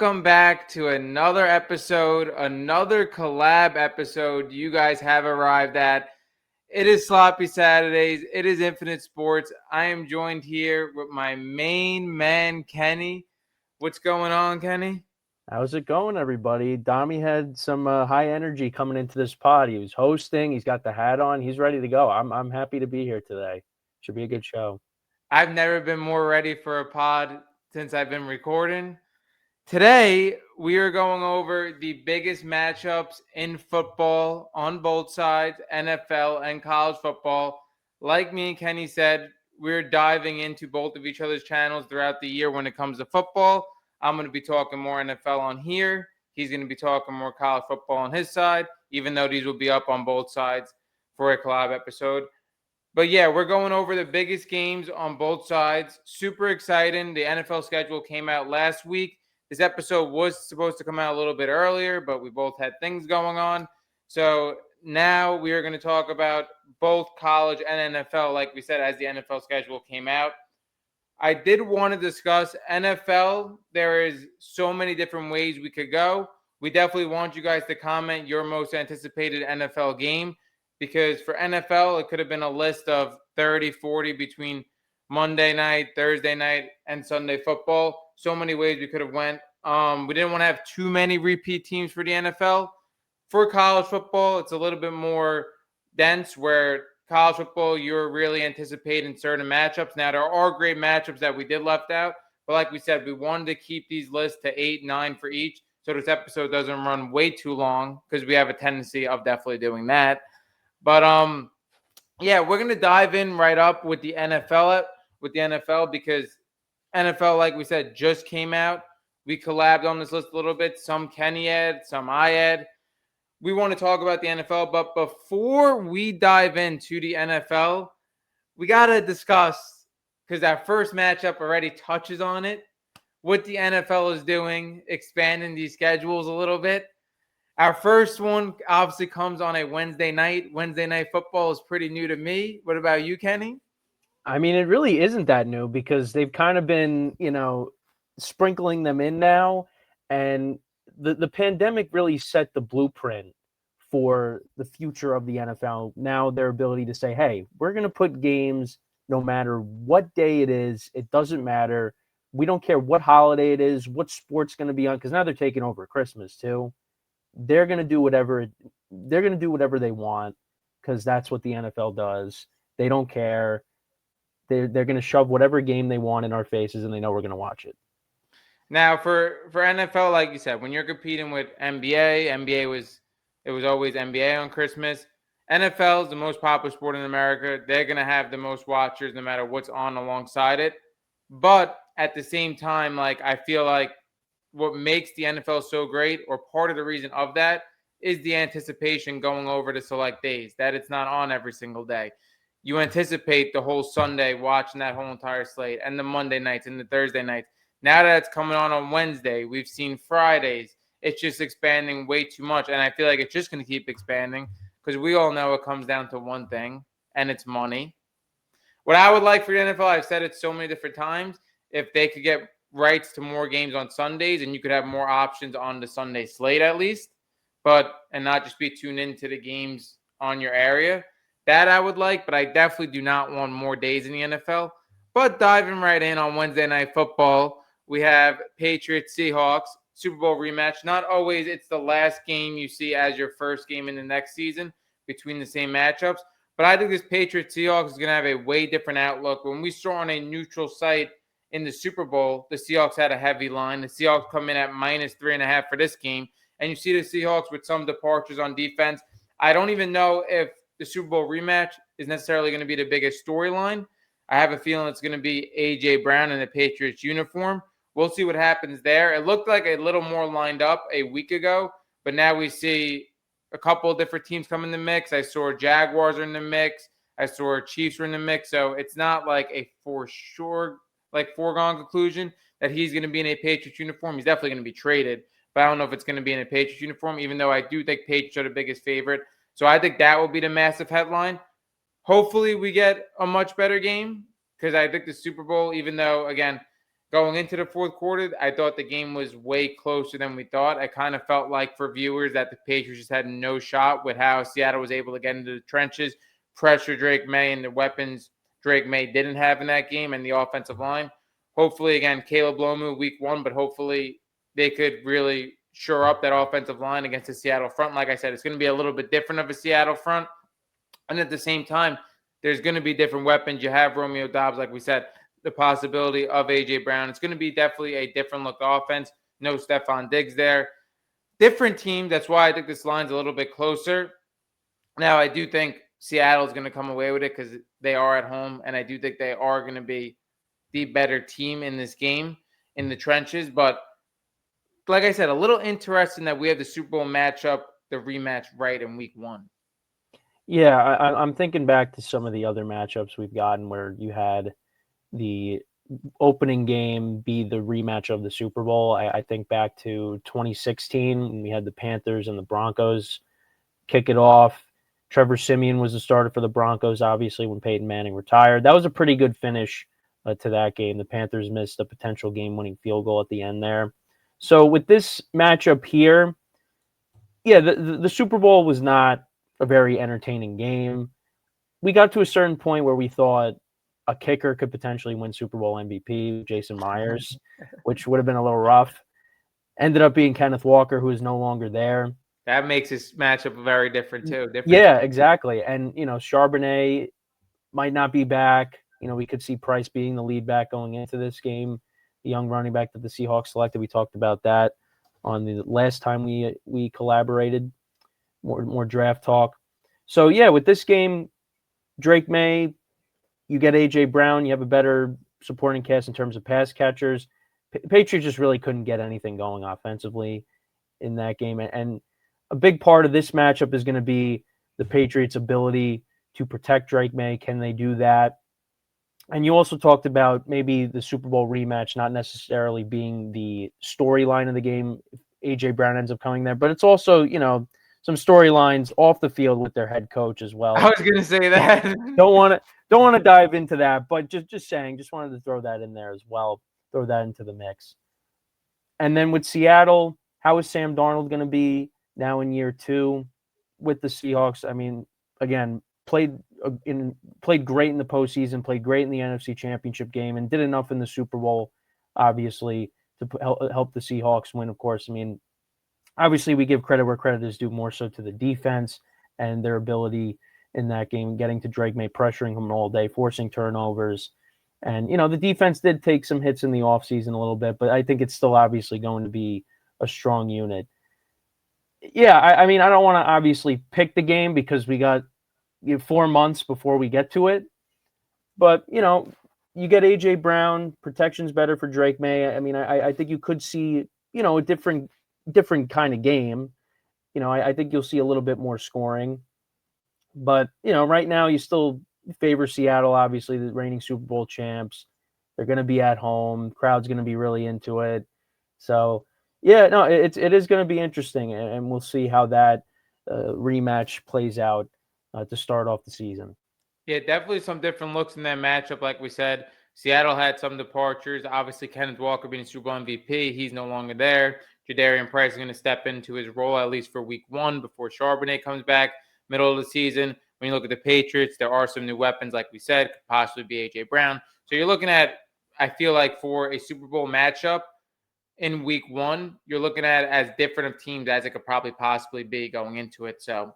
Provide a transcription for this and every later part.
Welcome back to another episode, another collab episode you guys have arrived at. It is Sloppy Saturdays. It is Infinite Sports. I am joined here with my main man, Kenny. What's going on, Kenny? How's it going, everybody? Dami had some high energy coming into this pod. He was hosting. He's got the hat on. He's ready to go. I'm happy to be here today. Should be a good show. I've never been more ready for a pod since I've been recording. Today, we are going over the biggest matchups in football on both sides, NFL and college football. Like me and Kenny said, we're diving into both of each other's channels throughout the year when it comes to football. I'm going to be talking more NFL on here. He's going to be talking more college football on his side, even though these will be up on both sides for a collab episode. But yeah, we're going over the biggest games on both sides. Super exciting. The NFL schedule came out last week. This episode was supposed to come out a little bit earlier, but we both had things going on. So now we are going to talk about both college and NFL, like we said, as the NFL schedule came out. I did want to discuss NFL. There is so many different ways we could go. We definitely want you guys to comment your most anticipated NFL game, because for NFL, it could have been a list of 30, 40 between Monday night, Thursday night, and Sunday football. So many ways we could have went. We didn't want to have too many repeat teams for the NFL. For college football, it's a little bit more dense, where college football, you're really anticipating certain matchups. Now, there are great matchups that we did left out, but like we said, we wanted to keep these lists to 8, 9 for each, so this episode doesn't run way too long, because we have a tendency of definitely doing that. But yeah, we're gonna dive in right up with the NFL because NFL, like we said, just came out. We collabed on this list a little bit. Some Kenny had, some I had. We want to talk about the NFL, but before we dive into the NFL, we gotta discuss, because that first matchup already touches on it, what the NFL is doing, expanding these schedules a little bit. Our first one obviously comes on a Wednesday night. Wednesday night football is pretty new to me. What about you, Kenny? I mean, it really isn't that new because they've kind of been, sprinkling them in now. And the pandemic really set the blueprint for the future of the NFL. Now, their ability to say, hey, we're going to put games no matter what day it is. It doesn't matter. We don't care what holiday it is, what sport's going to be on, because now they're taking over Christmas too. They're going to do whatever they want because that's what the NFL does. They don't care. They're going to shove whatever game they want in our faces, and they know we're going to watch it. Now, for NFL, like you said, when you're competing with NBA was always NBA on Christmas. NFL is the most popular sport in America. They're gonna have the most watchers no matter what's on alongside it. But at the same time, like, I feel like what makes the NFL so great, or part of the reason of that, is the anticipation going over to select days, that it's not on every single day. You anticipate the whole Sunday watching that whole entire slate, and the Monday nights and the Thursday nights. Now that it's coming on Wednesday, we've seen Fridays. It's just expanding way too much, and I feel like it's just going to keep expanding, because we all know it comes down to one thing, and it's money. What I would like for the NFL, I've said it so many different times, if they could get rights to more games on Sundays, and you could have more options on the Sunday slate at least, and not just be tuned into the games on your area. That I would like, but I definitely do not want more days in the NFL. But diving right in on Wednesday Night Football, we have Patriots Seahawks Super Bowl rematch. Not always it's the last game you see as your first game in the next season between the same matchups, but I think this Patriots Seahawks is going to have a way different outlook. When we saw on a neutral site in the Super Bowl, the Seahawks had a heavy line. The Seahawks come in at -3.5 for this game, and you see the Seahawks with some departures on defense. I don't even know if the Super Bowl rematch is necessarily going to be the biggest storyline. I have a feeling it's going to be A.J. Brown in the Patriots uniform. We'll see what happens there. It looked like a little more lined up a week ago, but now we see a couple of different teams come in the mix. I saw Jaguars are in the mix. I saw Chiefs are in the mix. So it's not like a for sure, like foregone conclusion that he's going to be in a Patriots uniform. He's definitely going to be traded, but I don't know if it's going to be in a Patriots uniform, even though I do think Patriots are the biggest favorite. So I think that will be the massive headline. Hopefully we get a much better game, because I think the Super Bowl, even though, again, Going into the fourth quarter, I thought the game was way closer than we thought. I kind of felt like for viewers that the Patriots just had no shot with how Seattle was able to get into the trenches, pressure Drake May, and the weapons Drake May didn't have in that game, and the offensive line. Hopefully, again, Caleb Lomu week one, but hopefully they could really shore up that offensive line against the Seattle front. Like I said, it's going to be a little bit different of a Seattle front. And at the same time, there's going to be different weapons. You have Romeo Dobbs, like we said, the possibility of A.J. Brown. It's going to be definitely a different look offense. No Stephon Diggs there. Different team. That's why I think this line's a little bit closer. Now, I do think Seattle's going to come away with it because they are at home, and I do think they are going to be the better team in this game in the trenches. But like I said, a little interesting that we have the Super Bowl matchup, the rematch, right in week one. Yeah, I'm thinking back to some of the other matchups we've gotten where you had the opening game be the rematch of the Super Bowl. I think back to 2016 when we had the Panthers and the Broncos kick it off. Trevor Siemian was the starter for the Broncos, obviously, when Peyton Manning retired. That was a pretty good finish to that game. The Panthers missed a potential game-winning field goal at the end there. So with this matchup here, yeah, the Super Bowl was not a very entertaining game. We got to a certain point where we thought a kicker could potentially win Super Bowl MVP, Jason Myers, which would have been a little rough. Ended up being Kenneth Walker, who is no longer there. That makes this matchup very different too. Yeah, exactly. And, Charbonnet might not be back. We could see Price being the lead back going into this game, the young running back that the Seahawks selected. We talked about that on the last time we collaborated, more draft talk. So, yeah, with this game, Drake May, you get A.J. Brown, you have a better supporting cast in terms of pass catchers. Patriots just really couldn't get anything going offensively in that game. And a big part of this matchup is going to be the Patriots' ability to protect Drake May. Can they do that? And you also talked about maybe the Super Bowl rematch not necessarily being the storyline of the game if A.J. Brown ends up coming there, but it's also, some storylines off the field with their head coach as I well. was going to say that. don't want to dive into that, but just saying, just wanted to throw that in there as well, throw that into the mix. And then with Seattle, how is Sam Darnold going to be now in year 2 with the Seahawks? I mean, again, played great in the postseason, played great in the NFC Championship game, and did enough in the Super Bowl, obviously, to help the Seahawks win. Of course, I mean, obviously we give credit where credit is due, more so to the defense and their ability in that game, getting to Drake May, pressuring him all day, forcing turnovers. And, the defense did take some hits in the offseason a little bit, but I think it's still obviously going to be a strong unit. Yeah, I mean, I don't want to obviously pick the game because we got 4 months before we get to it. But, you get A.J. Brown, protection's better for Drake May. I mean, I think you could see, a different kind of game. I think you'll see a little bit more scoring. But, right now you still favor Seattle, obviously, the reigning Super Bowl champs. They're going to be at home. Crowd's going to be really into it. So, yeah, no, it is going to be interesting, and we'll see how that rematch plays out to start off the season. Yeah, definitely some different looks in that matchup. Like we said, Seattle had some departures. Obviously, Kenneth Walker being Super Bowl MVP, he's no longer there. Jadarian Price is going to step into his role at least for week 1 before Charbonnet comes back middle of the season. When you look at the Patriots, there are some new weapons, like we said, could possibly be A.J. Brown. So you're looking at, I feel like for a Super Bowl matchup in week 1, you're looking at as different of teams as it could probably possibly be going into it. So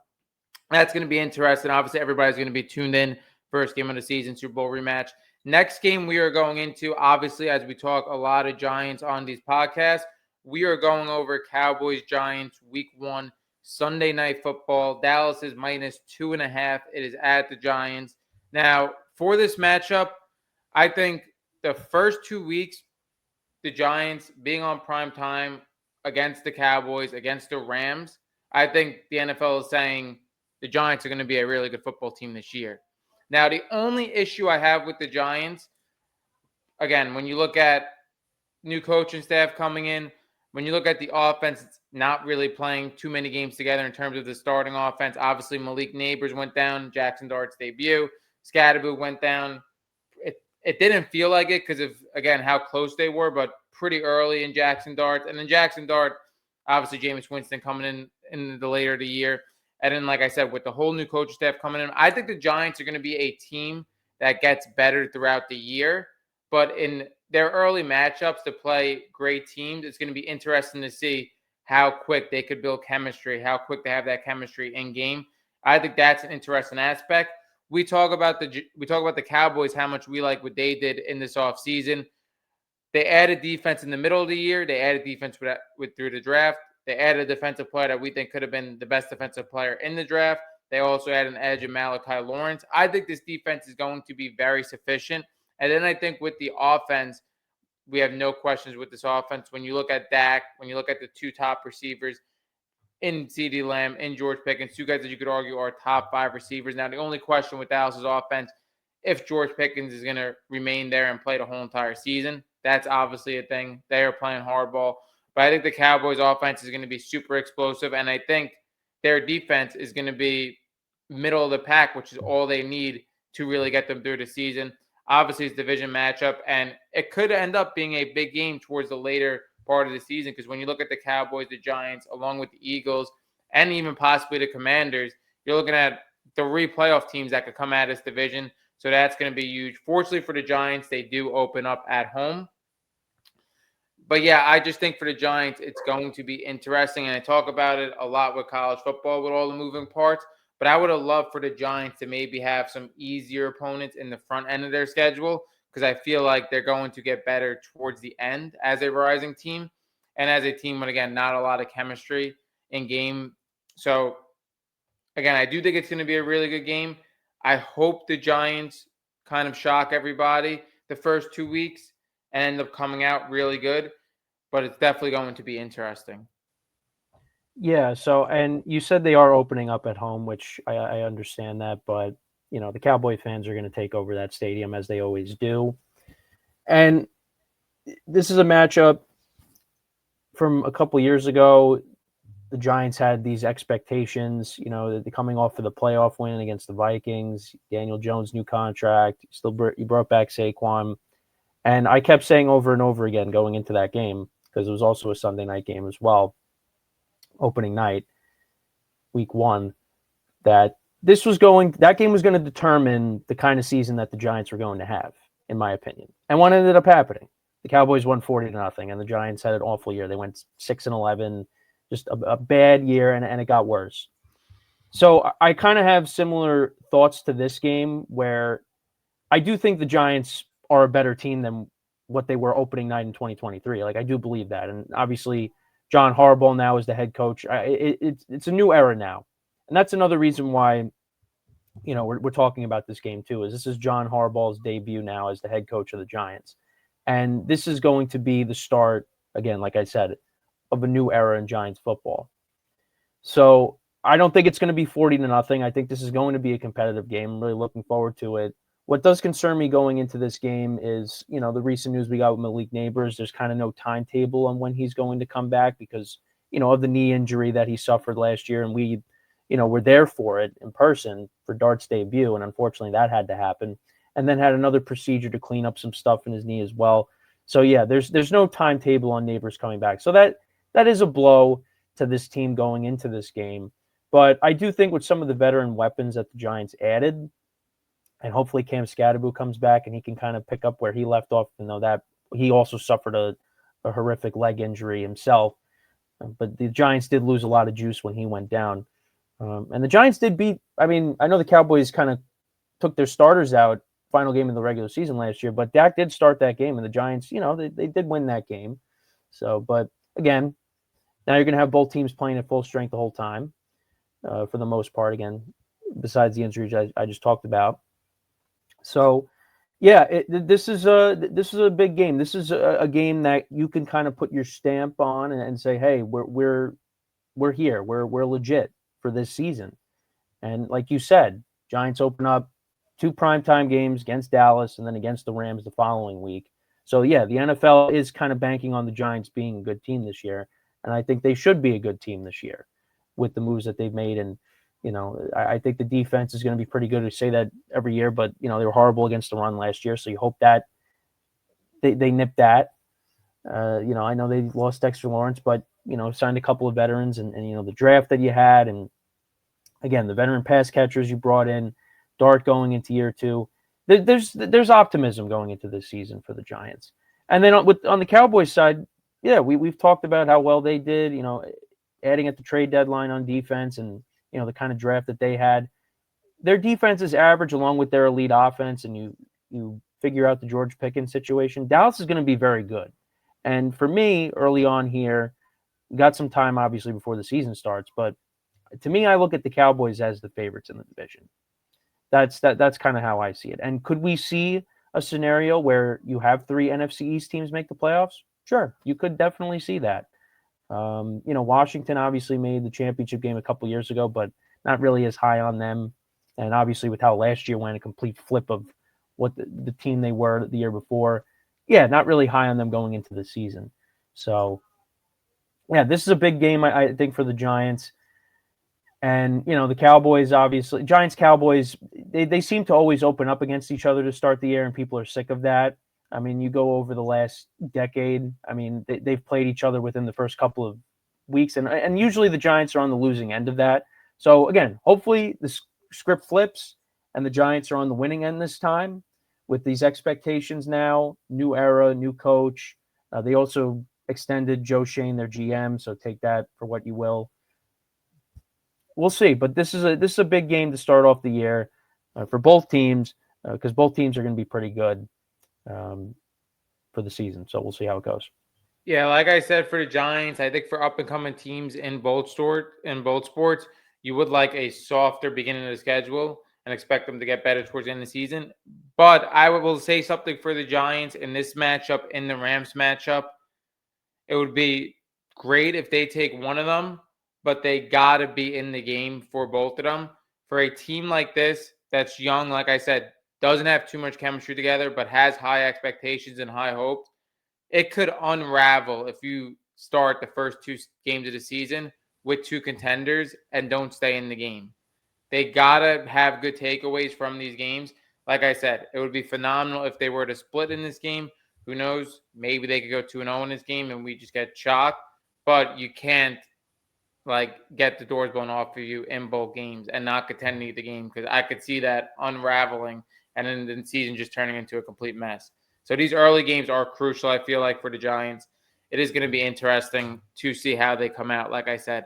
that's going to be interesting. Obviously, everybody's going to be tuned in. First game of the season, Super Bowl rematch. Next game we are going into, obviously, as we talk a lot of Giants on these podcasts, we are going over Cowboys Giants week 1, Sunday Night Football. Dallas is -2.5. It is at the Giants. Now, for this matchup, I think the first 2 weeks, the Giants being on prime time against the Cowboys, against the Rams, I think the NFL is saying the Giants are going to be a really good football team this year. Now, the only issue I have with the Giants, again, when you look at new coaching staff coming in, when you look at the offense, it's not really playing too many games together in terms of the starting offense. Obviously, Malik Neighbors went down, Jackson Dart's debut. Scadaboo went down. it didn't feel like it because of, again, how close they were, but pretty early in Jackson Dart. And then Jackson Dart, obviously Jameis Winston coming in the later of the year. And then, like I said, with the whole new coaching staff coming in, I think the Giants are going to be a team that gets better throughout the year. But in their early matchups to play great teams, it's going to be interesting to see how quick they could build chemistry, how quick they have that chemistry in game. I think that's an interesting aspect. We talk about the Cowboys, how much we like what they did in this offseason. They added defense in the middle of the year. They added defense through the draft. They added a defensive player that we think could have been the best defensive player in the draft. They also added an edge in Malachi Lawrence. I think this defense is going to be very sufficient. And then I think with the offense, we have no questions with this offense. When you look at Dak, when you look at the two top receivers in CeeDee Lamb and George Pickens, two guys that you could argue are top 5 receivers. Now, the only question with Dallas's offense, if George Pickens is going to remain there and play the whole entire season, that's obviously a thing. They are playing hardball. But I think the Cowboys' offense is going to be super explosive, and I think their defense is going to be middle of the pack, which is all they need to really get them through the season. Obviously, it's a division matchup, and it could end up being a big game towards the later part of the season because when you look at the Cowboys, the Giants, along with the Eagles, and even possibly the Commanders, you're looking at 3 playoff teams that could come out of this division. So that's going to be huge. Fortunately for the Giants, they do open up at home. But yeah, I just think for the Giants, it's going to be interesting. And I talk about it a lot with college football with all the moving parts. But I would have loved for the Giants to maybe have some easier opponents in the front end of their schedule because I feel like they're going to get better towards the end as a rising team and as a team with, again, not a lot of chemistry in game. So, again, I do think it's going to be a really good game. I hope the Giants kind of shock everybody the first 2 weeks and end up coming out really good, but it's definitely going to be interesting. Yeah. So, and you said they are opening up at home, which I understand that, but the Cowboy fans are going to take over that stadium as they always do. And this is a matchup from a couple years ago. The Giants had these expectations, they're coming off of the playoff win against the Vikings, Daniel Jones' new contract, you brought back Saquon. And I kept saying over and over again going into that game, because it was also a Sunday night game as well, opening night, week 1, that that game was going to determine the kind of season that the Giants were going to have, in my opinion. And what ended up happening? The Cowboys won 40-0, and the Giants had an awful year. They went 6-11, just a bad year, and it got worse. So I kind of have similar thoughts to this game, where I do think the Giants are a better team than what they were opening night in 2023. Like, I do believe that. And obviously, John Harbaugh now is the head coach. It's a new era now. And that's another reason why, we're talking about this game too, is this is John Harbaugh's debut now as the head coach of the Giants. And this is going to be the start, again, like I said, of a new era in Giants football. So I don't think it's going to be 40-0. I think this is going to be a competitive game. I'm really looking forward to it. What does concern me going into this game is, the recent news we got with Malik Neighbors. There's kind of no timetable on when he's going to come back because, of the knee injury that he suffered last year. And we, were there for it in person for Dart's debut. And unfortunately that had to happen. And then had another procedure to clean up some stuff in his knee as well. So yeah, there's no timetable on Neighbors coming back. So that is a blow to this team going into this game. But I do think with some of the veteran weapons that the Giants added, and hopefully Cam Scatterbo comes back and he can kind of pick up where he left off, that he also suffered a horrific leg injury himself. But the Giants did lose a lot of juice when he went down. And the Giants did beat, I know the Cowboys kind of took their starters out final game of the regular season last year, but Dak did start that game, and the Giants, they did win that game. So, but again, now you're going to have both teams playing at full strength the whole time, for the most part, again, besides the injuries I just talked about. So, yeah, this is a big game. This is a game that you can kind of put your stamp on and say, hey, we're here, we're legit for this season. And like you said, Giants open up 2 primetime games against Dallas and then against the Rams the following week. So yeah, the NFL is kind of banking on the Giants being a good team this year, and I think they should be a good team this year with the moves that they've made. And I think the defense is going to be pretty good. We say that every year, but they were horrible against the run last year, so you hope that they nip that. I know they lost Dexter Lawrence, but signed a couple of veterans, and the draft that you had, and again the veteran pass catchers you brought in, Dart going into year two. There's optimism going into this season for the Giants, and then on the Cowboys side, yeah, we've talked about how well they did. Adding at the trade deadline on defense, and the kind of draft that they had. Their defense is average along with their elite offense, and you figure out the George Pickens situation. Dallas is going to be very good. And for me, early on here, got some time obviously before the season starts, but to me, I look at the Cowboys as the favorites in the division. That's kind of how I see it. And could we see a scenario where you have 3 NFC East teams make the playoffs? Sure, you could definitely see that. Washington obviously made the championship game a couple years ago, but not really as high on them. And obviously, with how last year went, a complete flip of what the team they were the year before. Yeah, not really high on them going into the season. So, yeah, this is a big game, I think, for the Giants. And, the Cowboys, obviously, Giants, Cowboys, they seem to always open up against each other to start the year, and people are sick of that. I mean, you go over the last decade, I mean, they've played each other within the first couple of weeks, and usually the Giants are on the losing end of that. So, again, hopefully the script flips and the Giants are on the winning end this time with these expectations now, new era, new coach. They also extended Joe Shane, their GM, so take that for what you will. We'll see, but this is a big game to start off the year for both teams because both teams are going to be pretty good for the season. So we'll see how it goes. Yeah, like I said, for the Giants, I think for up and coming teams in both sports, you would like a softer beginning of the schedule and expect them to get better towards the end of the season. But I will say something for the Giants in this matchup, in the Rams matchup. It would be great if they take one of them, but they got to be in the game for both of them. For a team like this that's young, like I said, doesn't have too much chemistry together, but has high expectations and high hopes, it could unravel if you start the first 2 games of the season with 2 contenders and don't stay in the game. They got to have good takeaways from these games. Like I said, it would be phenomenal if they were to split in this game. Who knows? Maybe they could go 2-0 in this game and we just get shocked. But you can't get the doors blown off for you in both games and not contending the game, because I could see that unraveling and then the season just turning into a complete mess. So these early games are crucial, I feel like, for the Giants. It is going to be interesting to see how they come out. Like I said,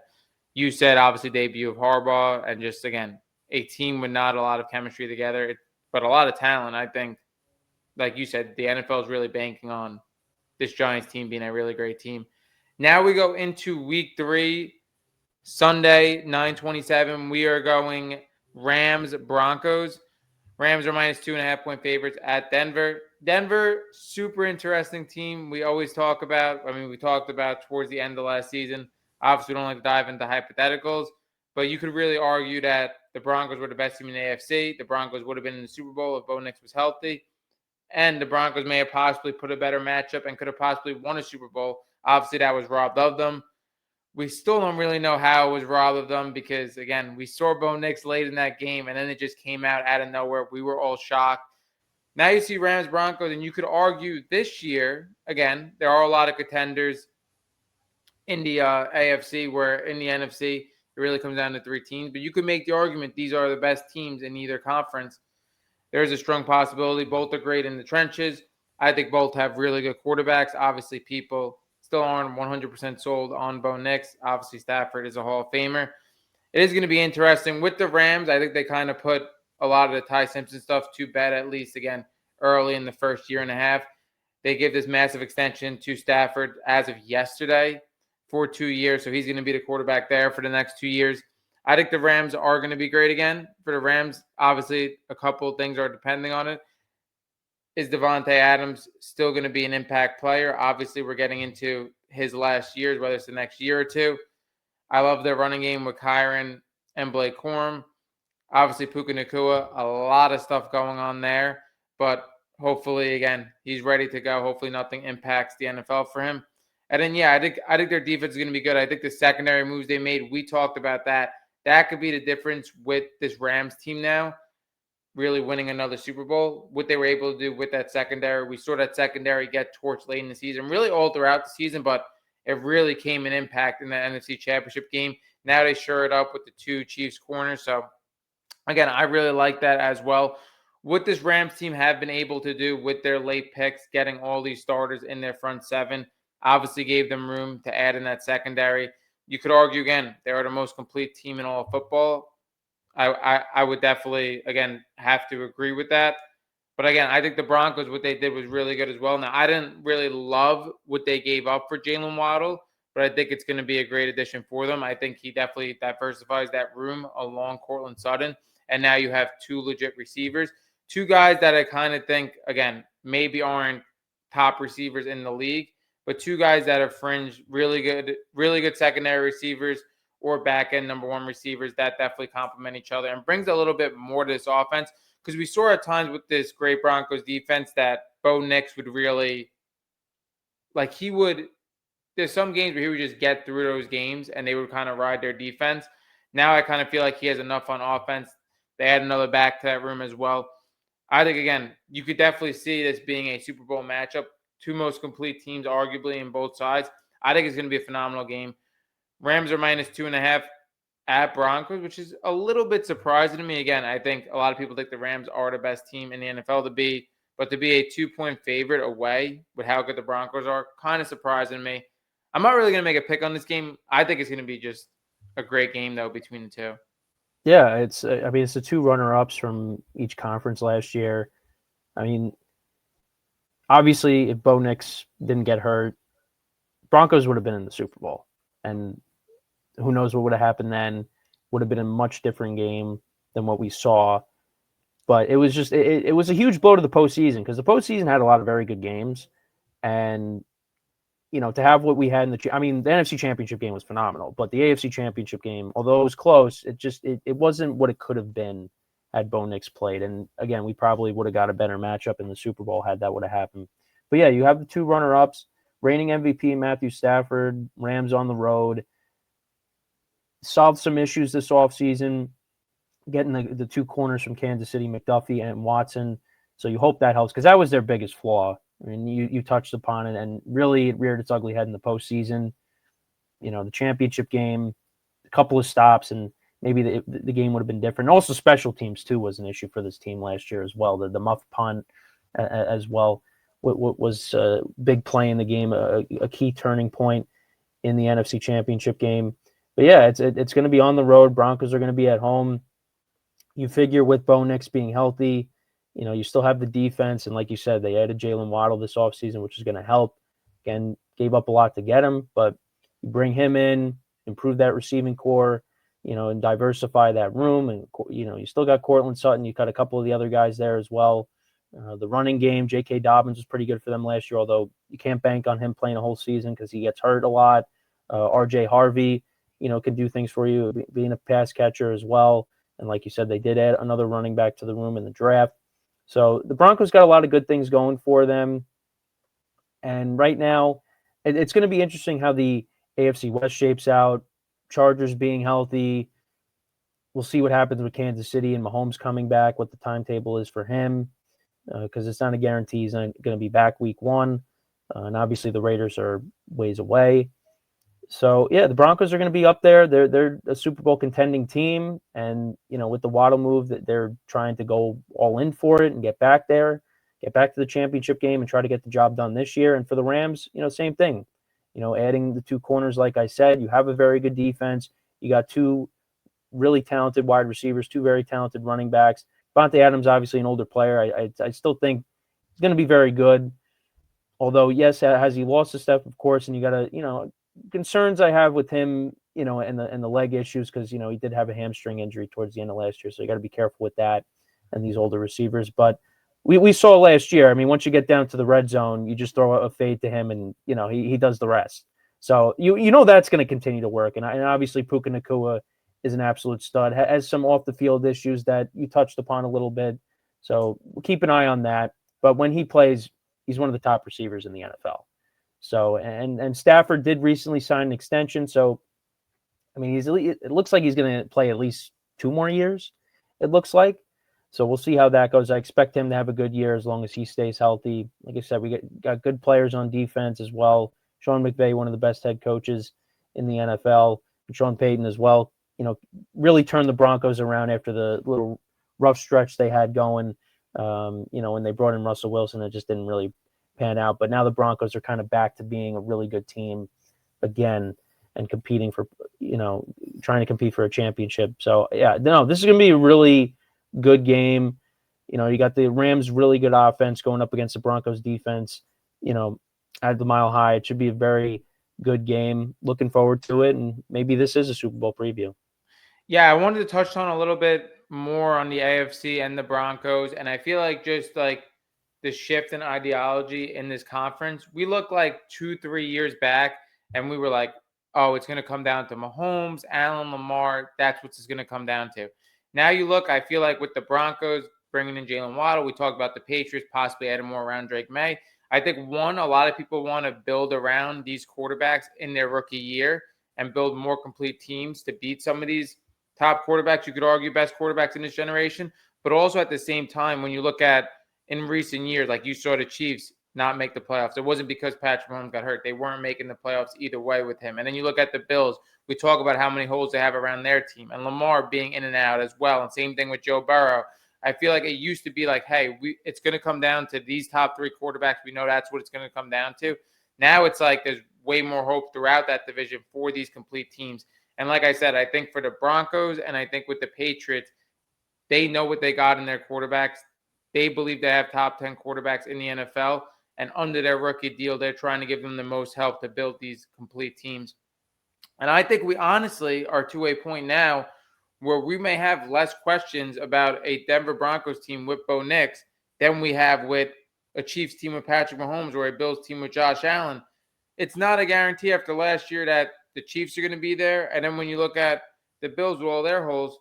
you said obviously debut of Harbaugh, and just again a team with not a lot of chemistry together, but a lot of talent. I think, like you said, the NFL is really banking on this Giants team being a really great team. Now we go into week 3, Sunday, 9:27. We are going Rams Broncos. Rams are minus 2.5-point favorites at Denver. Denver, super interesting team. We always talk about. I mean, we talked about towards the end of last season. Obviously, we don't like to dive into hypotheticals, but you could really argue that the Broncos were the best team in the AFC. The Broncos would have been in the Super Bowl if Bo Nix was healthy. And the Broncos may have possibly put a better matchup and could have possibly won a Super Bowl. Obviously, that was robbed of them. We still don't really know how it was robbed of them because, again, we saw Bo Nix late in that game, and then it just came out of nowhere. We were all shocked. Now you see Rams Broncos, and you could argue this year, again, there are a lot of contenders in the AFC, where in the NFC, it really comes down to 3 teams. But you could make the argument these are the best teams in either conference. There's a strong possibility. Both are great in the trenches. I think both have really good quarterbacks. Obviously, people still aren't 100% sold on Bo Nix. Obviously, Stafford is a Hall of Famer. It is going to be interesting. With the Rams, I think they kind of put a lot of the Ty Simpson stuff to bed, at least, again, early in the first year and a half. They give this massive extension to Stafford as of yesterday for 2 years, so he's going to be the quarterback there for the next 2 years. I think the Rams are going to be great again. For the Rams, obviously, a couple of things are depending on it. Is Devontae Adams still going to be an impact player? Obviously, we're getting into his last years, whether it's the next year or 2. I love their running game with Kyron and Blake Corum. Obviously, Puka Nacua, a lot of stuff going on there. But hopefully, again, he's ready to go. Hopefully, nothing impacts the NFL for him. And then, yeah, I think their defense is going to be good. I think the secondary moves they made, we talked about that that could be the difference with this Rams team now, really winning another Super Bowl. What they were able to do with that secondary. We saw that secondary get torched late in the season, really all throughout the season, but it really came an impact in the NFC Championship game. Now they shore it up with the two Chiefs corners. So again, I really like that as well. What this Rams team have been able to do with their late picks, getting all these starters in their front seven, obviously gave them room to add in that secondary. You could argue again, they are the most complete team in all of football. I would definitely again have to agree with that. But again, I think the Broncos, what they did was really good as well. Now, I didn't really love what they gave up for Jalen Waddle, but I think it's going to be a great addition for them. I think he definitely diversifies that room along Cortland Sutton. And now you have two legit receivers, two guys that I kind of think, again, maybe aren't top receivers in the league, but two guys that are fringe, really good secondary receivers or back end number one receivers that definitely complement each other and brings a little bit more to this offense. Because we saw at times with this great Broncos defense that Bo Nix would really, like he would, there's some games where he would just get through those games and they would kind of ride their defense. Now I kind of feel like he has enough on offense. They add another back to that room as well. I think, again, you could definitely see this being a Super Bowl matchup. Two most complete teams, arguably, in both sides. I think it's going to be a phenomenal game. Rams are -2.5 at Broncos, which is a little bit surprising to me. Again, I think a lot of people think the Rams are the best team in the NFL but to be a 2-point favorite away with how good the Broncos are, kind of surprising to me. I'm not really going to make a pick on this game. I think it's going to be just a great game, though, between the two. Yeah, it's the two runner-ups from each conference last year. I mean, obviously, if Bo Nix didn't get hurt, Broncos would have been in the Super Bowl, and who knows what would have happened then? Would have been a much different game than what we saw. But it was just it was a huge blow to the postseason because the postseason had a lot of very good games, and to have what we had in the NFC Championship game was phenomenal, but the AFC Championship game, although it was close, it wasn't what it could have been had Bo Nix played. And again, we probably would have got a better matchup in the Super Bowl had that would have happened. But yeah, you have the two runner-ups, reigning MVP Matthew Stafford, Rams on the road, solved some issues this offseason, getting the two corners from Kansas City, McDuffie and Watson. So you hope that helps because that was their biggest flaw. I mean, you touched upon it, and really it reared its ugly head in the postseason. The championship game, a couple of stops, and maybe the game would have been different. Also, special teams, too, was an issue for this team last year as well. The muff punt as well what was a big play in the game, a key turning point in the NFC Championship game. But yeah, it's going to be on the road. Broncos are going to be at home. You figure with Bo Nix being healthy, you still have the defense. And like you said, they added Jalen Waddle this offseason, which is going to help. Again, gave up a lot to get him, but you bring him in, improve that receiving core, and diversify that room. And, you still got Cortland Sutton. You got a couple of the other guys there as well. The running game, J.K. Dobbins was pretty good for them last year, although you can't bank on him playing a whole season because he gets hurt a lot. R.J. Harvey, can do things for you, being a pass catcher as well. And like you said, they did add another running back to the room in the draft. So the Broncos got a lot of good things going for them. And right now, it's going to be interesting how the AFC West shapes out. Chargers being healthy. We'll see what happens with Kansas City and Mahomes coming back, what the timetable is for him, because it's not a guarantee he's not going to be back week one. And obviously the Raiders are ways away. So yeah, the Broncos are going to be up there. They're a Super Bowl contending team, and with the Waddle move, that they're trying to go all in for it and get back there, get back to the championship game, and try to get the job done this year. And for the Rams, same thing. Adding the two corners, like I said, you have a very good defense. You got two really talented wide receivers, two very talented running backs. Devontae Adams, obviously an older player. I still think he's going to be very good. Although, yes, has he lost a step, of course, and you got to, concerns I have with him, and the leg issues because he did have a hamstring injury towards the end of last year, so you got to be careful with that and these older receivers. But we saw last year. I mean, once you get down to the red zone, you just throw a fade to him, and he does the rest. So that's going to continue to work, and obviously Puka Nacua is an absolute stud. Has some off the field issues that you touched upon a little bit, so we'll keep an eye on that. But when he plays, he's one of the top receivers in the NFL. So, and Stafford did recently sign an extension. So I mean, it looks like he's going to play at least 2 more years. It looks like. So we'll see how that goes. I expect him to have a good year as long as he stays healthy. Like I said, got good players on defense as well. Sean McVay, one of the best head coaches in the NFL, and Sean Payton as well. Really turned the Broncos around after the little rough stretch they had going. When they brought in Russell Wilson, it just didn't really pan out. But now the Broncos are kind of back to being a really good team again and competing for, trying to compete for a championship. So yeah, no, this is going to be a really good game. You got the Rams' really good offense going up against the Broncos' defense. At the Mile High, it should be a very good game. Looking forward to it, and maybe this is a Super Bowl preview. Yeah, I wanted to touch on a little bit more on the AFC and the Broncos, and I feel like just like the shift in ideology in this conference, we look like 2-3 years back, and we were like, "Oh, it's going to come down to Mahomes, Allen, Lamar. That's what it's going to come down to." Now you look, I feel like with the Broncos bringing in Jalen Waddle, we talked about the Patriots possibly adding more around Drake May. I think a lot of people want to build around these quarterbacks in their rookie year and build more complete teams to beat some of these top quarterbacks. You could argue best quarterbacks in this generation, but also at the same time, when you look at in recent years, like you saw the Chiefs not make the playoffs, it wasn't because Patrick Mahomes got hurt. They weren't making the playoffs either way with him. And then you look at the Bills. We talk about how many holes they have around their team, and Lamar being in and out as well. And same thing with Joe Burrow. I feel like it used to be like, hey, it's going to come down to these top three quarterbacks. We know that's what it's going to come down to. Now it's like there's way more hope throughout that division for these complete teams. And like I said, I think for the Broncos and I think with the Patriots, they know what they got in their quarterbacks. They believe they have top 10 quarterbacks in the NFL. And under their rookie deal, they're trying to give them the most help to build these complete teams. And I think we honestly are to a point now where we may have less questions about a Denver Broncos team with Bo Nix than we have with a Chiefs team with Patrick Mahomes or a Bills team with Josh Allen. It's not a guarantee after last year that the Chiefs are going to be there. And then when you look at the Bills with all their holes,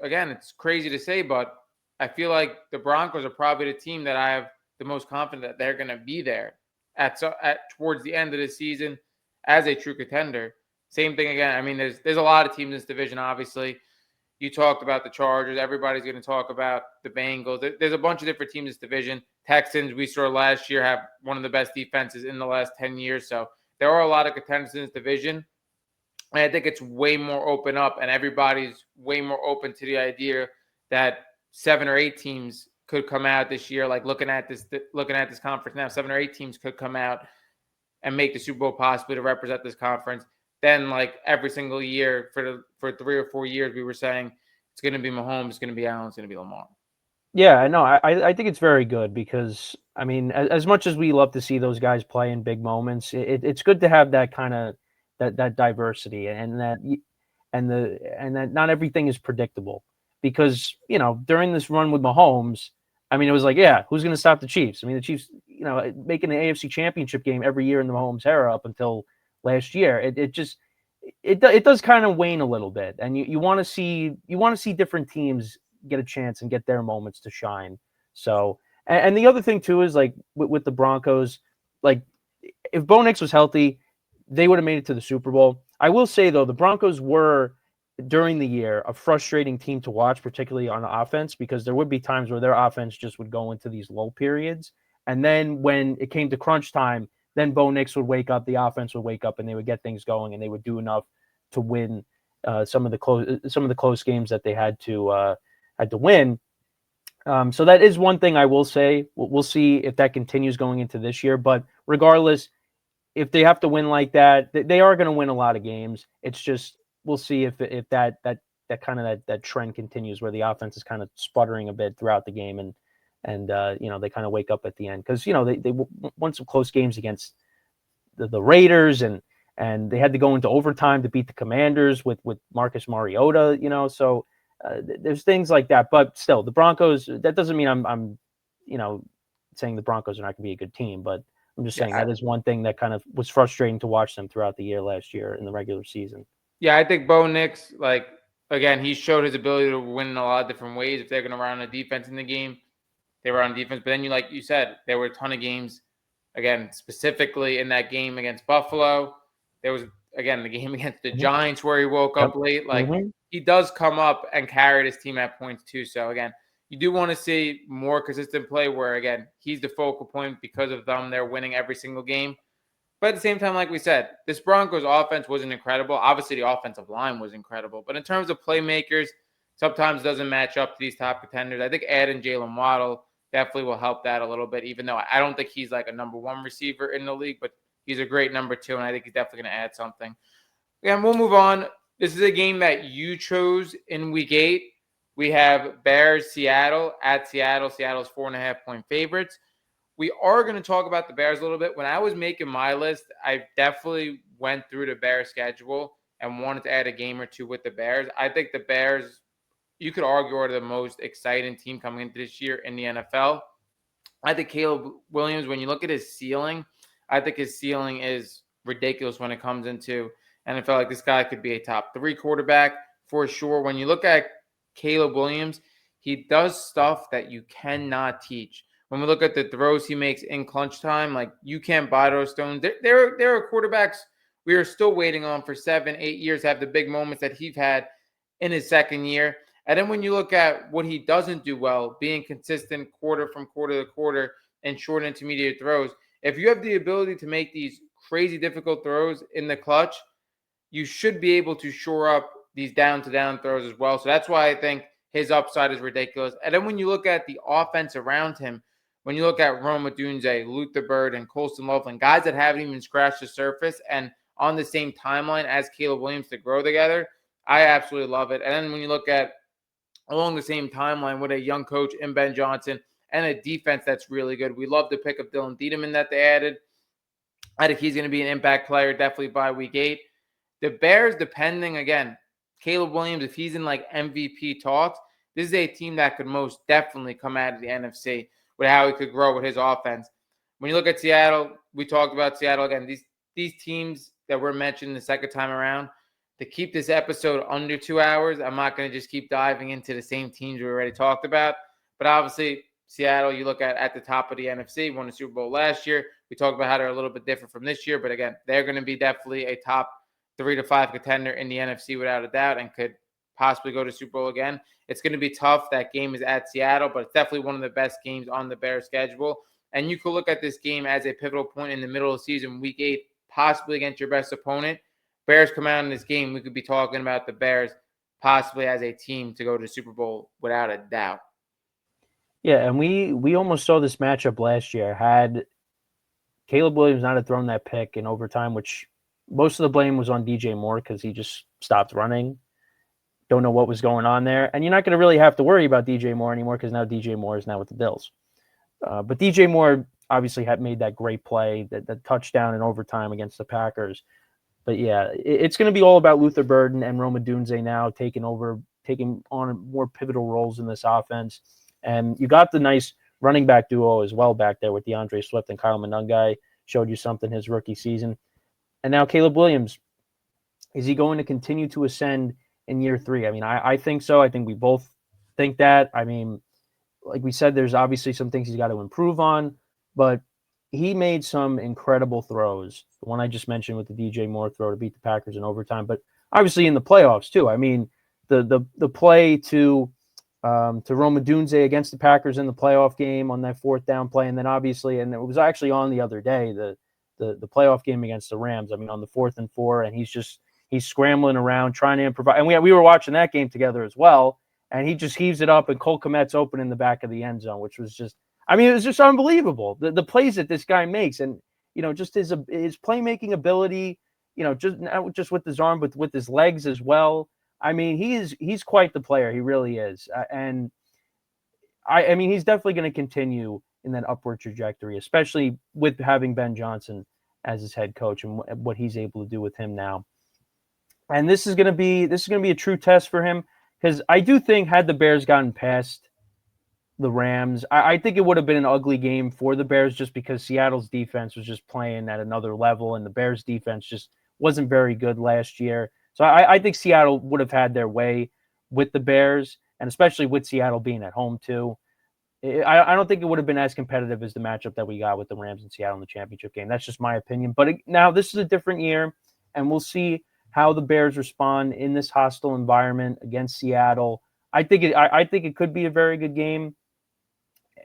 again, it's crazy to say, but I feel like the Broncos are probably the team that I have the most confident that they're going to be there at towards the end of the season as a true contender. Same thing again. I mean, there's a lot of teams in this division. Obviously, you talked about the Chargers. Everybody's going to talk about the Bengals. There's a bunch of different teams in this division. Texans, we saw last year, have one of the best defenses in the last 10 years. So there are a lot of contenders in this division. And I think it's way more open up, and everybody's way more open to the idea that 7 or 8 teams could come out this year. Like looking at this conference now, 7 or 8 teams could come out and make the Super Bowl possibly to represent this conference. Then, like every single year for 3 or 4 years, we were saying it's going to be Mahomes, it's going to be Allen, it's going to be Lamar. Yeah, I know. I think it's very good because, I mean, as much as we love to see those guys play in big moments, it's good to have that kind of that diversity and that not everything is predictable. Because during this run with Mahomes, I mean, it was like, yeah, who's going to stop the Chiefs? I mean, the Chiefs, making the AFC Championship game every year in the Mahomes era up until last year, it does kind of wane a little bit, and you want to see different teams get a chance and get their moments to shine. So, and the other thing too is like with the Broncos, like if Bo Nix was healthy, they would have made it to the Super Bowl. I will say though, the Broncos were during the year a frustrating team to watch, particularly on offense, because there would be times where their offense just would go into these low periods, and then when it came to crunch time, then Bo Nix would wake up, the offense would wake up, and they would get things going, and they would do enough to win some of the close games that they had to win. So that is one thing I will say. We'll see if that continues going into this year. But regardless, if they have to win like that, they are going to win a lot of games. It's just we'll see if that kind of that trend continues where the offense is kind of sputtering a bit throughout the game and they kind of wake up at the end because they won some close games against the Raiders and they had to go into overtime to beat the Commanders with Marcus Mariota. So. There's things like that, but still, the Broncos. That doesn't mean I'm saying the Broncos are not going to be a good team, but I'm just saying that is one thing that kind of was frustrating to watch them throughout the year last year in the regular season. Yeah, I think Bo Nix, like again, he showed his ability to win in a lot of different ways. If they're going to run a defense in the game, they were on defense. But then like you said, there were a ton of games. Again, specifically in that game against Buffalo, there was again, the game against the Mhm. Giants where he woke Yep. up late. Like, Mhm. he does come up and carry his team at points too. So again, you do want to see more consistent play where again he's the focal point because of them. They're winning every single game. But at the same time, like we said, this Broncos offense wasn't incredible. Obviously, the offensive line was incredible. But in terms of playmakers, sometimes doesn't match up to these top contenders. I think adding Jalen Waddle definitely will help that a little bit, even though I don't think he's like a number one receiver in the league, but he's a great number two, and I think he's definitely going to add something. Yeah, we'll move on. This is a game that you chose in week 8. We have Bears Seattle at Seattle. Seattle's 4.5-point favorites. We are going to talk about the Bears a little bit. When I was making my list, I definitely went through the Bears schedule and wanted to add a game or two with the Bears. I think the Bears, you could argue, are the most exciting team coming into this year in the NFL. I think Caleb Williams, when you look at his ceiling, I think his ceiling is ridiculous when it comes into NFL. Like, this guy could be a top 3 quarterback for sure. When you look at Caleb Williams, he does stuff that you cannot teach. When we look at the throws he makes in clutch time, like, you can't buy those stones. There are quarterbacks we are still waiting on for 7, 8 years to have the big moments that he's had in his second year. And then when you look at what he doesn't do well, being consistent quarter from quarter to quarter and short intermediate throws, if you have the ability to make these crazy difficult throws in the clutch, you should be able to shore up these down to down throws as well. So that's why I think his upside is ridiculous. And then when you look at the offense around him, when you look at Rome Odunze, Luther Bird, and Colston Loveland, guys that haven't even scratched the surface and on the same timeline as Caleb Williams to grow together, I absolutely love it. And then when you look at along the same timeline with a young coach in Ben Johnson and a defense that's really good. We love the pick of Dylan Diedemann that they added. I think he's going to be an impact player definitely by week 8. The Bears, depending, again, Caleb Williams, if he's in like MVP talks, this is a team that could most definitely come out of the NFC with how he could grow with his offense. When you look at Seattle, we talked about Seattle again. These teams that were mentioned the second time around, to keep this episode under 2 hours, I'm not going to just keep diving into the same teams we already talked about. But obviously, Seattle, you look at the top of the NFC, won the Super Bowl last year. We talked about how they're a little bit different from this year. But again, they're going to be definitely a top 3 to 5 contender in the NFC without a doubt and could possibly go to Super Bowl again. It's going to be tough. That game is at Seattle, but it's definitely one of the best games on the Bears schedule. And you could look at this game as a pivotal point in the middle of the season, week 8, possibly against your best opponent. Bears come out in this game, we could be talking about the Bears possibly as a team to go to the Super Bowl without a doubt. Yeah, and we almost saw this matchup last year. Had Caleb Williams not have thrown that pick in overtime, which most of the blame was on DJ Moore because he just stopped running. Don't know what was going on there. And you're not going to really have to worry about DJ Moore anymore because now DJ Moore is now with the Bills. But DJ Moore obviously had made that great play, that touchdown in overtime against the Packers. But yeah, it's going to be all about Luther Burden and Rome Odunze now taking on more pivotal roles in this offense. And you got the nice running back duo as well back there with DeAndre Swift and Kyle Monungai. Showed you something his rookie season. And now Caleb Williams, is he going to continue to ascend in year 3? I mean, I think so. I think we both think that. I mean, like we said, there's obviously some things he's got to improve on, but he made some incredible throws. The one I just mentioned with the DJ Moore throw to beat the Packers in overtime, but obviously in the playoffs too. I mean, the play to Rome Odunze against the Packers in the playoff game on that 4th down play, and then obviously, and it was actually on the other day, the playoff game against the Rams. I mean, on the 4th and 4, and he's scrambling around trying to improvise. And we were watching that game together as well. And he just heaves it up, and Cole Kmet's open in the back of the end zone, which was just, I mean, it was just unbelievable. The plays that this guy makes, and just his playmaking ability, just not just with his arm, but with his legs as well. I mean, he's quite the player. He really is, and I mean, he's definitely going to continue in that upward trajectory, especially with having Ben Johnson as his head coach and what he's able to do with him now. And this is going to be a true test for him. Because I do think had the Bears gotten past the Rams, I think it would have been an ugly game for the Bears just because Seattle's defense was just playing at another level and the Bears defense just wasn't very good last year. So I think Seattle would have had their way with the Bears, and especially with Seattle being at home too. I don't think it would have been as competitive as the matchup that we got with the Rams and Seattle in the championship game. That's just my opinion. But now this is a different year. and we'll see how the Bears respond in this hostile environment against Seattle. I think it could be a very good game.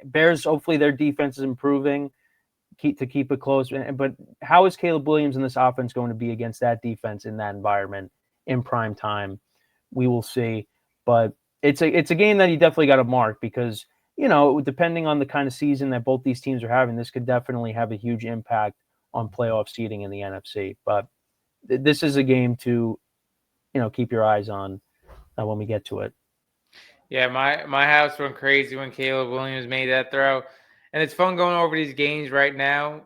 Bears, hopefully their defense is improving to keep it close. But how is Caleb Williams and this offense going to be against that defense in that environment in prime time? We will see. But it's a game that you definitely got to mark because, depending on the kind of season that both these teams are having, this could definitely have a huge impact on playoff seeding in the NFC. But this is a game to, keep your eyes on when we get to it. Yeah, my house went crazy when Caleb Williams made that throw. And it's fun going over these games right now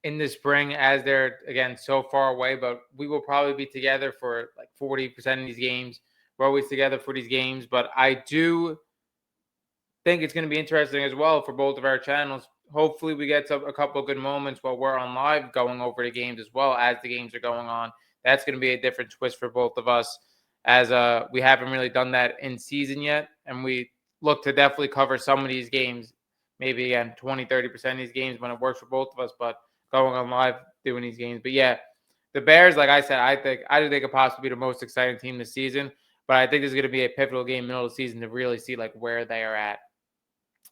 in the spring as they're, again, so far away. But we will probably be together for like 40% of these games. We're always together for these games. But I do think it's going to be interesting as well for both of our channels. Hopefully, we get a couple of good moments while we're on live going over the games as well as the games are going on. That's going to be a different twist for both of us as we haven't really done that in season yet. And we look to definitely cover some of these games, maybe again 20-30% of these games when it works for both of us, but going on live doing these games. But yeah, the Bears, like I said, I think they could possibly be the most exciting team this season. But I think this is going to be a pivotal game middle of the season to really see like where they are at.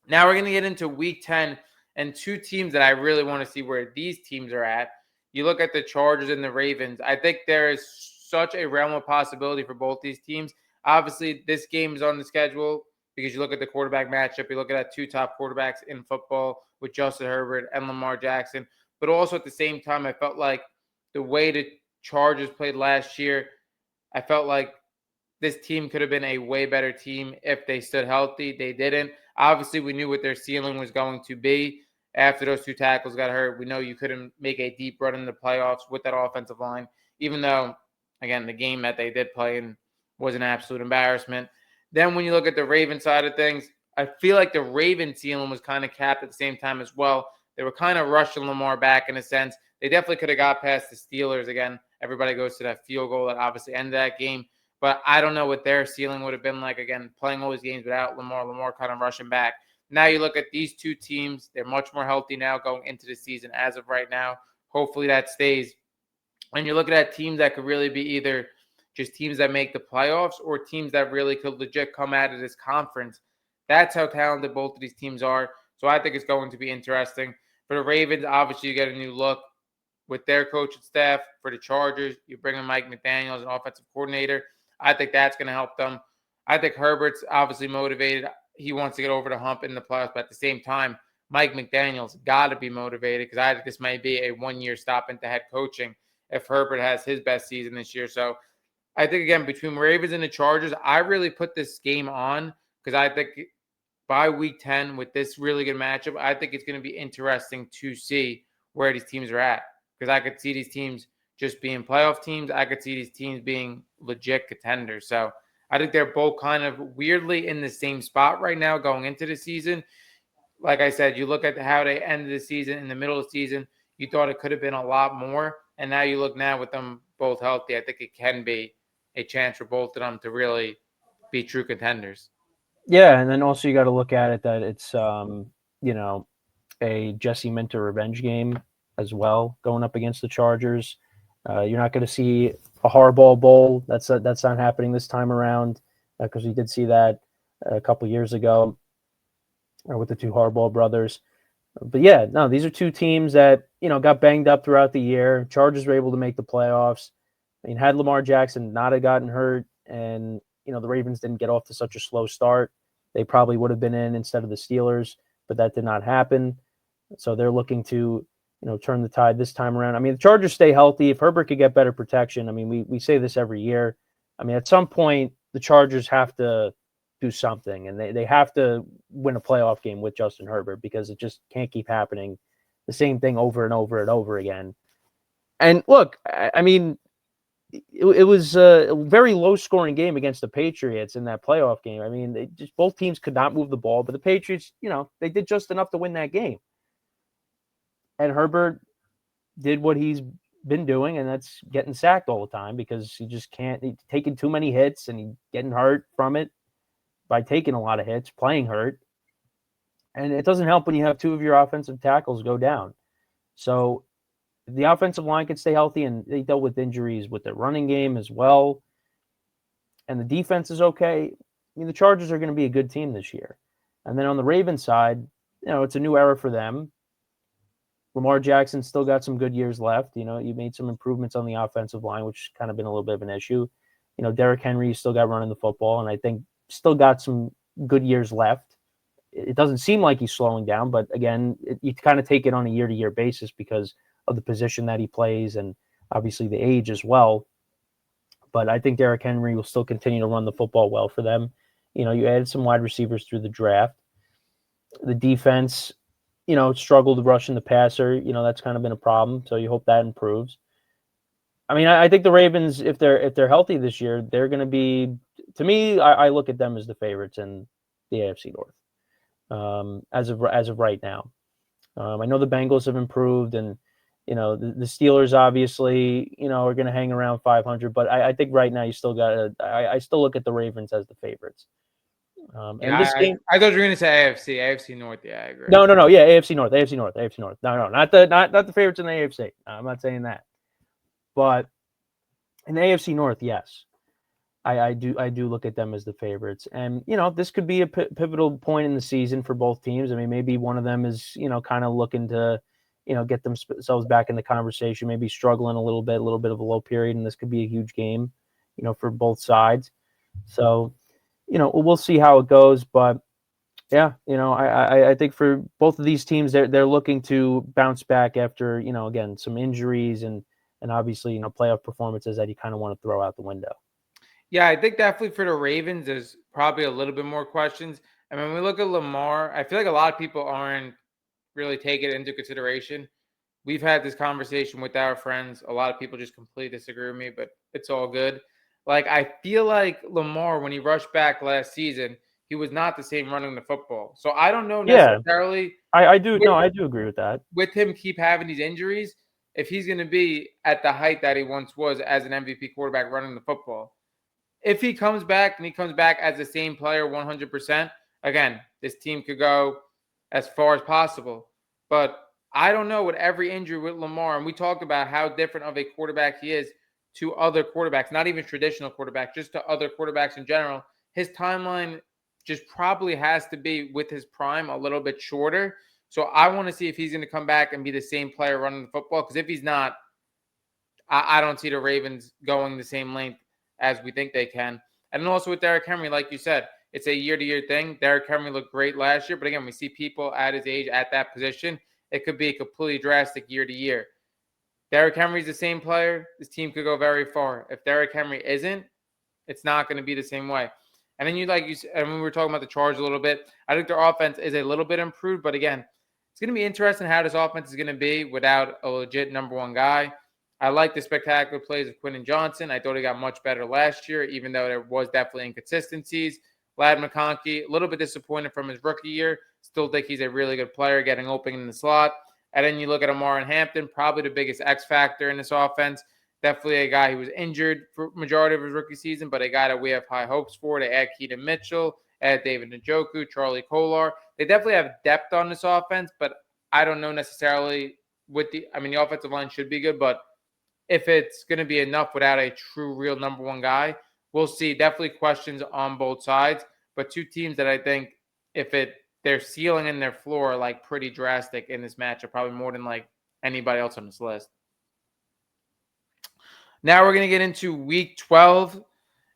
Now we're going to get into week 10 and two teams that I really want to see where these teams are at. You look at the Chargers and the Ravens. I think there is such a realm of possibility for both these teams. Obviously, this game is on the schedule because you look at the quarterback matchup. You look at two top quarterbacks in football with Justin Herbert and Lamar Jackson. But also at the same time, I felt like the way the Chargers played last year, I felt like this team could have been a way better team if they stood healthy. They didn't. Obviously, we knew what their ceiling was going to be after those two tackles got hurt. We know you couldn't make a deep run in the playoffs with that offensive line, even though, again, the game that they did play in was an absolute embarrassment. Then when you look at the Ravens side of things, I feel like the Ravens ceiling was kind of capped at the same time as well. They were kind of rushing Lamar back in a sense. They definitely could have got past the Steelers. Again, everybody goes to that field goal that obviously ended that game. But I don't know what their ceiling would have been like, again, playing all these games without Lamar kind of rushing back. Now you look at these two teams, they're much more healthy now going into the season as of right now. Hopefully that stays. And you're looking at teams that could really be either just teams that make the playoffs or teams that really could legit come out of this conference. That's how talented both of these teams are. So I think it's going to be interesting. For the Ravens, obviously you get a new look with their coaching staff. For the Chargers, you bring in Mike McDaniel as an offensive coordinator. I think that's going to help them. I think Herbert's obviously motivated. He wants to get over the hump in the playoffs, but at the same time, Mike McDaniel's got to be motivated because I think this might be a one-year stop into head coaching if Herbert has his best season this year. So I think, again, between Ravens and the Chargers, I really put this game on because I think by week 10 with this really good matchup, I think it's going to be interesting to see where these teams are at because I could see these teams just being playoff teams. I could see these teams being legit contenders. So I think they're both kind of weirdly in the same spot right now going into the season. Like I said, you look at how they ended the season in the middle of the season, you thought it could have been a lot more. And now you look now with them both healthy, I think it can be a chance for both of them to really be true contenders. Yeah, and then also you got to look at it that it's a Jesse Minter revenge game as well, going up against the Chargers. You're not going to see a Harbaugh Bowl. That's not happening this time around because we did see that a couple years ago with the two Harbaugh brothers. But yeah, no, these are two teams that got banged up throughout the year. Chargers were able to make the playoffs. I mean, had Lamar Jackson not have gotten hurt, and the Ravens didn't get off to such a slow start, they probably would have been in instead of the Steelers. But that did not happen. So they're looking to turn the tide this time around. I mean, the Chargers stay healthy. If Herbert could get better protection, I mean, we say this every year. I mean, at some point, the Chargers have to do something, and they have to win a playoff game with Justin Herbert because it just can't keep happening the same thing over and over and over again. And look, I mean, it was a very low-scoring game against the Patriots in that playoff game. I mean, both teams could not move the ball, but the Patriots, they did just enough to win that game. And Herbert did what he's been doing, and that's getting sacked all the time because he just can't. He's taking too many hits, and he's getting hurt from it by taking a lot of hits, playing hurt. And it doesn't help when you have two of your offensive tackles go down. So the offensive line can stay healthy, and they dealt with injuries with their running game as well, and the defense is okay, the Chargers are going to be a good team this year. And then on the Ravens side, it's a new era for them. Lamar Jackson still got some good years left. You made some improvements on the offensive line, which kind of been a little bit of an issue. Derrick Henry still got running the football, and I think still got some good years left. It doesn't seem like he's slowing down, but again, you kind of take it on a year-to-year basis because of the position that he plays and obviously the age as well. But I think Derrick Henry will still continue to run the football well for them. You added some wide receivers through the draft. The defense, struggled rushing the passer. That's kind of been a problem. So you hope that improves. I mean, I think the Ravens, if they're healthy this year, they're going to be. To me, I look at them as the favorites in the AFC North as of right now. I know the Bengals have improved, and the Steelers obviously are going to hang around 500. But I think right now you still got. I still look at the Ravens as the favorites. Yeah, And this game, I thought you were going to say AFC North. Yeah, I agree. no, yeah, AFC North. No, not the favorites in the AFC. I'm not saying that, but in the AFC North, yes, I do look at them as the favorites, and this could be a pivotal point in the season for both teams. I mean, maybe one of them is kind of looking to get themselves back in the conversation, maybe struggling a little bit of a low period, and this could be a huge game, for both sides. So, we'll see how it goes, but yeah, I think for both of these teams, they're looking to bounce back after again some injuries and obviously playoff performances that you kind of want to throw out the window. Yeah, I think definitely for the Ravens, there's probably a little bit more questions. I mean, when we look at Lamar, I feel like a lot of people aren't really taking it into consideration. We've had this conversation with our friends. A lot of people just completely disagree with me, but it's all good. Like, I feel like Lamar, when he rushed back last season, he was not the same running the football. So I don't know Yeah, necessarily I do. No, I do agree with that. with him keep having these injuries if he's going to be at the height that he once was as an MVP quarterback running the football. If he comes back and he comes back as the same player 100%, again, this team could go as far as possible. But I don't know with every injury with Lamar, and we talked about how different of a quarterback he is to other quarterbacks, not even traditional quarterbacks, just to other quarterbacks in general. His timeline just probably has to be with his prime a little bit shorter. So I want to see if he's going to come back and be the same player running the football. Because if he's not, I don't see the Ravens going the same length as we think they can. And then also with Derrick Henry, like you said, it's a year-to-year thing. Derrick Henry looked great last year, but again, we see people at his age at that position. It could be a completely drastic year-to-year. Derrick Henry's the same player. This team could go very far. If Derrick Henry isn't, it's not going to be the same way. And then and we were talking about the Chargers a little bit. I think their offense is a little bit improved, but again, it's going to be interesting how this offense is going to be without a legit number one guy. I like the spectacular plays of Quentin Johnson. I thought he got much better last year, even though there was definitely inconsistencies. Lad McConkey, a little bit disappointed from his rookie year. Still think he's a really good player, getting open in the slot. And then you look at Amar and Hampton, probably the biggest X factor in this offense. Definitely a guy who was injured for majority of his rookie season, but a guy that we have high hopes for. They add Keaton Mitchell, add David Njoku, Charlie Kolar. They definitely have depth on this offense, but I don't know necessarily the offensive line should be good, but if it's going to be enough without a true, real number one guy, we'll see. Definitely questions on both sides, but two teams that I think their ceiling and their floor are like pretty drastic in this matchup, probably more than like anybody else on this list. Now we're going to get into week 12.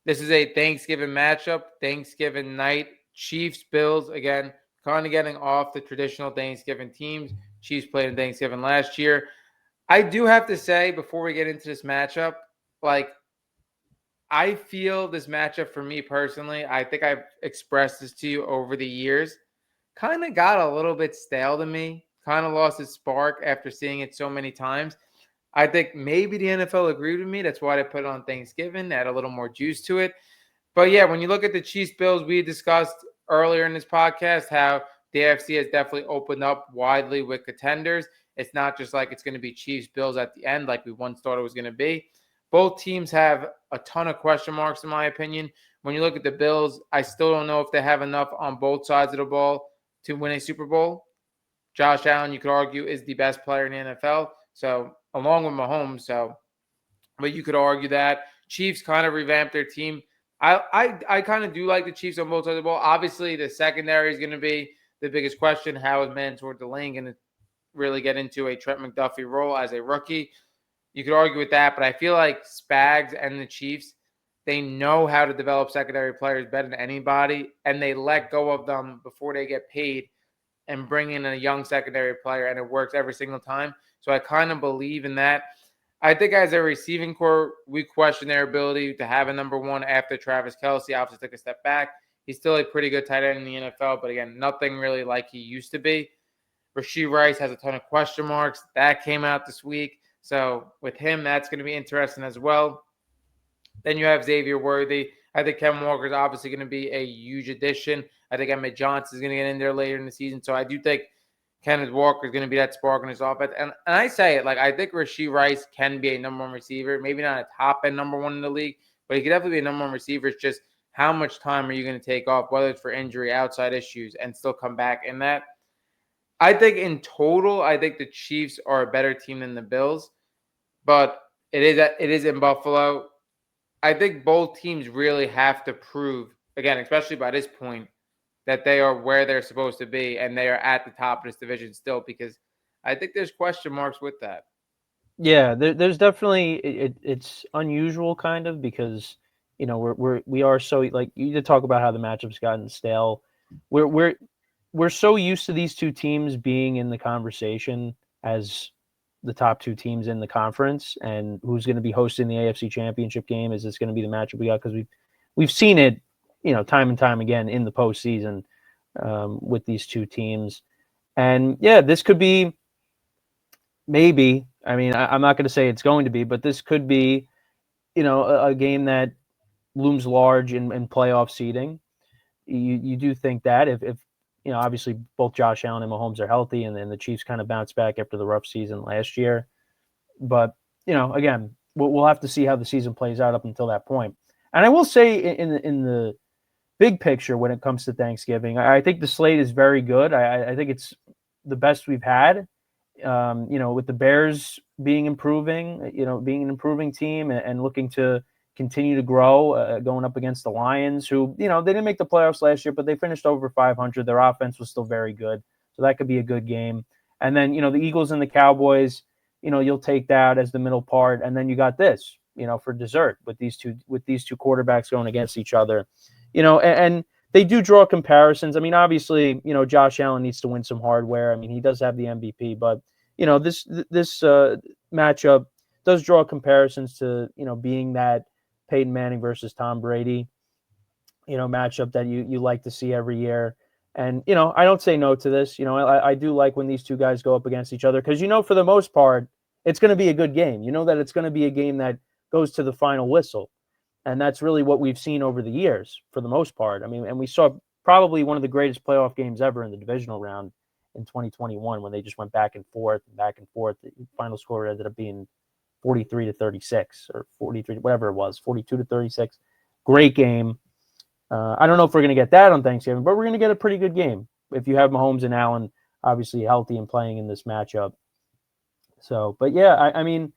This is a Thanksgiving matchup, Thanksgiving night. Chiefs, Bills, again, kind of getting off the traditional Thanksgiving teams. Chiefs played in Thanksgiving last year. I do have to say, before we get into this matchup, I feel this matchup for me personally, I think I've expressed this to you over the years, kind of got a little bit stale to me, kind of lost its spark after seeing it so many times. I think maybe the NFL agreed with me. That's why they put it on Thanksgiving, add a little more juice to it. But yeah, when you look at the Chiefs Bills, we discussed earlier in this podcast how the AFC has definitely opened up widely with contenders. It's not just like it's going to be Chiefs Bills at the end like we once thought it was going to be. Both teams have a ton of question marks, in my opinion. When you look at the Bills, I still don't know if they have enough on both sides of the ball to win a Super Bowl. Josh Allen, you could argue, is the best player in the NFL. So along with Mahomes. So, but you could argue that Chiefs kind of revamped their team. I kind of do like the Chiefs on both sides of the ball. Obviously, the secondary is going to be the biggest question. How is Mansour Delaney going to really get into a Trent McDuffie role as a rookie? You could argue with that, but I feel like Spags and the Chiefs, they know how to develop secondary players better than anybody, and they let go of them before they get paid and bring in a young secondary player, and it works every single time. So I kind of believe in that. I think as a receiving core, we question their ability to have a number one after Travis Kelce obviously took a step back. He's still a pretty good tight end in the NFL, but again, nothing really like he used to be. Rashee Rice has a ton of question marks. That came out this week. So with him, that's going to be interesting as well. Then you have Xavier Worthy. I think Kevin Walker is obviously going to be a huge addition. I think Emmett Johnson is going to get in there later in the season. So I do think Kenneth Walker is going to be that spark in his offense. And I say it, like, I think Rashee Rice can be a number one receiver. Maybe not a top end number one in the league, but he could definitely be a number one receiver. It's just how much time are you going to take off, whether it's for injury, outside issues, and still come back in that. I think in total, I think the Chiefs are a better team than the Bills, but it is in Buffalo. I think both teams really have to prove, again, especially by this point, that they are where they're supposed to be and they are at the top of this division still, because I think there's question marks with that. Yeah, there's definitely it's unusual kind of because we are so, like, you did talk about how the matchup's gotten stale. We're so used to these two teams being in the conversation as the top two teams in the conference, and who's going to be hosting the AFC Championship game. Is this going to be the matchup we got? Because we've seen it, time and time again in the postseason with these two teams, and yeah, this could be maybe. I mean, I'm not going to say it's going to be, but this could be, a game that looms large in playoff seeding. You do think that if obviously both Josh Allen and Mahomes are healthy, and then the Chiefs kind of bounce back after the rough season last year. But again, we'll have to see how the season plays out up until that point. And I will say, in the big picture, when it comes to Thanksgiving, I think the slate is very good. I think it's the best we've had. With the Bears being improving, being an improving team and looking to continue to grow, going up against the Lions, who, they didn't make the playoffs last year, but they finished over 500. Their offense was still very good. So that could be a good game. And then, the Eagles and the Cowboys, you'll take that as the middle part. And then you got this, for dessert with these two quarterbacks going against each other, and they do draw comparisons. I mean, obviously, Josh Allen needs to win some hardware. I mean, he does have the MVP, but this matchup does draw comparisons to being that Peyton Manning versus Tom Brady matchup that you like to see every year. And I don't say no to this. I do like when these two guys go up against each other, because for the most part it's going to be a good game. That it's going to be a game that goes to the final whistle. And that's really what we've seen over the years for the most part. I mean, and we saw probably one of the greatest playoff games ever in the divisional round in 2021, when they just went back and forth. The final score ended up being 43-36 or 43, whatever it was, 42-36. Great game. I don't know if we're going to get that on Thanksgiving, but we're going to get a pretty good game if you have Mahomes and Allen obviously healthy and playing in this matchup. So, but yeah, I mean,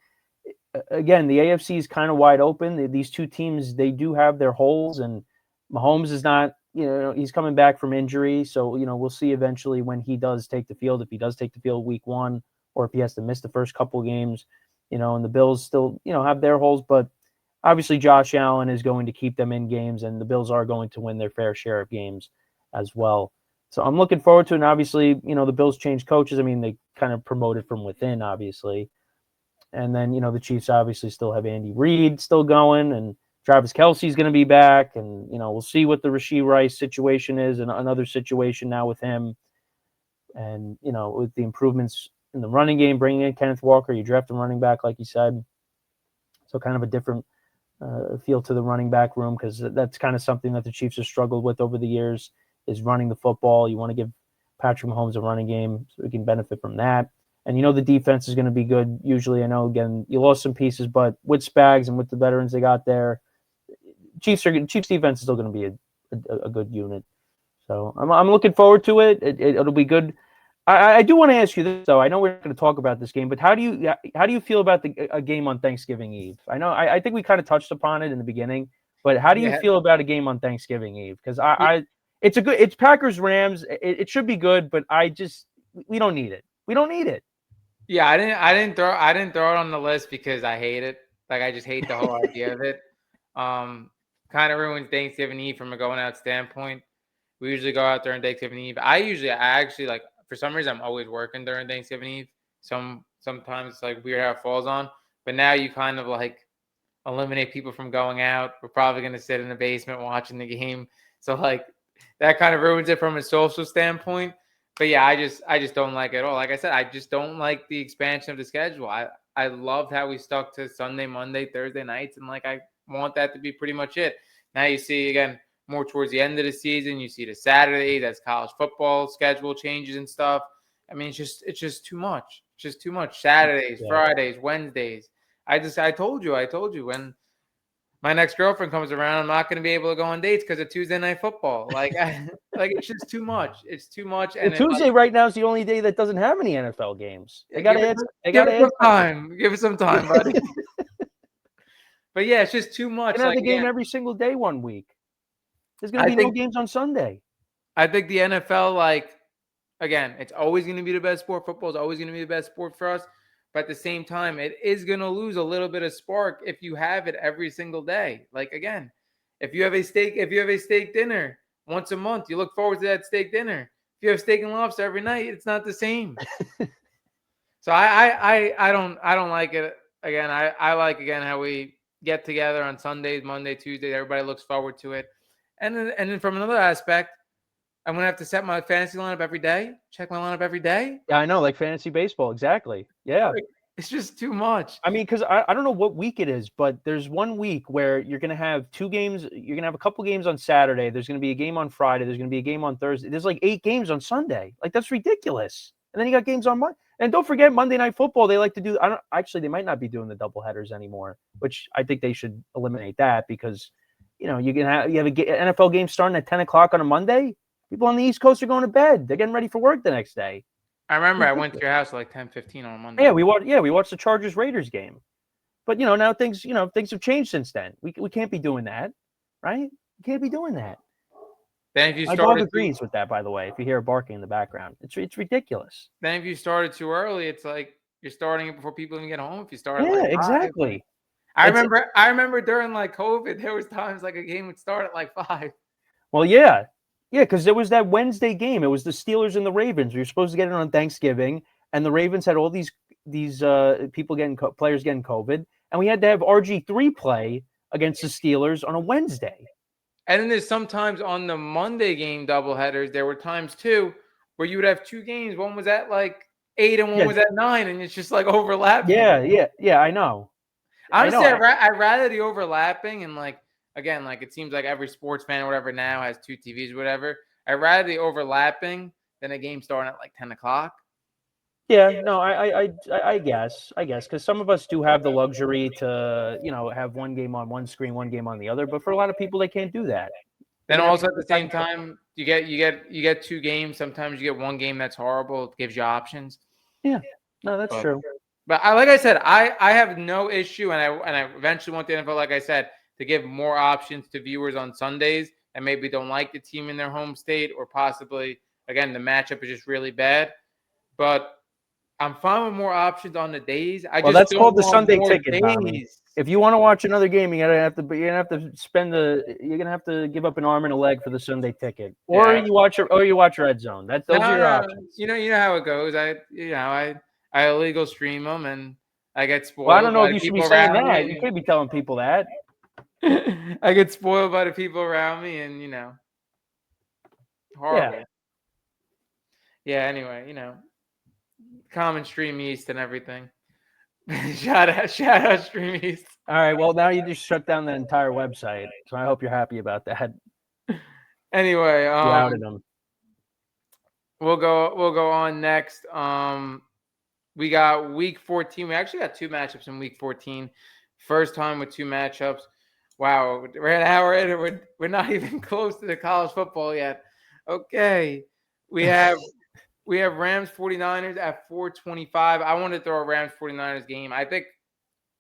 again, the AFC is kind of wide open. These two teams, they do have their holes, and Mahomes is not, he's coming back from injury. So, we'll see eventually when he does take the field, if he does take the field week one, or if he has to miss the first couple games, and the Bills still, have their holes. But obviously Josh Allen is going to keep them in games, and the Bills are going to win their fair share of games as well. So I'm looking forward to it. And obviously, the Bills changed coaches. I mean, they kind of promoted from within, obviously. And then, the Chiefs obviously still have Andy Reid still going, and Travis Kelce's going to be back. And, we'll see what the Rashee Rice situation is, and another situation now with him. And, with the improvements in the running game, bringing in Kenneth Walker, you draft a running back, like you said. So kind of a different feel to the running back room, because that's kind of something that the Chiefs have struggled with over the years, is running the football. You want to give Patrick Mahomes a running game so he can benefit from that. And the defense is going to be good. Usually, I know, again, you lost some pieces, but with Spags and with the veterans they got there, Chiefs defense is still going to be a good unit. So I'm looking forward to it. It'll be good. I do want to ask you this though. I know we're not going to talk about this game, but how do you feel about a game on Thanksgiving Eve? I know I think we kind of touched upon it in the beginning, but how do you Yeah. feel about a game on Thanksgiving Eve? Because it's Packers Rams. It should be good, but we don't need it. We don't need it. Yeah, I didn't throw it on the list because I hate it. Like I just hate the whole idea of it. Um, Kind of ruins Thanksgiving Eve from a going out standpoint. We usually go out during Thanksgiving Eve. I actually like for some reason I'm always working during Thanksgiving Eve. Sometimes it's like weird how it falls on. But now you kind of like eliminate people from going out. We're probably gonna sit in the basement watching the game. So like that kind of ruins it from a social standpoint. But yeah, I just don't like it at all. Like I said, I just don't like the expansion of the schedule. I loved how we stuck to Sunday, Monday, Thursday nights, and like I want that to be pretty much it. Now you see again more towards the end of the season, you see the Saturday, that's college football schedule changes and stuff. I mean, it's just too much. It's just too much. Saturdays, Yeah. Fridays, Wednesdays. I told you when my next girlfriend comes around, I'm not going to be able to go on dates because of Tuesday night football. Like it's just too much. It's too much, Well, and it like Tuesday right now is the only day that doesn't have any NFL games. They got give to it add. They got give to it add some something. time. Give it some time, buddy. But yeah, it's just too much. Gonna have Like the game again, every single day one week. There's gonna I be no think games on Sunday. I think the NFL like again, it's always going to be the best sport. Football is always going to be the best sport for us. But at the same time, it is going to lose a little bit of spark if you have it every single day. Like again, if you have a steak dinner once a month, you look forward to that steak dinner. If you have steak and lobster every night, it's not the same. So I don't like it. Again, I like again how we get together on Sundays, Monday, Tuesday. Everybody looks forward to it. And then from another aspect, I'm gonna have to set my fantasy lineup every day, check my lineup every day. Yeah, I know, like fantasy baseball, exactly. Yeah. Like, it's just too much. I mean, because I don't know what week it is, but there's one week where you're gonna have two games. You're gonna have a couple games on Saturday. There's gonna be a game on Friday. There's gonna be a game on Thursday. There's like 8 games on Sunday. Like that's ridiculous. And then you got games on Monday. And don't forget Monday Night Football. They like to do. I don't actually. They might not be doing the double headers anymore, which I think they should eliminate that because, you have an NFL game starting at 10 o'clock on a Monday. People on the East Coast are going to bed. They're getting ready for work the next day. I remember I went to Ridiculous. your house at like 10:15 on Yeah, Monday. we watched the Chargers Raiders game. But now things have changed since then. We can't be doing that, right? We can't be doing that. Then if you My dog started too, agrees with that, by the way. If you hear barking in the background, it's ridiculous. then if you started too early, it's like you're starting it before people even get home. If you start at Yeah, like 5, exactly. I It's remember I remember during like COVID, there was times like a game would start at like 5. well, yeah, because there was that Wednesday game. It was the Steelers and the Ravens. We were supposed to get it on Thanksgiving, and the Ravens had all these players getting COVID, and we had to have RG3 play against the Steelers on a Wednesday. And then there's sometimes on the Monday game doubleheaders, there were times too where you would have two games. One was at like 8 and one Yeah, was at 9, and it's just like overlapping. yeah. I know. I know. Honestly, I'd rather the overlapping and like again, like it seems like every sports fan or whatever now has two TVs or whatever. I'd rather the overlapping than a game starting at like 10 o'clock. Yeah, no, I guess, because some of us do have the luxury to, have one game on one screen, one game on the other. But for a lot of people, they can't do that. They're Then gonna have to also at the sit back same and watch. time, you get two games. Sometimes you get one game that's horrible. It gives you options. Yeah, no, that's But true. like I said, I have no issue, and I eventually want the NFL, like I said, to give more options to viewers on Sundays and maybe don't like the team in their home state, or possibly again the matchup is just really bad. But I'm fine with more options on the days. I Well, just that's don't called the want Sunday more ticket, Tommy. days. If you want to watch another game, you're gonna have to give up an arm and a leg for the Sunday ticket, or Yeah. you watch Red Zone. No, Those are your no. options. You know how it goes. I illegal stream them, and I get Well, I don't spoiled know by if the you should be people saying around that. You me. can't be telling people that. I get spoiled by the people around me, and Yeah. horrible. Yeah. Anyway, common stream east and everything. Shout out stream east. All right. Well, now you just shut down the entire website, so I hope you're happy about that. Anyway, You outed them. we'll go on next. We got week 14. We actually got two matchups in week 14. First time with two matchups. Wow, we're at an hour in and we're not even close to the college football yet. Okay. We have We have Rams 49ers at 425. I want to throw a Rams 49ers game. I think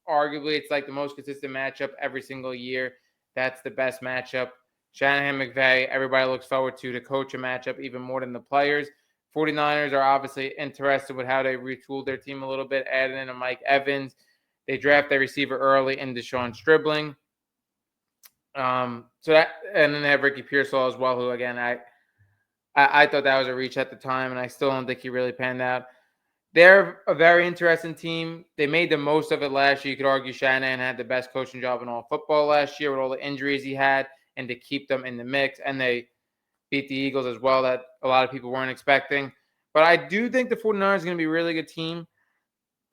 arguably it's like the most consistent matchup every single year. That's the best matchup. Shanahan McVay, everybody looks forward to coach a matchup even more than the players. 49ers are obviously interested with how they retooled their team a little bit, adding in a Mike Evans. They draft their receiver early in Deshaun Stribling. So that, and then they have Ricky Pearsall as well, who again I thought that was a reach at the time, and I still don't think he really panned out. They're a very interesting team. They made the most of it last year. You could argue Shanahan had the best coaching job in all football last year with all the injuries he had, and to keep them in the mix. And they beat the Eagles as well, that a lot of people weren't expecting. But I do think the 49ers are going to be a really good team.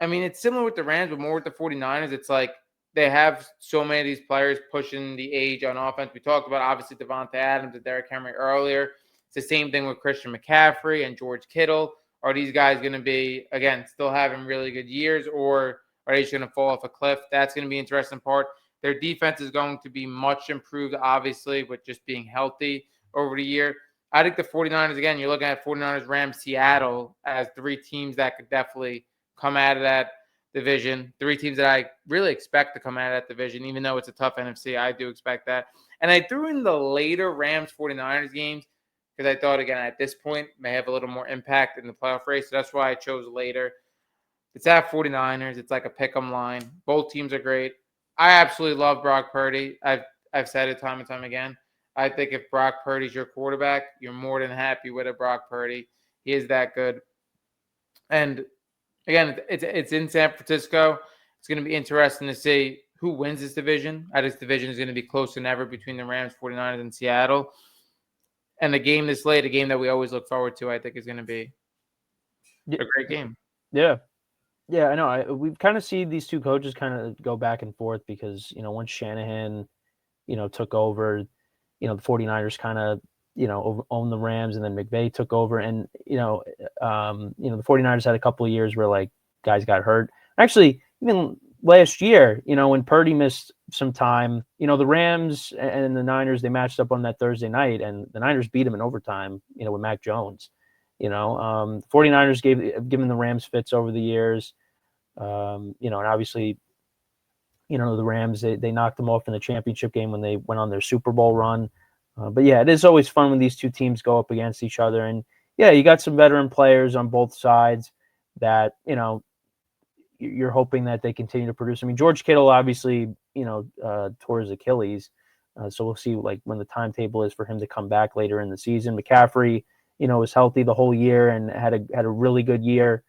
I mean, it's similar with the Rams, but more with the 49ers. It's like they have so many of these players pushing the age on offense. We talked about, obviously, Devontae Adams and Derrick Henry earlier. It's the same thing with Christian McCaffrey and George Kittle. Are these guys going to be, again, still having really good years, or are they just going to fall off a cliff? That's going to be an interesting part. Their defense is going to be much improved, obviously, with just being healthy over the year. I think the 49ers, again, you're looking at 49ers, Rams, Seattle as three teams that could definitely come out of that division. Three teams that I really expect to come out of that division, even though it's a tough NFC. I do expect that. And I threw in the later Rams 49ers games because I thought, again, at this point, may have a little more impact in the playoff race. So that's why I chose later. It's at 49ers. It's like a pick 'em line. Both teams are great. I absolutely love Brock Purdy. I've said it time and time again. I think if Brock Purdy's your quarterback, you're more than happy with a Brock Purdy. He is that good. And again, it's in San Francisco. It's going to be interesting to see who wins this division. This division is going to be closer than ever between the Rams, 49ers, and Seattle. And the game this late, a game that we always look forward to, I think is going to be a great game. Yeah. Yeah, I know. We've kind of seen these two coaches kind of go back and forth because, once Shanahan, took over, the 49ers kind of, owned the Rams, and then McVay took over. And, the 49ers had a couple of years where like guys got hurt. Actually, even last year, when Purdy missed some time, the Rams and the Niners, they matched up on that Thursday night, and the Niners beat them in overtime, with Mac Jones. 49ers given the Rams fits over the years. And obviously, the Rams, they knocked them off in the championship game when they went on their Super Bowl run. But yeah, it is always fun when these two teams go up against each other. And yeah, you got some veteran players on both sides that, you're hoping that they continue to produce. I mean, George Kittle obviously, tore his Achilles. So we'll see like when the timetable is for him to come back later in the season. McCaffrey, was healthy the whole year and had a really good year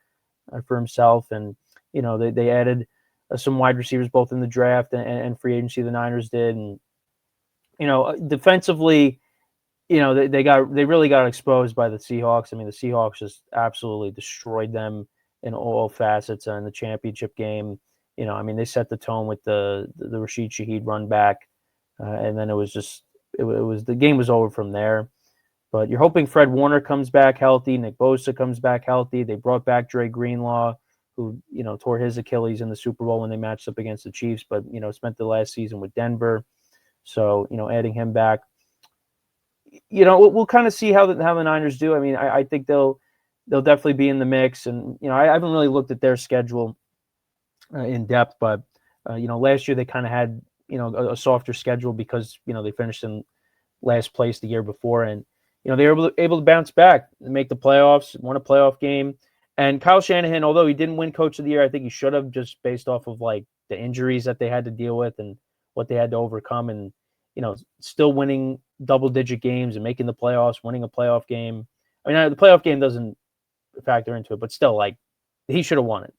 for himself. And, they added some wide receivers both in the draft and free agency. The Niners did. And, defensively, they really got exposed by the Seahawks. I mean, the Seahawks just absolutely destroyed them in all facets in the championship game. I mean, they set the tone with the Rashid Shaheed run back, and then it was the game was over from there. But you're hoping Fred Warner comes back healthy, Nick Bosa comes back healthy. They brought back Dre Greenlaw, who tore his Achilles in the Super Bowl when they matched up against the Chiefs, but spent the last season with Denver. So adding him back, we'll kind of see how the Niners do. I mean, I think they'll definitely be in the mix, and I haven't really looked at their schedule in depth, but last year they kind of had a softer schedule because they finished in last place the year before, and they were able to bounce back and make the playoffs, won a playoff game. And Kyle Shanahan, although he didn't win Coach of the Year, I think he should have, just based off of like the injuries that they had to deal with and what they had to overcome, and still winning double-digit games and making the playoffs, winning a playoff game. I mean, the playoff game doesn't factor into it, but still, like, he should have won it,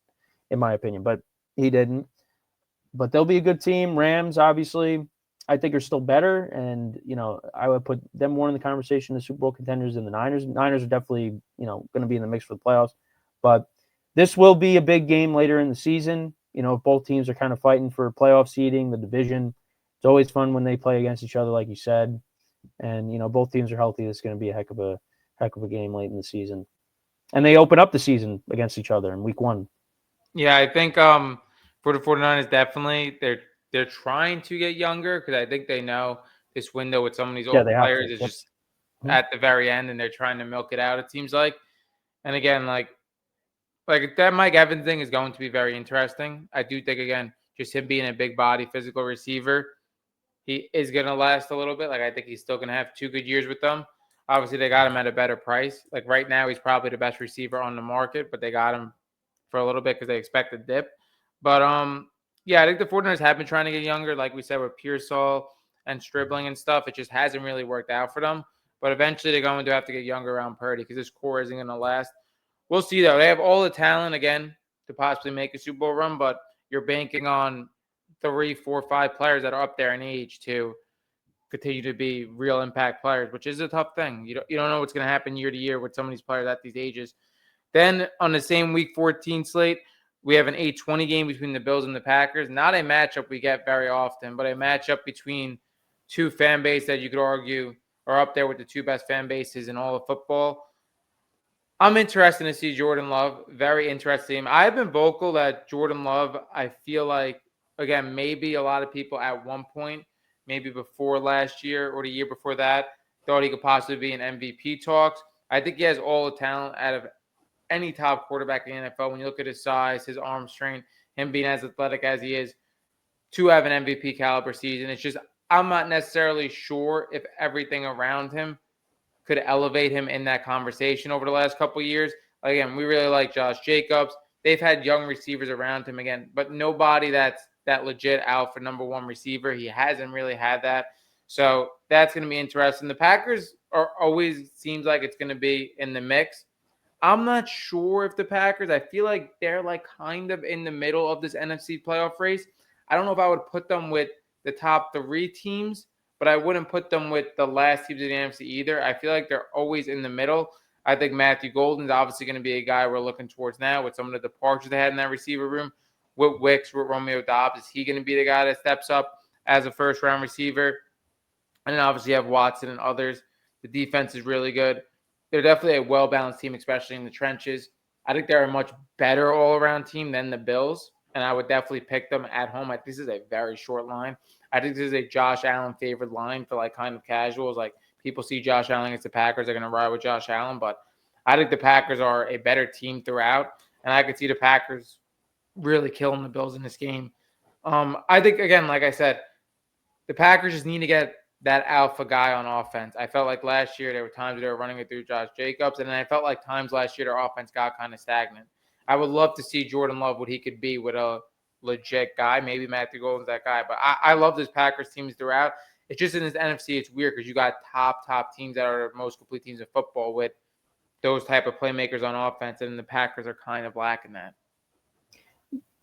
in my opinion, but he didn't. But they'll be a good team. Rams, obviously, I think are still better, and I would put them more in the conversation as Super Bowl contenders than the Niners. Niners are definitely going to be in the mix for the playoffs, but this will be a big game later in the season. Both teams are kind of fighting for playoff seeding, the division. It's always fun when they play against each other, like you said, and both teams are healthy. It's going to be a heck of a game late in the season, and they open up the season against each other in week 1. Yeah, I think for the 49ers, definitely they're trying to get younger because I think they know this window with some of these old they have players to. is Yep. just at the very end, and they're trying to milk it out, it seems like. And again, like that Mike Evans thing is going to be very interesting. I do think again, just him being a big body physical receiver, he is going to last a little bit. Like I think he's still going to have 2 good years with them. Obviously, they got him at a better price. Like right now, he's probably the best receiver on the market, but they got him for a little bit because they expect a dip. But yeah, I think the 49ers have been trying to get younger, like we said with Pearsall and Stribling and stuff. It just hasn't really worked out for them. But eventually, they're going to have to get younger around Purdy because this core isn't going to last. We'll see though. They have all the talent again to possibly make a Super Bowl run, but you're banking on 3, 4, 5 players that are up there in age to continue to be real impact players, which is a tough thing. You don't know what's going to happen year to year with some of these players at these ages. Then on the same Week 14 slate, we have an 8:20 game between the Bills and the Packers. Not a matchup we get very often, but a matchup between two fan bases that you could argue are up there with the two best fan bases in all of football. I'm interested to see Jordan Love. Very interesting. I've been vocal that Jordan Love, I feel like, again, maybe a lot of people at one point, maybe before last year or the year before that, thought he could possibly be in MVP talks. I think he has all the talent out of any top quarterback in the NFL. When you look at his size, his arm strength, him being as athletic as he is, to have an MVP caliber season. It's just, I'm not necessarily sure if everything around him could elevate him in that conversation over the last couple of years. Again, we really like Josh Jacobs. They've had young receivers around him again, but nobody that's that legit alpha number one receiver. He hasn't really had that. So that's going to be interesting. The Packers are always seems like it's going to be in the mix. I'm not sure if the Packers, I feel like they're like kind of in the middle of this NFC playoff race. I don't know if I would put them with the top 3 teams, but I wouldn't put them with the last teams in the NFC either. I feel like they're always in the middle. I think Matthew Golden's obviously going to be a guy we're looking towards now with some of the departures they had in that receiver room. With Wicks, with Romeo Dobbs, is he going to be the guy that steps up as a first-round receiver? And then obviously you have Watson and others. The defense is really good. They're definitely a well-balanced team, especially in the trenches. I think they're a much better all-around team than the Bills, and I would definitely pick them at home. This is a very short line. I think this is a Josh Allen favored line for like kind of casuals. Like people see Josh Allen against the Packers, they're going to ride with Josh Allen, but I think the Packers are a better team throughout, and I could see the Packers really killing the Bills in this game. I think, again, like I said, the Packers just need to get that alpha guy on offense. I felt like last year there were times they were running it through Josh Jacobs, and then I felt like times last year their offense got kind of stagnant. I would love to see Jordan Love what he could be with a legit guy. Maybe Matthew Golden's that guy, but I love this Packers teams throughout. It's just in this NFC, it's weird because you got top teams that are the most complete teams in football with those type of playmakers on offense, and the Packers are kind of lacking that.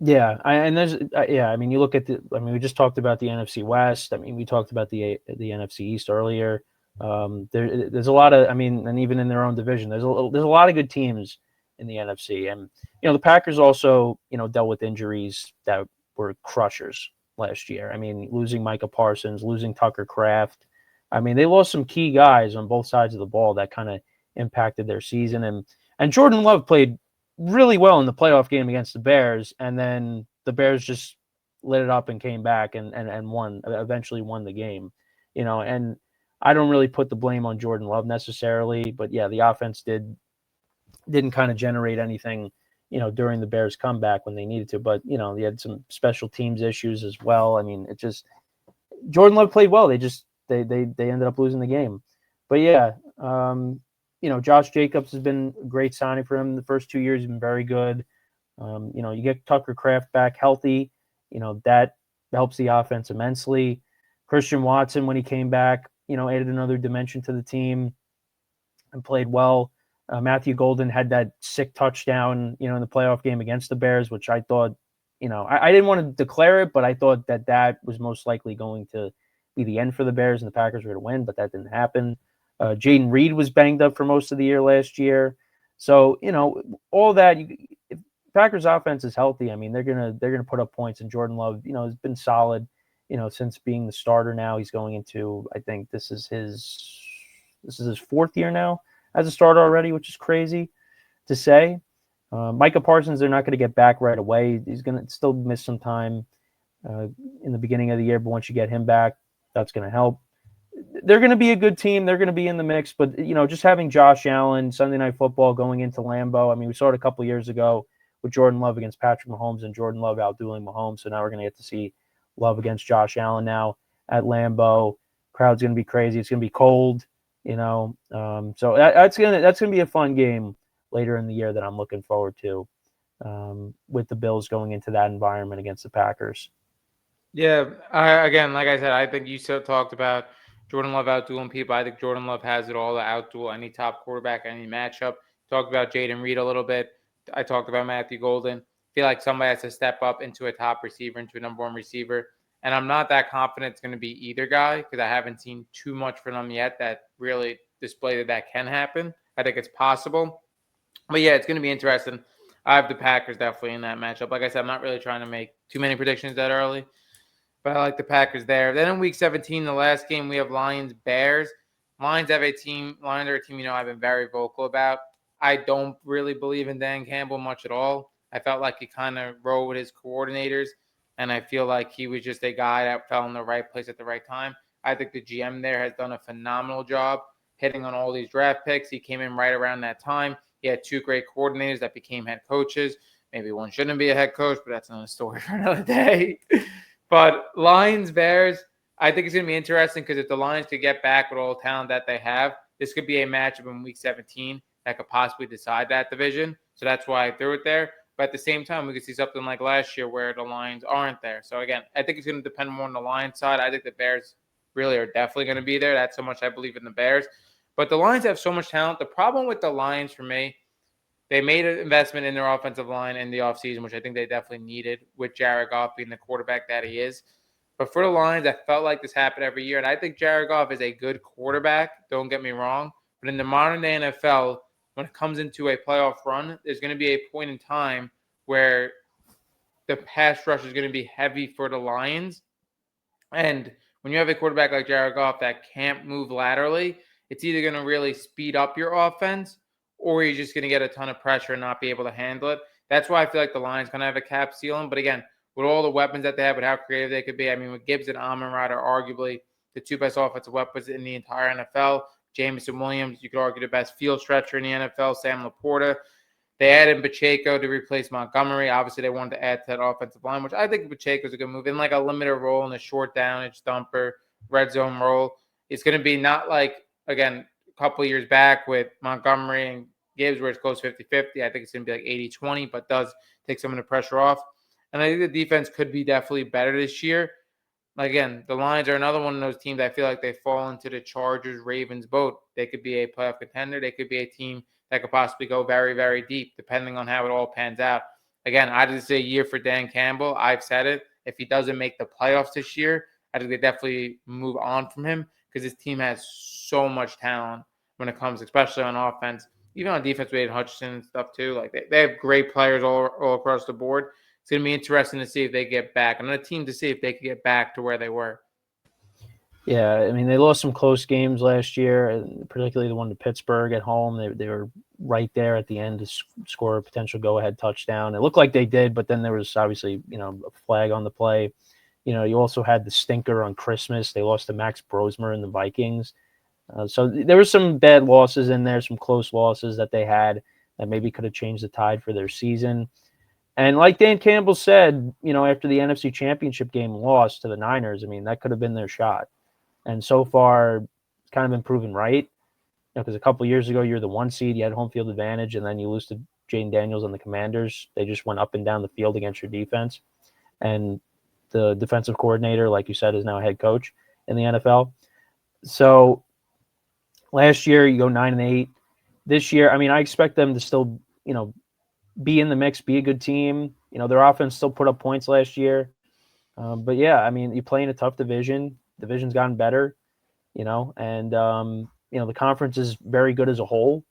Yeah, and there's yeah. I mean, you look at the. I mean, we just talked about the NFC West. I mean, we talked about the NFC East earlier. There's a lot of. I mean, and even in their own division, there's a lot of good teams in the NFC. And the Packers also dealt with injuries that were crushers last year. I mean, losing Micah Parsons, losing Tucker Kraft. I mean, they lost some key guys on both sides of the ball that kind of impacted their season. And Jordan Love played really well in the playoff game against the Bears, and then the Bears just lit it up and came back and eventually won the game. And I don't really put the blame on Jordan Love necessarily, but yeah, the offense didn't kind of generate anything, during the Bears comeback when they needed to, but they had some special teams issues as well. I mean, it just Jordan Love played well. They ended up losing the game. But yeah, Josh Jacobs has been a great signing for him. The first 2 years, he's been very good. You get Tucker Kraft back healthy. That helps the offense immensely. Christian Watson, when he came back, added another dimension to the team and played well. Matthew Golden had that sick touchdown, in the playoff game against the Bears, which I thought, I didn't want to declare it, but I thought that was most likely going to be the end for the Bears and the Packers were going to win, but that didn't happen. Jaden Reed was banged up for most of the year last year. So, all that, if Packers offense is healthy, I mean, they're gonna put up points, and Jordan Love, has been solid, since being the starter now. He's going into, I think this is his 4th year now as a starter already, which is crazy to say. Micah Parsons, they're not going to get back right away. He's going to still miss some time in the beginning of the year, but once you get him back, that's going to help. they're going to be a good team. They're going to be in the mix, but just having Josh Allen Sunday Night Football going into Lambeau. I mean, we saw it a couple years ago with Jordan Love against Patrick Mahomes and Jordan Love outdueling Mahomes. So now we're going to get to see Love against Josh Allen now at Lambeau. Crowd's going to be crazy. It's going to be cold, so that's gonna be a fun game later in the year that I'm looking forward to, with the Bills going into that environment against the Packers. Yeah, again, like I said, I think you still talked about Jordan Love outdueling people. I think Jordan Love has it all to outduel any top quarterback, any matchup. Talked about Jaden Reed a little bit. I talked about Matthew Golden. Feel like somebody has to step up into a top receiver, into a number one receiver. And I'm not that confident it's going to be either guy because I haven't seen too much from them yet that really display that can happen. I think it's possible. But yeah, it's going to be interesting. I have the Packers definitely in that matchup. Like I said, I'm not really trying to make too many predictions that early, but I like the Packers there. Then in week 17, the last game, we have Lions Bears. Lions are a team I've been very vocal about. I don't really believe in Dan Campbell much at all. I felt like he kind of rode with his coordinators, and I feel like he was just a guy that fell in the right place at the right time. I think the GM there has done a phenomenal job hitting on all these draft picks. He came in right around that time. He had two great coordinators that became head coaches. Maybe one shouldn't be a head coach, but that's another story for another day. But Lions, Bears, I think it's going to be interesting because if the Lions could get back with all the talent that they have, this could be a matchup in week 17 that could possibly decide that division. So that's why I threw it there. But at the same time, we could see something like last year where the Lions aren't there. So again, I think it's going to depend more on the Lions side. I think the Bears really are definitely going to be there. That's how much I believe in the Bears. But the Lions have so much talent. The problem with the Lions for me, they made an investment in their offensive line in the offseason, which I think they definitely needed with Jared Goff being the quarterback that he is. But for the Lions, I felt like this happened every year. And I think Jared Goff is a good quarterback. Don't get me wrong. But in the modern day NFL, when it comes into a playoff run, there's going to be a point in time where the pass rush is going to be heavy for the Lions. And when you have a quarterback like Jared Goff that can't move laterally, it's either going to really speed up your offense or you're just going to get a ton of pressure and not be able to handle it. That's why I feel like the Lions kind of have a cap ceiling. But again, with all the weapons that they have, with how creative they could be, I mean, with Gibbs and Amon-Ra are arguably the two best offensive weapons in the entire NFL. Jameson Williams, you could argue the best field stretcher in the NFL. Sam Laporta. They added Pacheco to replace Montgomery. Obviously, they wanted to add to that offensive line, which I think Pacheco is a good move. In like a limited role in a short downage, thumper, red zone role. It's going to be not like, again, a couple of years back with Montgomery and Gibbs where it's close 50-50. I think it's going to be like 80-20, but does take some of the pressure off. And I think the defense could be definitely better this year. Again, the Lions are another one of those teams I feel like they fall into the Chargers-Ravens boat. They could be a playoff contender. They could be a team that could possibly go very, very deep, depending on how it all pans out. Again, I just say a year for Dan Campbell. I've said it. If he doesn't make the playoffs this year, I think they definitely move on from him because his team has so much talent when it comes, especially on offense. Even on defense, we had Hutchinson and stuff too. Like they have great players all across the board. It's going to be interesting to see if they get back. Another team to see if they can get back to where they were. Yeah, I mean, they lost some close games last year, particularly the one to Pittsburgh at home. They were right there at the end to score a potential go-ahead touchdown. It looked like they did, but then there was obviously, a flag on the play. You also had the stinker on Christmas. They lost to Max Brosmer and the Vikings. So there were some bad losses in there, some close losses that they had that maybe could have changed the tide for their season. And like Dan Campbell said, after the NFC Championship game loss to the Niners, I mean, that could have been their shot. And so far, it's kind of been proven right. Because a couple of years ago, you're the one seed, you had home field advantage, and then you lose to Jaden Daniels and the Commanders. They just went up and down the field against your defense. And the defensive coordinator, like you said, is now a head coach in the NFL. So last year, you go 9-8. This year, I mean, I expect them to still, be in the mix, be a good team. Their offense still put up points last year. But yeah, I mean, you play in a tough division. Division's gotten better, and the conference is very good as a whole.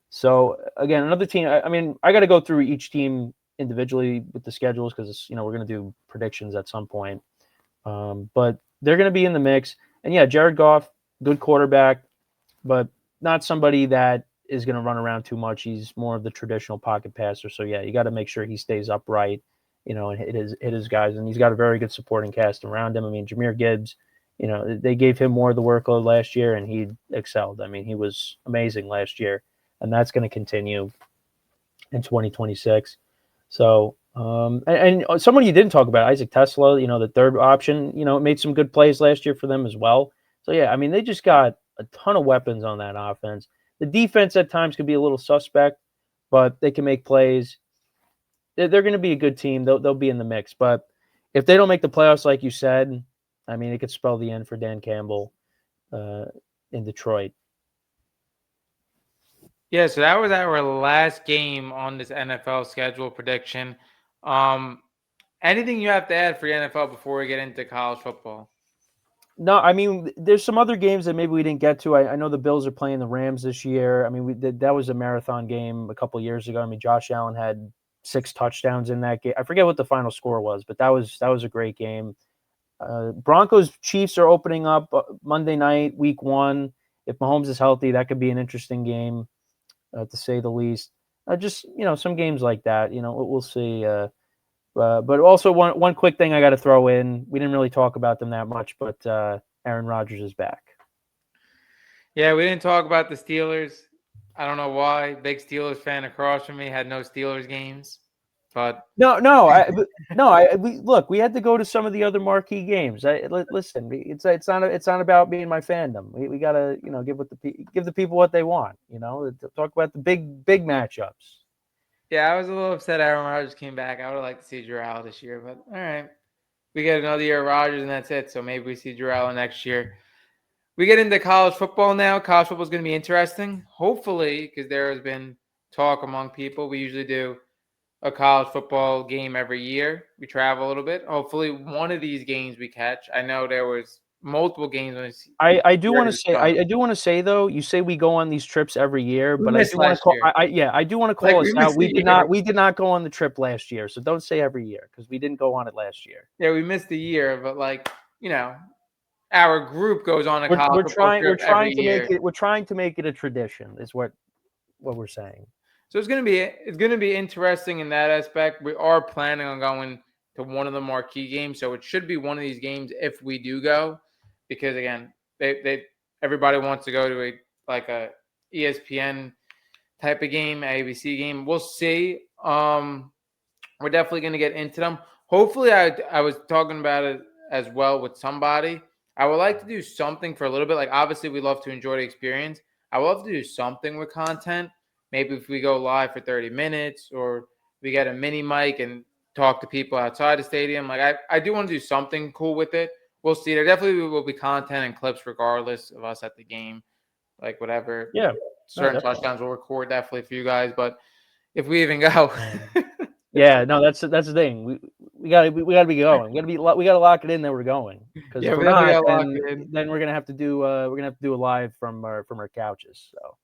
So again, another team. I mean, I got to go through each team individually with the schedules because we're going to do predictions at some point. But they're going to be in the mix. And yeah, Jared Goff, good quarterback, but not somebody that is going to run around too much. He's more of the traditional pocket passer. So yeah, you got to make sure he stays upright, and hit his guys. And he's got a very good supporting cast around him. I mean, Jahmyr Gibbs, they gave him more of the workload last year, and he excelled. I mean, he was amazing last year, and that's going to continue in 2026. So, and someone you didn't talk about, Isaac Tesla, the third option, made some good plays last year for them as well. So, yeah, I mean, they just got a ton of weapons on that offense. The defense at times could be a little suspect, but they can make plays. They're going to be a good team. They'll be in the mix. But if they don't make the playoffs, like you said, I mean, it could spell the end for Dan Campbell uh, in Detroit. Yeah, so that was our last game on this NFL schedule prediction. Um, Anything you have to add for the NFL before we get into college football? No, I mean, there's some other games that maybe we didn't get to. I know the Bills are playing the Rams this year. I mean, that was a marathon game a couple years ago. I mean, Josh Allen had 6 touchdowns in that game. I forget what the final score was, but that was a great game. Broncos Chiefs are opening up Monday night, Week 1. If Mahomes is healthy, that could be an interesting game, to say the least. Just some games like that. We'll see. But also one quick thing I got to throw in. We didn't really talk about them that much, but Aaron Rodgers is back. Yeah, we didn't talk about the Steelers. I don't know why. Big Steelers fan across from me had no Steelers games, but No, look. We had to go to some of the other marquee games. Listen, it's not about being my fandom. We gotta give the people what they want. Talk about the big matchups. yeah, I was a little upset Aaron Rodgers came back. I would have liked to see Drew Allen this year, but all right. We get another year of Rodgers, and that's it. So maybe we see Drew Allen next year. We get into college football now. College football is going to be interesting. Hopefully, because there has been talk among people. We usually do a college football game every year. We travel a little bit. Hopefully, one of these games we catch. I know there was multiple games when I do want to year say started. I do want to say though, you say we go on these trips every year, We but I missed do want to last call year. I do want to Like call we us out. missed the year. We did not go on the trip last year, so don't say every year because we didn't go on it last year. Yeah, we missed the year, but you know, our group goes on a We're college we're football trying we're trip every trying to make year. it we're trying to make it a tradition is what we're saying. So it's gonna be interesting in that aspect. We are planning on going to one of the marquee games, so it should be one of these games if we do go, because again, they everybody wants to go to a ESPN type of game, ABC game. We'll see. We're definitely going to get into them. Hopefully, I was talking about it as well with somebody. I would like to do something for a little bit. Like obviously, we love to enjoy the experience. I would love to do something with content. Maybe if we go live for 30 minutes, or we get a mini mic and talk to people outside the stadium. Like I do want to do something cool with it. We'll see. There definitely will be content and clips regardless of us at the game. Like whatever Yeah. No, certain definitely. touchdowns we'll record definitely for you guys. But if we even go, Yeah, no, that's the thing. We gotta be going. We gotta lock it in that we're going. Because yeah, if we're we definitely not, got to lock then it in. we're gonna have to do a live from our couches. So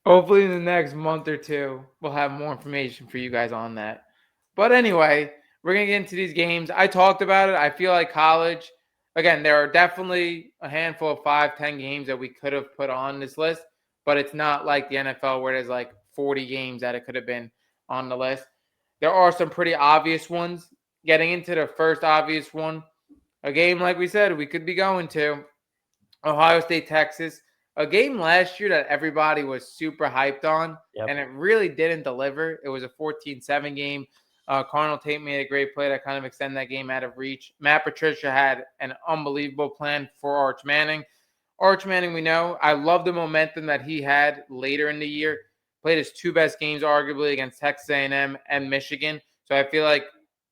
Hopefully, in the next month or two, we'll have more information for you guys on that. But anyway, we're going to get into these games. I talked about it. I feel like college, again, there are definitely a handful of 5, 10 games that we could have put on this list, but it's not like the NFL where there's like 40 games that it could have been on the list. There are some pretty obvious ones. Getting into the first obvious one, a game like we said, we could be going to. Ohio State, Texas, a game last year that everybody was super hyped on, yep. and it really didn't deliver. It was a 14-7 game. Cardinal Tate made a great play to kind of extend that game out of reach. Matt Patricia had an unbelievable plan for Arch Manning. Arch Manning, we know. I love the momentum that he had later in the year. Played his 2 best games, arguably, against Texas A&M and Michigan. So I feel like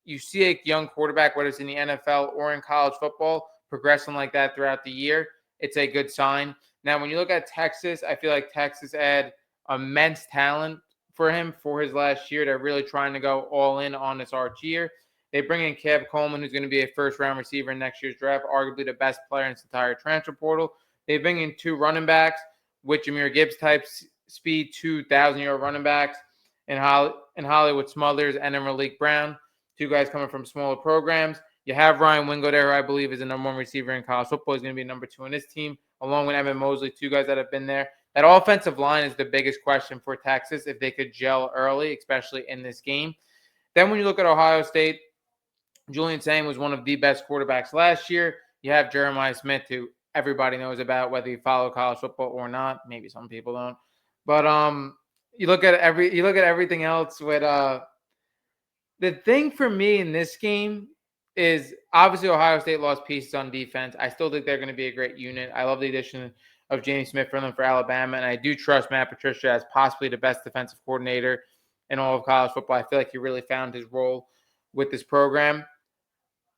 you see a young quarterback, whether it's in the NFL or in college football, progressing like that throughout the year. It's a good sign. Now, when you look at Texas, I feel like Texas had immense talent for him for his last year. They're really trying to go all in on this Arch year. They bring in Cab Coleman, who's going to be a first-round receiver in next year's draft, arguably the best player in this entire transfer portal. They bring in 2 running backs with Jahmyr Gibbs type speed, 2,000-yard running backs, and Hollywood Smothers and then Malik Brown, 2 guys coming from smaller programs. You have Ryan Wingo there, who I believe is the number 1 receiver in college football. He's going to be number 2 in this team, along with Evan Mosley, 2 guys that have been there. That offensive line is the biggest question for Texas if they could gel early, especially in this game. Then when you look at Ohio State, Julian Sang was one of the best quarterbacks last year. you have Jeremiah Smith, who everybody knows about, whether you follow college football or not. Maybe some people don't, but you look at everything else with the thing for me in this game is obviously Ohio State lost pieces on defense. I still think they're going to be a great unit. I love the addition of James Smith for them for Alabama, and I do trust Matt Patricia as possibly the best defensive coordinator in all of college football. I feel like he really found his role with this program.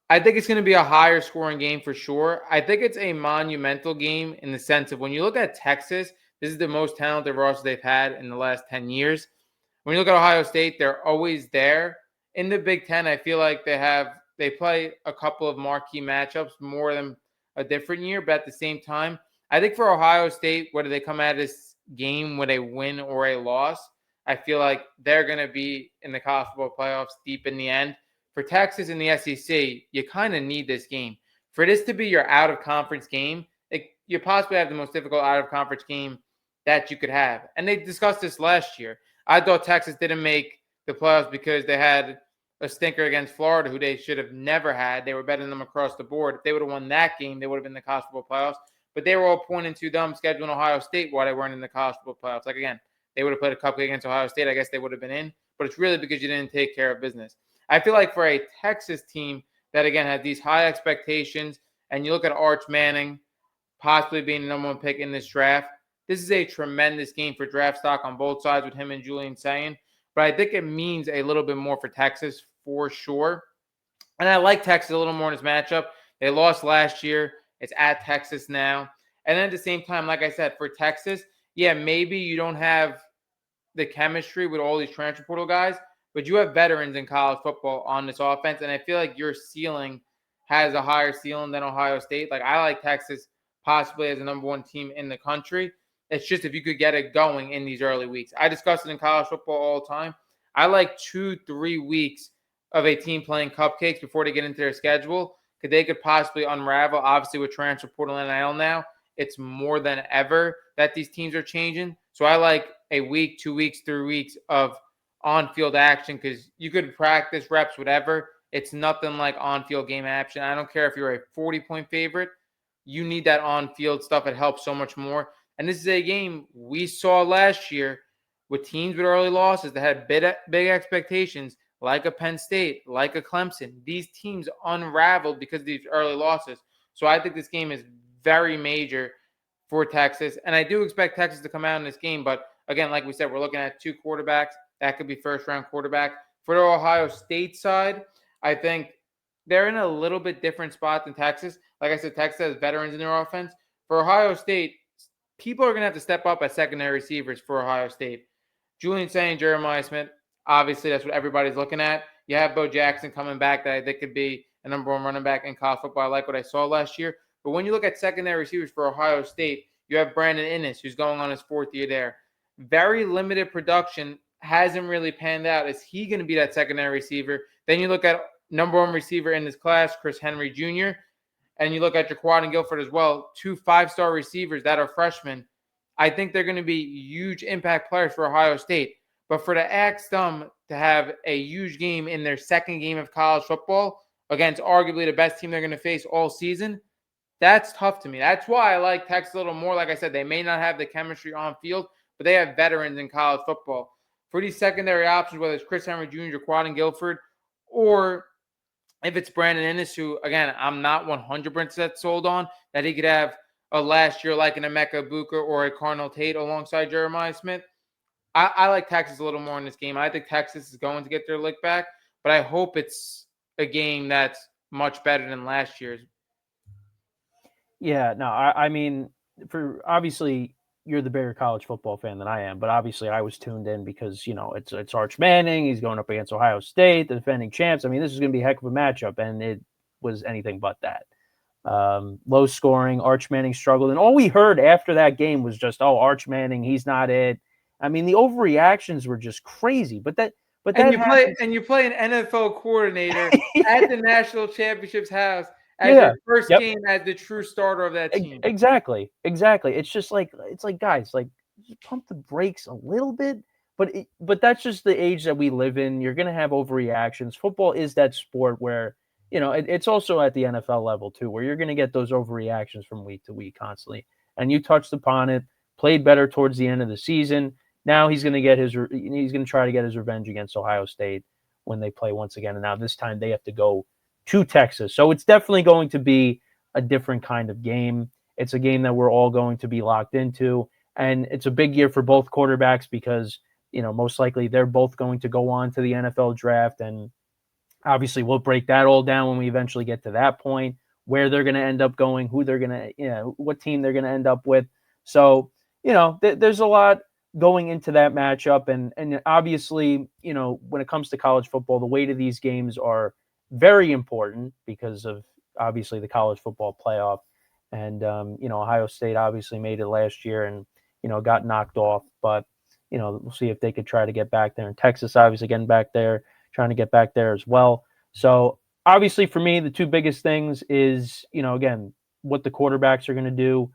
I think it's going to be a higher scoring game for sure. I think it's a monumental game in the sense of when you look at Texas, this is the most talented roster they've had in the last 10 years. When you look at Ohio State, they're always there. In the Big Ten, I feel like they play a couple of marquee matchups more than a different year, but at the same time, I think for Ohio State, whether they come out of this game with a win or a loss, I feel like they're going to be in the college football playoffs deep in the end. For Texas and the SEC, you kind of need this game. For this to be your out of conference game, you possibly have the most difficult out of conference game that you could have. And they discussed this last year. I thought Texas didn't make the playoffs because they had a stinker against Florida, who they should have never had. They were better than them across the board. If they would have won that game, they would have been in the college football playoffs. But they were all pointing to them scheduling Ohio State while they weren't in the college football playoffs. Like, again, they would have played a couple against Ohio State. I guess they would have been in. But it's really because you didn't take care of business. I feel like for a Texas team that, again, had these high expectations, and you look at Arch Manning possibly being the number one pick in this draft, this is a tremendous game for draft stock on both sides with him and Julian Sayin. But I think it means a little bit more for Texas for sure. And I like Texas a little more in this matchup. They lost last year. It's at Texas now. And then at the same time, like I said, for Texas, yeah, maybe you don't have the chemistry with all these transfer portal guys, but you have veterans in college football on this offense. And I feel like your ceiling has a higher ceiling than Ohio State. Like, I like Texas possibly as the number one team in the country. It's just if you could get it going in these early weeks. I discuss it in college football all the time. I like 2-3 weeks of a team playing cupcakes before they get into their schedule, because they could possibly unravel. Obviously, with transfer portal and NIL now, it's more than ever that these teams are changing. So I like a week, 2 weeks, 3 weeks of on-field action, because you could practice, reps, whatever. It's nothing like on-field game action. I don't care if you're a 40-point favorite. You need that on-field stuff. It helps so much more. And this is a game we saw last year with teams with early losses that had big expectations, like a Penn State, like a Clemson. These teams unraveled because of these early losses. So I think this game is very major for Texas. And I do expect Texas to come out in this game. But again, like we said, we're looking at two quarterbacks. That could be first-round quarterback. For the Ohio State side, I think they're in a little bit different spot than Texas. Like I said, Texas has veterans in their offense. For Ohio State, people are going to have to step up as secondary receivers for Ohio State. Julian Sayin, Jeremiah Smith, obviously that's what everybody's looking at. You have Bo Jackson coming back that I think could be a number one running back in college football. I like what I saw last year. But when you look at secondary receivers for Ohio State, you have Brandon Inniss, who's going on his fourth year there. Very limited production, hasn't really panned out. Is he going to be that secondary receiver? Then you look at number one receiver in this class, Chris Henry Jr., and you look at Jaquan and Guilford as well, two five-star receivers that are freshmen. I think they're going to be huge impact players for Ohio State. But for the ask them to have a huge game in their second game of college football against arguably the best team they're going to face all season, that's tough to me. That's why I like Texas a little more. Like I said, they may not have the chemistry on field, but they have veterans in college football. For these secondary options, whether it's Chris Henry Jr., Jaquan and Guilford, or if it's Brandon Inniss, who, again, I'm not 100% sold on, that he could have a last year like an Emeka Buka or a Cardinal Tate alongside Jeremiah Smith, I like Texas a little more in this game. I think Texas is going to get their lick back, but I hope it's a game that's much better than last year's. Yeah, no, I mean, for obviously you're the bigger college football fan than I am, but obviously I was tuned in because it's Arch Manning. He's going up against Ohio State, the defending champs. I mean, this is going to be a heck of a matchup, and it was anything but that. Low scoring. Arch Manning struggled, and all we heard after that game was just, "Oh, Arch Manning, he's not it." I mean, the overreactions were just crazy. But that you play an NFL coordinator at the national championship's house as yeah, your first yep. game as the true starter of that team. Exactly. It's just like guys, like just pump the brakes a little bit. But that's just the age that we live in. You're gonna have overreactions. Football is that sport where it's also at the NFL level too, where you're going to get those overreactions from week to week constantly. And you touched upon it. Played better towards the end of the season. Now he's going to get he's going to try to get his revenge against Ohio State when they play once again. And now this time they have to go to Texas, so it's definitely going to be a different kind of game. It's a game that we're all going to be locked into, and it's a big year for both quarterbacks because most likely they're both going to go on to the NFL draft, and obviously we'll break that all down when we eventually get to that point, where they're going to end up going, who they're going to, what team they're going to end up with. So, there's a lot going into that matchup. And obviously, when it comes to college football, the weight of these games are very important because of obviously the college football playoff. And, Ohio State obviously made it last year and, got knocked off. But, we'll see if they could try to get back there. And Texas obviously getting back there, trying to get back there as well. So obviously for me, the two biggest things is, again, what the quarterbacks are going to do,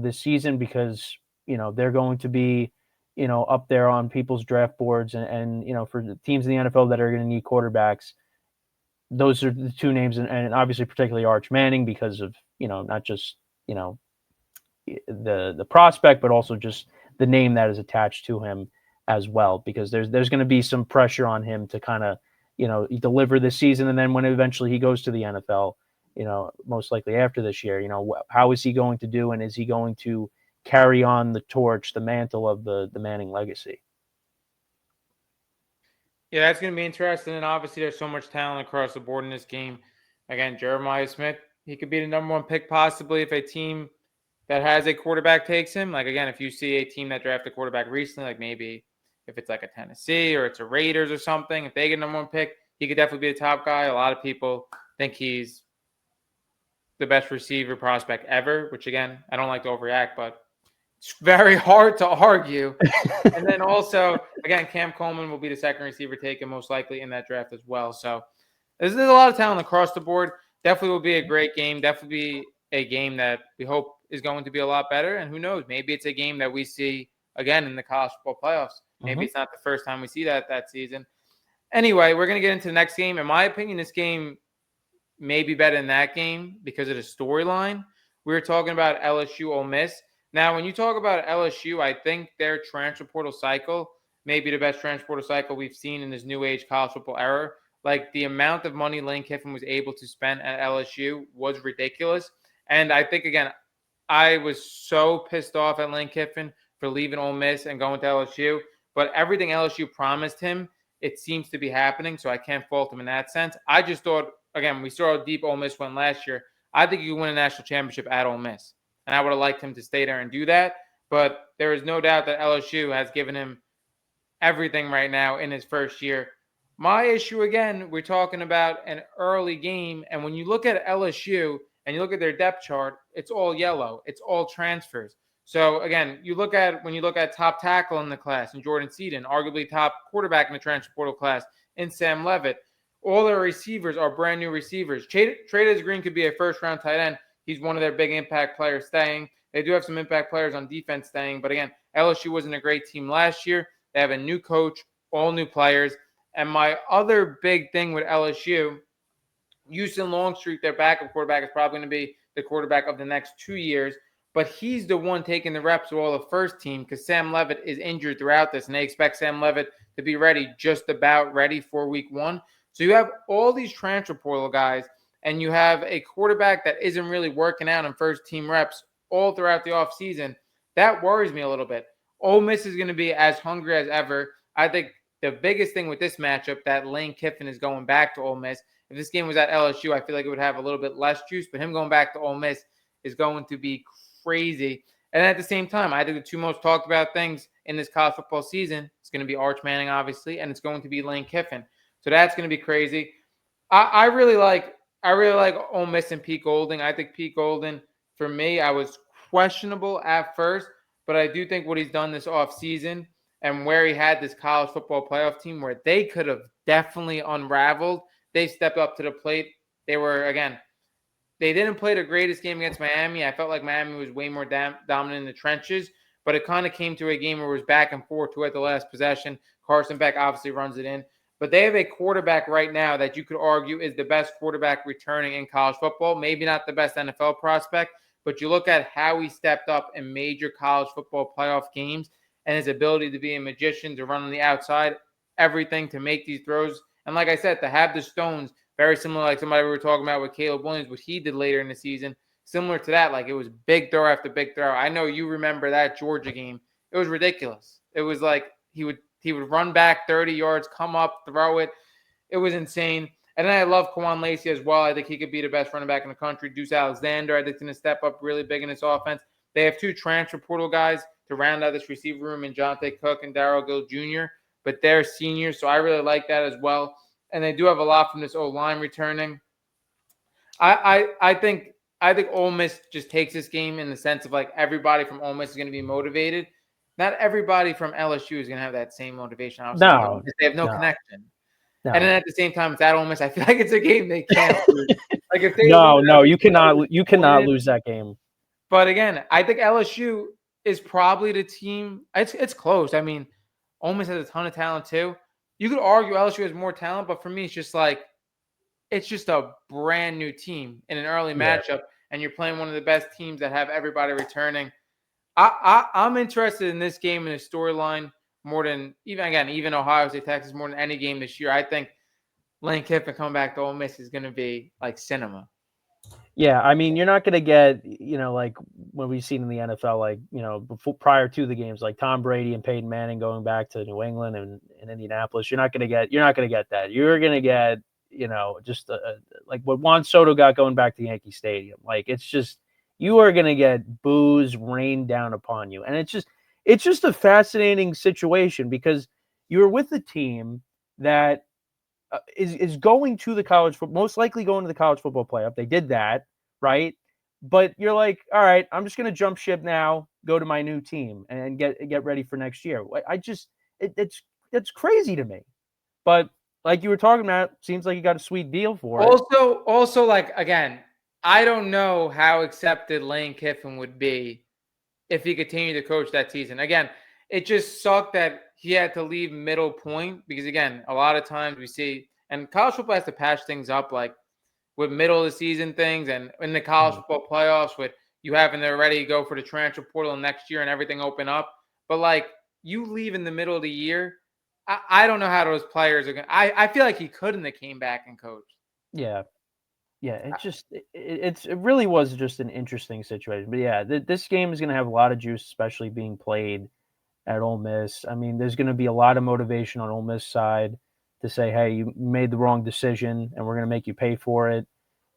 this season, because, they're going to be, up there on people's draft boards and for the teams in the NFL that are going to need quarterbacks, those are the two names. And obviously particularly Arch Manning because of, not just, the prospect, but also just the name that is attached to him as well, because there's going to be some pressure on him to kind of deliver this season, and then when eventually he goes to the NFL, most likely after this year, how is he going to do, and is he going to carry on the torch, the mantle of the Manning legacy? Yeah, that's going to be interesting. And obviously, there's so much talent across the board in this game. Again, Jeremiah Smith, he could be the number one pick possibly if a team that has a quarterback takes him. Like, again, if you see a team that drafted a quarterback recently, like maybe if it's like a Tennessee or it's a Raiders or something, if they get number one pick, he could definitely be the top guy. A lot of people think he's the best receiver prospect ever, which, again, I don't like to overreact, but it's very hard to argue. And then also, again, Cam Coleman will be the second receiver taken most likely in that draft as well. So there's a lot of talent across the board. Definitely will be a great game. Definitely be a game that we hope is going to be a lot better. And who knows, maybe it's a game that we see again in the college football playoffs. Maybe it's not the first time we see that season. Anyway, we're going to get into the next game. In my opinion, this game may be better than that game because of the storyline. We were talking about LSU Ole Miss. Now, when you talk about LSU, I think their transfer portal cycle may be the best transfer portal cycle we've seen in this new age college football era. Like, the amount of money Lane Kiffin was able to spend at LSU was ridiculous. And I think, again, I was so pissed off at Lane Kiffin for leaving Ole Miss and going to LSU. But everything LSU promised him, it seems to be happening. So I can't fault him in that sense. I just thought, again, we saw how deep Ole Miss went last year. I think you could win a national championship at Ole Miss. And I would have liked him to stay there and do that. But there is no doubt that LSU has given him everything right now in his first year. My issue, again, we're talking about an early game. And when you look at LSU and you look at their depth chart, it's all yellow. It's all transfers. So, again, when you look at top tackle in the class in Jordan Seaton, arguably top quarterback in the transfer portal class in Sam Levitt, all their receivers are brand new receivers. Trades Green could be a first-round tight end. He's one of their big impact players staying. They do have some impact players on defense staying. But again, LSU wasn't a great team last year. They have a new coach, all new players. And my other big thing with LSU, Houston Longstreet, their backup quarterback, is probably going to be the quarterback of the next 2 years. But he's the one taking the reps of all the first team because Sam Levitt is injured throughout this. And they expect Sam Levitt to be ready, just about ready for week one. So you have all these transfer portal guys, and you have a quarterback that isn't really working out in first-team reps all throughout the offseason. That worries me a little bit. Ole Miss is going to be as hungry as ever. I think the biggest thing with this matchup that Lane Kiffin is going back to Ole Miss. If this game was at LSU, I feel like it would have a little bit less juice, but him going back to Ole Miss is going to be crazy. And at the same time, I think the two most talked about things in this college football season is going to be Arch Manning, obviously, and it's going to be Lane Kiffin. So that's going to be crazy. I really like Ole Miss and Pete Golding. I think Pete Golding, for me, I was questionable at first, but I do think what he's done this offseason and where he had this college football playoff team where they could have definitely unraveled, they stepped up to the plate. They didn't play the greatest game against Miami. I felt like Miami was way more dominant in the trenches, but it kind of came to a game where it was back and forth who had the last possession. Carson Beck obviously runs it in. but they have a quarterback right now that you could argue is the best quarterback returning in college football. Maybe not the best NFL prospect, but you look at how he stepped up in major college football playoff games and his ability to be a magician, to run on the outside, everything to make these throws. And like I said, to have the stones, very similar like somebody we were talking about with Caleb Williams, what he did later in the season, similar to that. Like it was big throw after big throw. I know you remember that Georgia game. It was ridiculous. It was like he would run back 30 yards, come up, throw it. It was insane. And then I love Kwan Lacey as well. I think he could be the best running back in the country. Deuce Alexander, I think, is going to step up really big in this offense. They have 2 transfer portal guys to round out this receiver room in Jonte Cook and Darrell Gill Jr., but they're seniors, so I really like that as well. And they do have a lot from this O-line returning. I think Ole Miss just takes this game in the sense of like everybody from Ole Miss is going to be motivated. Not everybody from LSU is going to have that same motivation. Obviously, No, they have no no, connection. no. And then at the same time, it's at Ole Miss. I feel like it's a game they can't lose. Like if they No, lose no, you cannot disappointed. lose that game. But again, I think LSU is probably the team. It's close. I mean, Ole Miss has a ton of talent too. You could argue LSU has more talent, but for me, it's just like it's just a brand new team in an early Yeah. matchup, and you're playing one of the best teams that have everybody returning. I'm interested in this game and the storyline more than even Ohio State, Texas, more than any game this year. I think Lane Kiffin coming back to Ole Miss is going to be like cinema. Yeah, I mean, you're not going to get, like what we've seen in the NFL, like, prior to the games, like Tom Brady and Peyton Manning going back to New England and Indianapolis. You're not going to get that. You're going to get, just like what Juan Soto got going back to Yankee Stadium. Like, it's just, you are going to get booze rained down upon you. And it's just a fascinating situation because you're with a team that is going to the most likely going to the college football playoff. They did that, right? But you're like, all right, I'm just going to jump ship now, go to my new team, and get ready for next year. It's crazy to me. But like you were talking about, seems like you got a sweet deal for it. Also, like again, I don't know how accepted Lane Kiffin would be if he continued to coach that season. Again, it just sucked that he had to leave middle point because again, a lot of times we see and college football has to patch things up like with middle of the season things and in the college football playoffs with you having to already go for the transfer portal next year and everything open up. But like you leave in the middle of the year, I don't know how those players are going to I feel like he couldn't have came back and coached. Yeah. Yeah, it really was just an interesting situation. But yeah, this game is going to have a lot of juice, especially being played at Ole Miss. I mean, there's going to be a lot of motivation on Ole Miss side to say, "Hey, you made the wrong decision, and we're going to make you pay for it."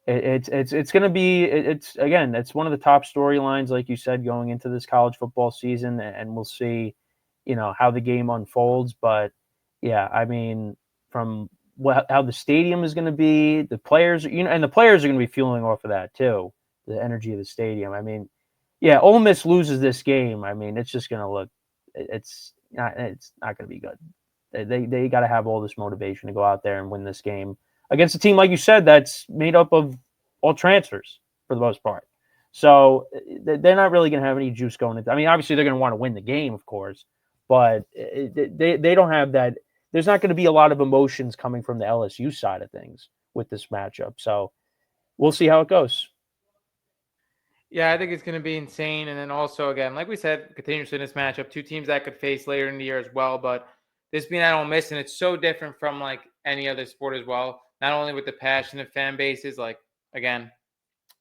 It's going to be it's one of the top storylines, like you said, going into this college football season, and we'll see, how the game unfolds. But yeah, I mean, from how the stadium is going to be, the players, and the players are going to be fueling off of that too, the energy of the stadium. I mean, yeah, Ole Miss loses this game. I mean, it's just going to look, it's not going to be good. They got to have all this motivation to go out there and win this game against a team, like you said, that's made up of all transfers for the most part. So they're not really going to have any juice going into. I mean, obviously they're going to want to win the game, of course, but they don't have that. There's not going to be a lot of emotions coming from the LSU side of things with this matchup. So we'll see how it goes. Yeah, I think it's going to be insane. And then also, again, like we said, continuously in this matchup, 2 teams that could face later in the year as well. But this being at Ole Miss, and it's so different from like any other sport as well. Not only with the passionate fan bases, like again,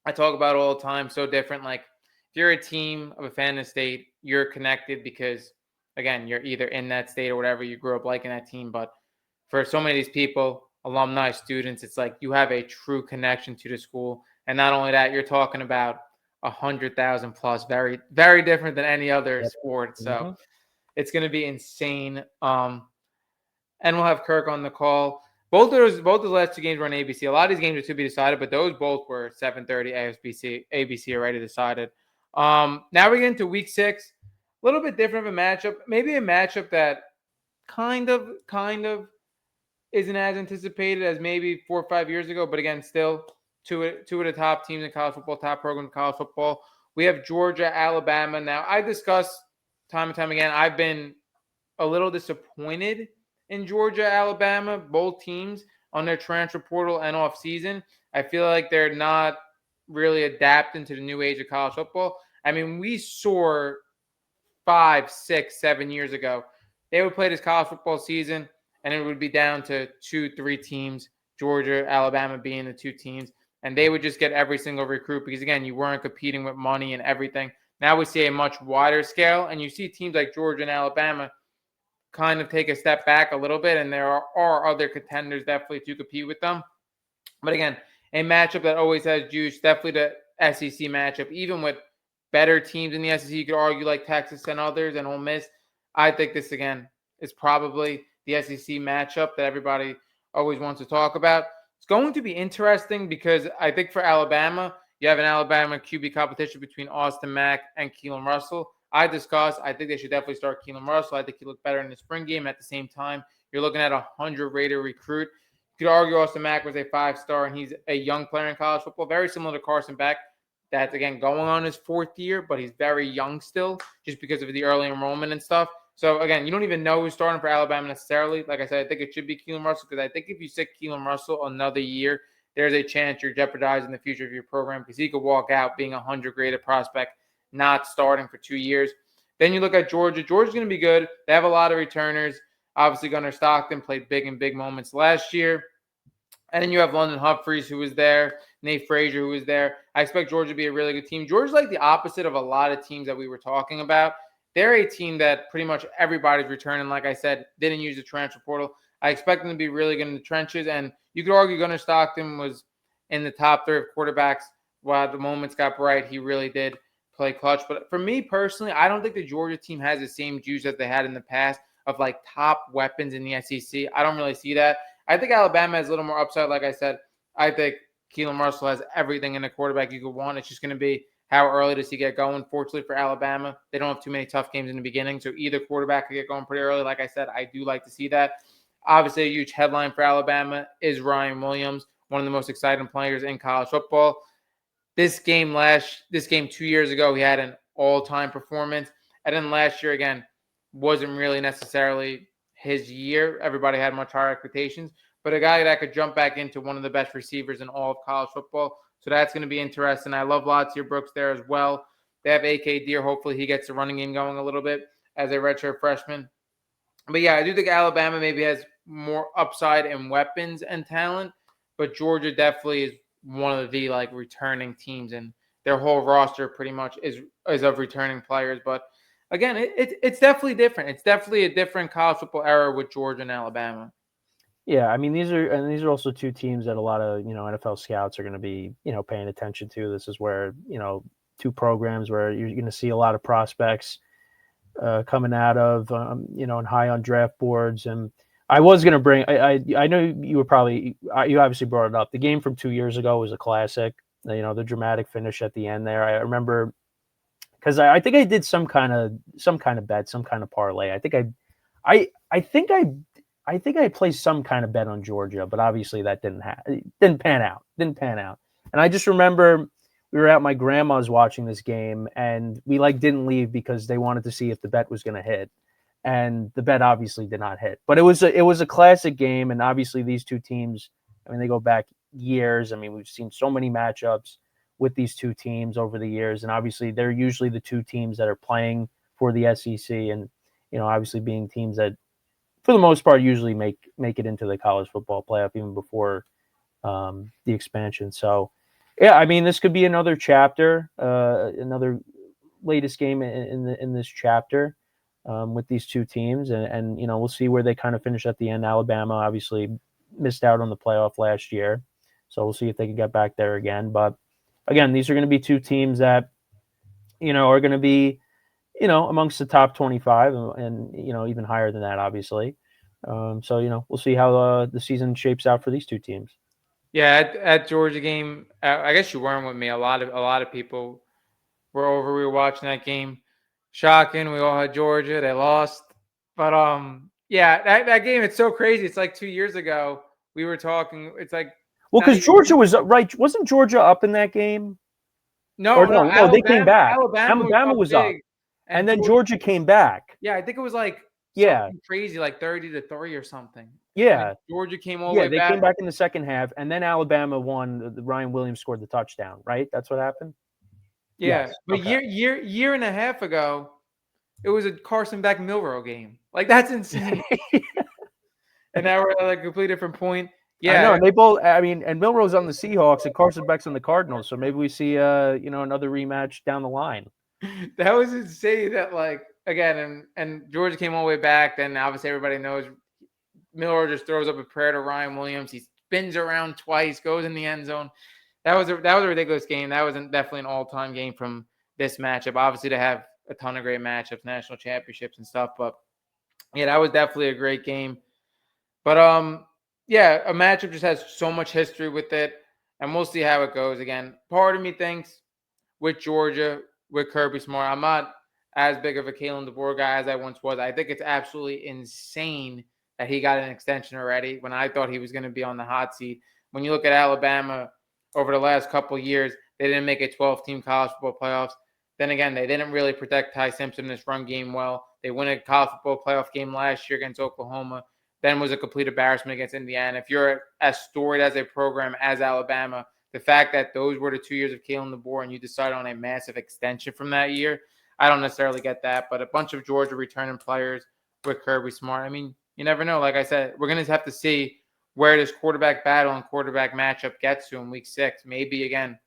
I talk about it all the time. So different. Like if you're a team of a fan in the state, you're connected because again, you're either in that state or whatever. You grew up liking that team. But for so many of these people, alumni, students, it's like you have a true connection to the school. And not only that, you're talking about 100,000 plus, very, very different than any other sport. So it's going to be insane. And we'll have Kirk on the call. Both of the last 2 games were on ABC. A lot of these games are to be decided, but those both were 7:30 ABC already decided. Now we get into week 6. A little bit different of a matchup. Maybe a matchup that kind of isn't as anticipated as maybe 4 or 5 years ago, but again, still two of the top teams in college football, top program in college football. We have Georgia, Alabama. Now, I discuss time and time again, I've been a little disappointed in Georgia, Alabama, both teams on their transfer portal and off season. I feel like they're not really adapting to the new age of college football. I mean, we saw 5, 6, 7 years ago, they would play this college football season, and it would be down to 2, 3 teams, Georgia, Alabama being the two teams, and they would just get every single recruit because, again, you weren't competing with money and everything. Now we see a much wider scale, and you see teams like Georgia and Alabama kind of take a step back a little bit, and there are other contenders definitely to compete with them. But again, a matchup that always has juice, definitely the SEC matchup, even with better teams in the SEC, you could argue like Texas and others and Ole Miss. I think this again is probably the SEC matchup that everybody always wants to talk about. It's going to be interesting because I think for Alabama, you have an Alabama QB competition between Austin Mack and Keelan Russell. I think they should definitely start Keelan Russell. I think he looked better in the spring game. At the same time, you're looking at a 100-rated recruit. You could argue Austin Mack was a 5-star, and he's a young player in college football, very similar to Carson Beck. That's, again, going on his 4th year, but he's very young still just because of the early enrollment and stuff. So, again, you don't even know who's starting for Alabama necessarily. Like I said, I think it should be Keelan Russell because I think if you sit Keelan Russell another year, there's a chance you're jeopardizing the future of your program because he could walk out being a 100-graded prospect, not starting for 2 years. Then you look at Georgia. Georgia's going to be good. They have a lot of returners. Obviously, Gunnar Stockton played big in big moments last year. And then you have London Humphreys, who was there, Nate Frazier, who was there. I expect Georgia to be a really good team. Georgia's like the opposite of a lot of teams that we were talking about. They're a team that pretty much everybody's returning. Like I said, didn't use the transfer portal. I expect them to be really good in the trenches. And you could argue Gunnar Stockton was in the top 3 of quarterbacks. While the moments got bright, he really did play clutch. But for me personally, I don't think the Georgia team has the same juice as they had in the past of like top weapons in the SEC. I don't really see that. I think Alabama has a little more upside. Like I said, I think Keelan Russell has everything in a quarterback you could want. It's just going to be how early does he get going. Fortunately for Alabama, they don't have too many tough games in the beginning, so either quarterback could get going pretty early. Like I said, I do like to see that. Obviously, a huge headline for Alabama is Ryan Williams, one of the most exciting players in college football. This game 2 years ago, he had an all-time performance. And then last year, again, wasn't really necessarily his year. Everybody had much higher expectations. But a guy that could jump back into one of the best receivers in all of college football. So that's going to be interesting. I love Latsir Brooks there as well. They have A.K. Deer. Hopefully he gets the running game going a little bit as a redshirt freshman. But yeah, I do think Alabama maybe has more upside in weapons and talent. But Georgia definitely is one of the like returning teams, and their whole roster pretty much is of returning players. But again, it's definitely different. It's definitely a different college football era with Georgia and Alabama. Yeah, I mean these are also two teams that a lot of NFL scouts are going to be paying attention to. This is where two programs where you're going to see a lot of prospects coming out of and high on draft boards. And I was going to bring I know you obviously brought it up. The game from 2 years ago was a classic. The dramatic finish at the end there. I remember because I think I did some kind of bet, some kind of parlay. I think I placed some kind of bet on Georgia, but obviously that didn't pan out. And I just remember we were at my grandma's watching this game, and we didn't leave because they wanted to see if the bet was going to hit, and the bet obviously did not hit. But it was a classic game, and obviously these two teams, I mean, they go back years. I mean, we've seen so many matchups with these two teams over the years, and obviously they're usually the two teams that are playing for the SEC, and obviously being teams that for the most part usually make it into the college football playoff even before the expansion. So yeah, I mean, this could be another chapter, another latest game in this chapter with these two teams, and we'll see where they kind of finish at the end. Alabama obviously missed out on the playoff last year, so we'll see if they can get back there again. But again, these are going to be two teams that are going to be amongst the top 25 and even higher than that, obviously. So we'll see how the season shapes out for these two teams. Yeah, at Georgia game, I guess you weren't with me. A lot of people were over. We were watching that game. Shocking. We all had Georgia. They lost. But yeah, that game, it's so crazy. It's like 2 years ago. We were talking. It's like well, because Georgia was right. Wasn't Georgia up in that game? No, or no, they came back. Alabama Alabama was was up, big, and then Georgia came back. Yeah, I think it was like Yeah, something crazy like 30-3 or something. And then yeah, Georgia came all the yeah. way They back. came back in the second half, and then Alabama won. Ryan Williams scored the touchdown. Right, that's what happened. Yeah, Yes. but Okay. year and a half ago, it was a Carson Beck Milrow game. Like that's insane. And now we're at like a completely different point. I know, Yeah, and they both. I mean, and Milrose on the Seahawks, and Carson Beck's on the Cardinals. So maybe we see, another rematch down the line. that was insane. That like again, and Georgia came all the way back. Then obviously everybody knows Milrow just throws up a prayer to Ryan Williams. He spins around twice, goes in the end zone. That was a ridiculous game. That was definitely an all time game from this matchup. Obviously, to have a ton of great matchups, national championships and stuff. But yeah, that was definitely a great game. But yeah, a matchup just has so much history with it, and we'll see how it goes. Again, part of me thinks with Georgia, with Kirby Smart, I'm not as big of a Kalen DeBoer guy as I once was. I think it's absolutely insane that he got an extension already when I thought he was going to be on the hot seat. When you look at Alabama over the last couple of years, they didn't make a 12-team college football playoffs. Then again, they didn't really protect Ty Simpson in this run game well. They won a college football playoff game last year against Oklahoma. Then was a complete embarrassment against Indiana. If you're as storied as a program as Alabama, the fact that those were the 2 years of Kalen DeBoer and you decided on a massive extension from that year, I don't necessarily get that. But a bunch of Georgia returning players with Kirby Smart. I mean, you never know. Like I said, we're going to have to see where this quarterback battle and quarterback matchup gets to in week 6. Maybe, again,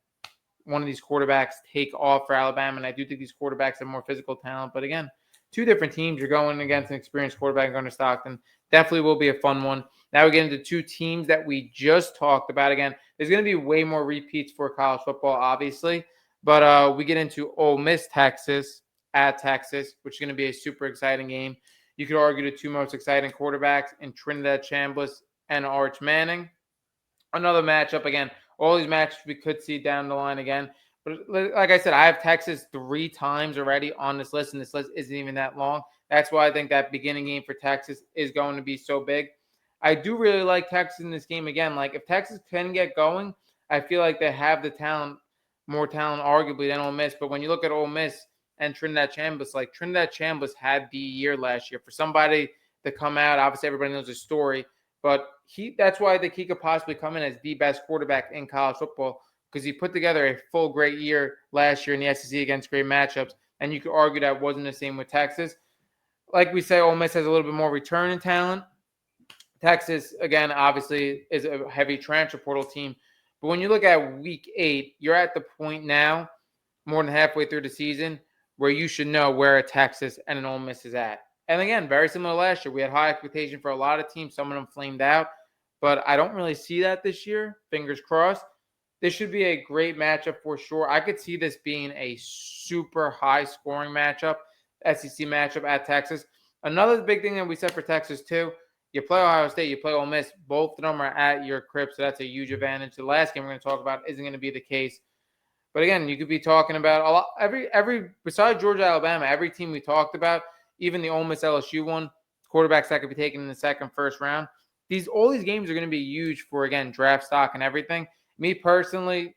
one of these quarterbacks take off for Alabama. And I do think these quarterbacks have more physical talent. But again, two different teams. You're going against an experienced quarterback going to Stockton. Definitely will be a fun one. Now we get into two teams that we just talked about. Again, there's going to be way more repeats for college football, obviously. But we get into Ole Miss, Texas, at Texas, which is going to be a super exciting game. You could argue the two most exciting quarterbacks in Trinidad Chambliss and Arch Manning. Another matchup again. All these matches we could see down the line again. But like I said, I have Texas 3 times already on this list, and this list isn't even that long. That's why I think that beginning game for Texas is going to be so big. I do really like Texas in this game again. Like if Texas can get going, I feel like they have the talent, more talent arguably than Ole Miss. But when you look at Ole Miss and Trinidad Chambliss, like Trinidad Chambliss had the year last year for somebody to come out. Obviously, everybody knows the story. But that's why I think he could possibly come in as the best quarterback in college football because he put together a full great year last year in the SEC against great matchups. And you could argue that wasn't the same with Texas. Like we say, Ole Miss has a little bit more return in talent. Texas, again, obviously is a heavy transfer portal team. But when you look at week 8, you're at the point now, more than halfway through the season, where you should know where a Texas and an Ole Miss is at. And again, very similar to last year. We had high expectation for a lot of teams. Some of them flamed out. But I don't really see that this year. Fingers crossed. This should be a great matchup for sure. I could see this being a super high scoring matchup, SEC matchup at Texas. Another big thing that we said for Texas, too, you play Ohio State, you play Ole Miss. Both of them are at your crib, so that's a huge advantage. The last game we're going to talk about isn't going to be the case. But again, you could be talking about a lot. Every besides Georgia, Alabama, every team we talked about, even the Ole Miss LSU one, quarterbacks that could be taken in the second, first round. All these games are going to be huge for again draft stock and everything. Me personally,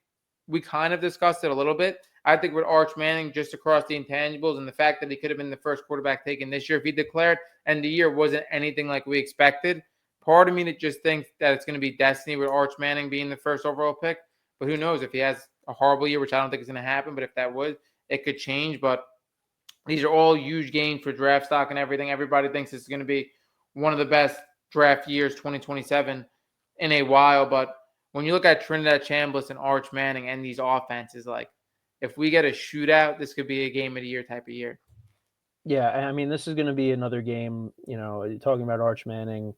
we kind of discussed it a little bit. I think with Arch Manning, just across the intangibles and the fact that he could have been the first quarterback taken this year if he declared, and the year wasn't anything like we expected. Part of me that just thinks that it's going to be destiny with Arch Manning being the first overall pick. But who knows if he has a horrible year, which I don't think is going to happen. But if that would, it could change. But these are all huge games for draft stock and everything. Everybody thinks this is going to be one of the best draft years, 2027, in a while. But when you look at Trinidad Chambliss and Arch Manning and these offenses, like if we get a shootout, this could be a game of the year type of year. Yeah, I mean, this is going to be another game. Talking about Arch Manning,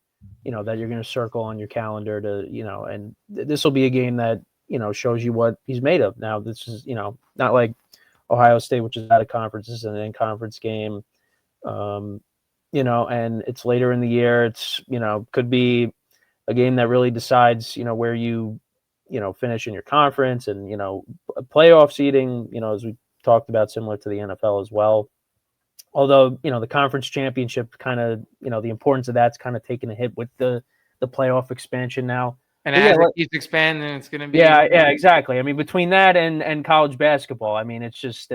that you're going to circle on your calendar to, and this will be a game that shows you what he's made of. Now, this is not like Ohio State, which is out of conference. This is an in-conference game. And it's later in the year. It's, could be a game that really decides, where you finish in your conference and, playoff seeding, as we talked about, similar to the NFL as well. Although, the conference championship kind of, the importance of that's kind of taken a hit with the playoff expansion now. And But as it keeps expanding, it's going to be yeah, exactly. I mean, between that and college basketball, I mean, it's just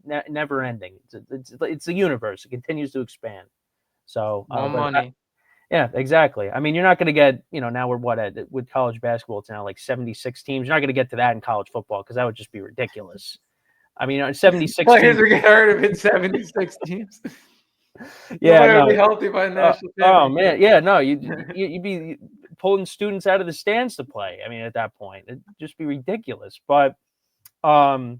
never ending. It's the universe. It continues to expand. So, More money. yeah, exactly. I mean, you're not going to get, now we're with college basketball, it's now like 76 teams. You're not going to get to that in college football because that would just be ridiculous. I mean, 76 Players teams. would get hurt if it's 76 teams. Yeah, Nobody will no. be healthy by the national Oh championship. man, yeah, no, you'd be pulling students out of the stands to play. I mean, at that point, it'd just be ridiculous. But um,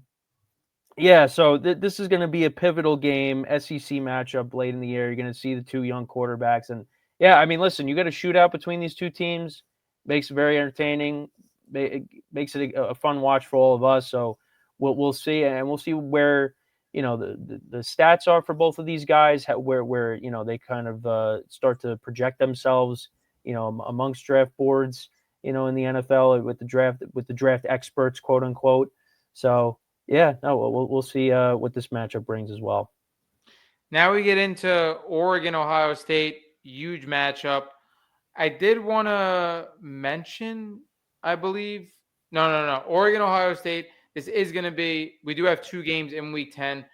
yeah, so this is going to be a pivotal game, SEC matchup late in the year. You're going to see the two young quarterbacks, and yeah, I mean, listen, you got a shootout between these two teams. Makes it very entertaining. It makes it a fun watch for all of us. So we'll see, and we'll see where the stats are for both of these guys, where they kind of start to project themselves, amongst draft boards, in the NFL with the draft experts, quote unquote. So yeah, no, we'll see what this matchup brings as well. Now we get into Oregon, Ohio State, huge matchup. I did want to mention, I believe, no. Oregon, Ohio State. This is going to be. We do have two games in Week 10.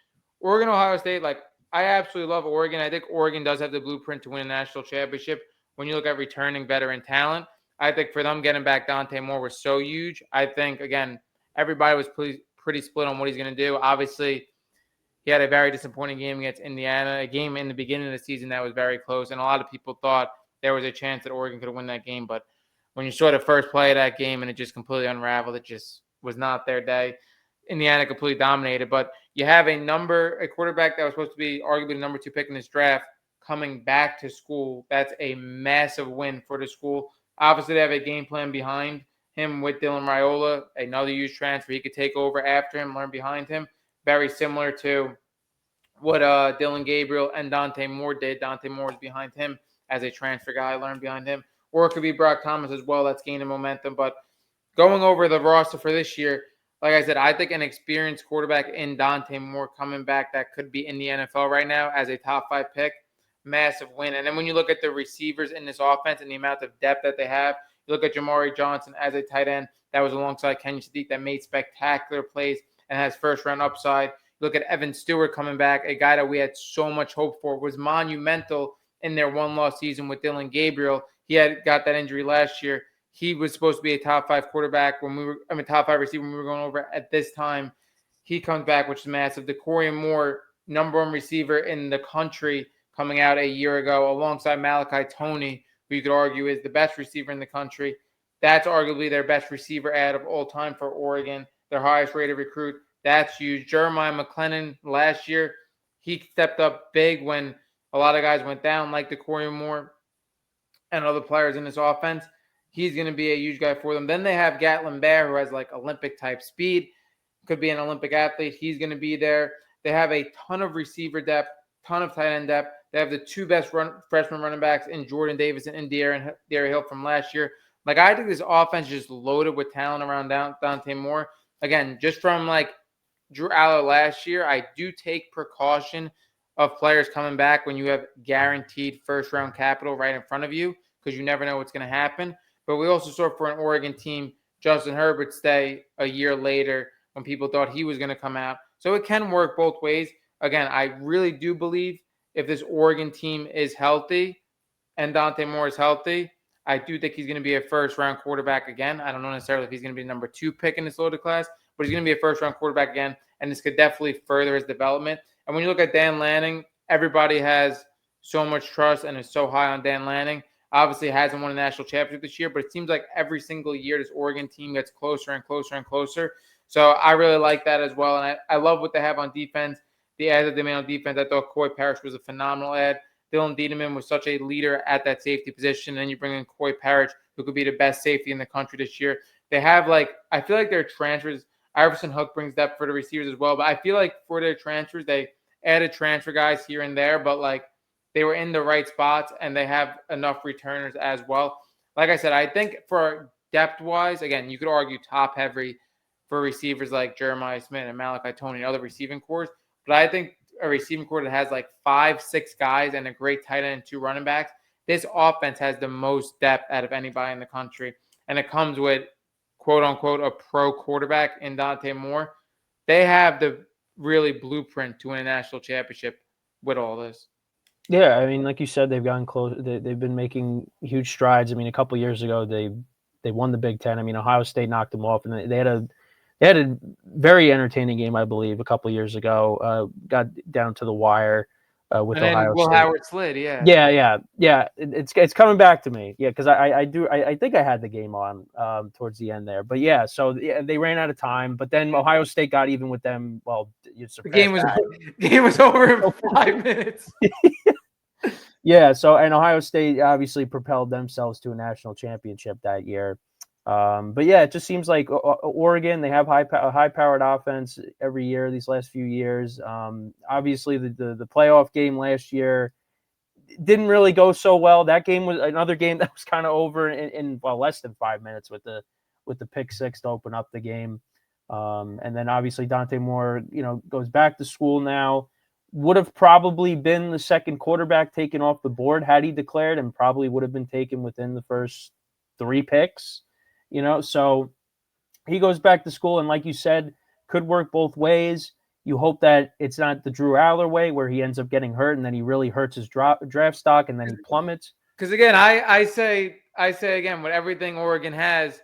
Oregon, Ohio State. Like I absolutely love Oregon. I think Oregon does have the blueprint to win a national championship. When you look at returning veteran talent, I think for them getting back Dante Moore was so huge. I think again, everybody was pretty split on what he's going to do. Obviously, he had a very disappointing game against Indiana, a game in the beginning of the season that was very close, and a lot of people thought there was a chance that Oregon could win that game. But when you saw the first play of that game and it just completely unraveled, it just was not their day. Indiana completely dominated. But you have a quarterback that was supposed to be arguably the number 2 pick in this draft coming back to school. That's a massive win for the school. Obviously, they have a game plan behind him with Dylan Raiola, another huge transfer. He could take over after him, learn behind him. Very similar to what Dylan Gabriel and Dante Moore did. Dante Moore is behind him as a transfer guy, learned behind him. Or it could be Brock Thomas as well. That's gaining momentum. But going over the roster for this year, like I said, I think an experienced quarterback in Dante Moore coming back that could be in the NFL right now as a top 5 pick, massive win. And then when you look at the receivers in this offense and the amount of depth that they have, you look at Jamari Johnson as a tight end that was alongside Kenyon Sadiq that made spectacular plays and has first-round upside. Look at Evan Stewart coming back, a guy that we had so much hope for, was monumental in their one-loss season with Dylan Gabriel. He had got that injury last year. He was supposed to be a top 5 quarterback top 5 receiver when we were going over at this time. He comes back, which is massive. DeCorian Moore, number 1 receiver in the country, coming out a year ago, alongside Malachi Toney, who you could argue is the best receiver in the country. That's arguably their best receiver ad of all time for Oregon, their highest rated recruit. That's huge. Jeremiah McClellan last year, he stepped up big when a lot of guys went down, like DeCorian Moore and other players in this offense. He's going to be a huge guy for them. Then they have Gatlin Bear, who has like Olympic type speed, could be an Olympic athlete. He's going to be there. They have a ton of receiver depth, ton of tight end depth. They have the 2 best freshman running backs in Jordan Davis and De'Aaron Hill from last year. Like I think this offense is just loaded with talent around Dante Moore. Again, just from like Drew Aller last year, I do take precaution of players coming back when you have guaranteed first round capital right in front of you because you never know what's going to happen. But we also saw for an Oregon team, Justin Herbert stay a year later when people thought he was going to come out. So it can work both ways. Again, I really do believe if this Oregon team is healthy and Dante Moore is healthy, I do think he's going to be a first round quarterback again. I don't know necessarily if he's going to be the number 2 pick in this loaded class, but he's going to be a first round quarterback again. And this could definitely further his development. And when you look at Dan Lanning, everybody has so much trust and is so high on Dan Lanning. Obviously, hasn't won a national championship this year, but it seems like every single year this Oregon team gets closer and closer and closer. So I really like that as well. And I love what they have on defense. The ad that they made on defense, I thought Coy Parrish was a phenomenal ad. Dylan Diedemann was such a leader at that safety position. And then you bring in Coy Parrish, who could be the best safety in the country this year. They have I feel like their transfers, Iverson Hook brings depth for the receivers as well. But I feel like for their transfers, they added transfer guys here and there, but they were in the right spots and they have enough returners as well. Like I said, I think for depth wise, again, you could argue top heavy for receivers like Jeremiah Smith and Malachi Toney and other receiving cores. But I think a receiving core that has 5, 6 guys and a great tight end and 2 running backs, this offense has the most depth out of anybody in the country. And it comes with, quote unquote, a pro quarterback in Dante Moore. They have the really blueprint to win a national championship with all this. Yeah, I mean, like you said, they've gotten close. They've been making huge strides. I mean, a couple years ago, they won the Big Ten. I mean, Ohio State knocked them off, and they had a very entertaining game, I believe, a couple years ago. Got down to the wire with And then Ohio Will State. Howard slid, yeah. Yeah. It's coming back to me. Yeah, because I think I had the game on towards the end there. But yeah, so yeah, they ran out of time. But then Ohio State got even with them. Well, you The surpassed game was over in that. 5 minutes. Yeah, so and Ohio State obviously propelled themselves to a national championship that year. But yeah, it just seems like Oregon, they have a high powered offense every year these last few years. Obviously, the playoff game last year didn't really go so well. That game was another game that was kind of over in well less than 5 minutes with the pick six to open up the game. And then obviously Dante Moore, goes back to school now. Would have probably been the second quarterback taken off the board had he declared, and probably would have been taken within the first three picks. So he goes back to school, and like you said, could work both ways. You hope that it's not the Drew Aller way where he ends up getting hurt and then he really hurts his draft stock and then he plummets. Because again, I say again, with everything Oregon has,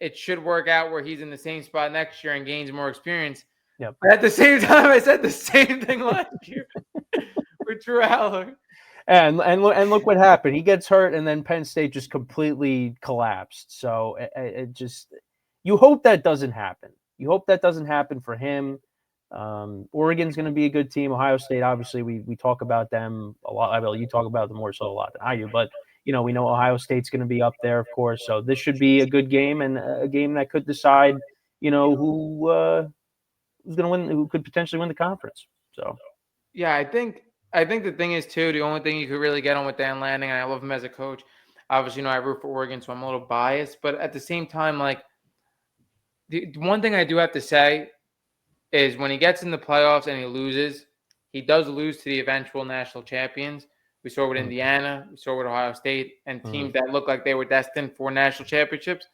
it should work out where he's in the same spot next year and gains more experience. Yep. But at the same time, I said the same thing last year with Drew Aller. And look what happened. He gets hurt, and then Penn State just completely collapsed. So it just you hope that doesn't happen. You hope that doesn't happen for him. Oregon's going to be a good team. Ohio State, obviously, we talk about them a lot. Well, you talk about them more so a lot than I do, but we know Ohio State's going to be up there, of course. So this should be a good game and a game that could decide, who's going to win, who could potentially win the conference. So Yeah, I think the thing is too, the only thing you could really get on with Dan Lanning, and I love him as a coach. Obviously, I root for Oregon, so I'm a little biased. But at the same time, like the one thing I do have to say is when he gets in the playoffs and he loses, he does lose to the eventual national champions. We saw with mm, Indiana, we saw with Ohio State, and mm. teams that look like they were destined for national championships.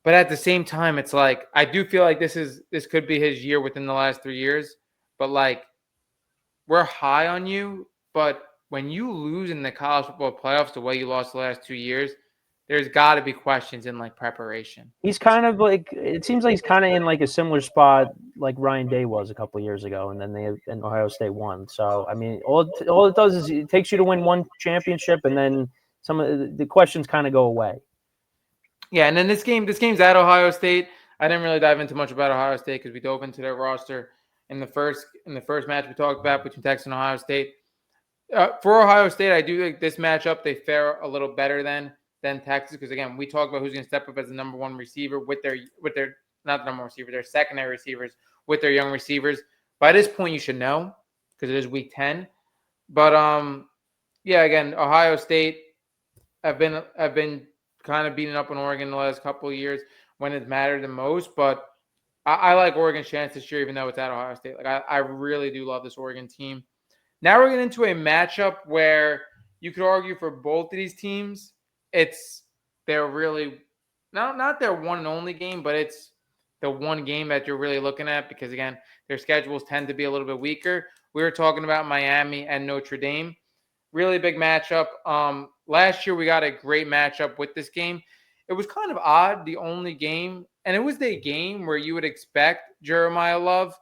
But at the same time, it's like I do feel like this could be his year within the last 3 years. But like we're high on you, but when you lose in the college football playoffs the way you lost the last 2 years, there's got to be questions in like preparation. He's kind of like it seems like he's kind of in like a similar spot like Ryan Day was a couple of years ago, and then and Ohio State won. So I mean, all it does is it takes you to win one championship, and then some of the questions kind of go away. Yeah, and then this game's at Ohio State. I didn't really dive into much about Ohio State because we dove into their roster in the first match we talked about between Texas and Ohio State. For Ohio State, I do think this matchup they fare a little better than Texas because again we talk about who's going to step up as the number one receiver with their not the number one receiver, their secondary receivers with their young receivers. By this point, you should know because it is week 10. But yeah, again, Ohio State have been kind of beating up on Oregon the last couple of years when it mattered the most. But I like Oregon's chance this year, even though it's at Ohio State. Like I really do love this Oregon team. Now we're getting into a matchup where you could argue for both of these teams, it's they're really not their one and only game, but it's the one game that you're really looking at because again, their schedules tend to be a little bit weaker. We were talking about Miami and Notre Dame. Really big matchup. Last year we got a great matchup with this game. It was kind of odd, the only game, and it was the game where you would expect Jeremiah Love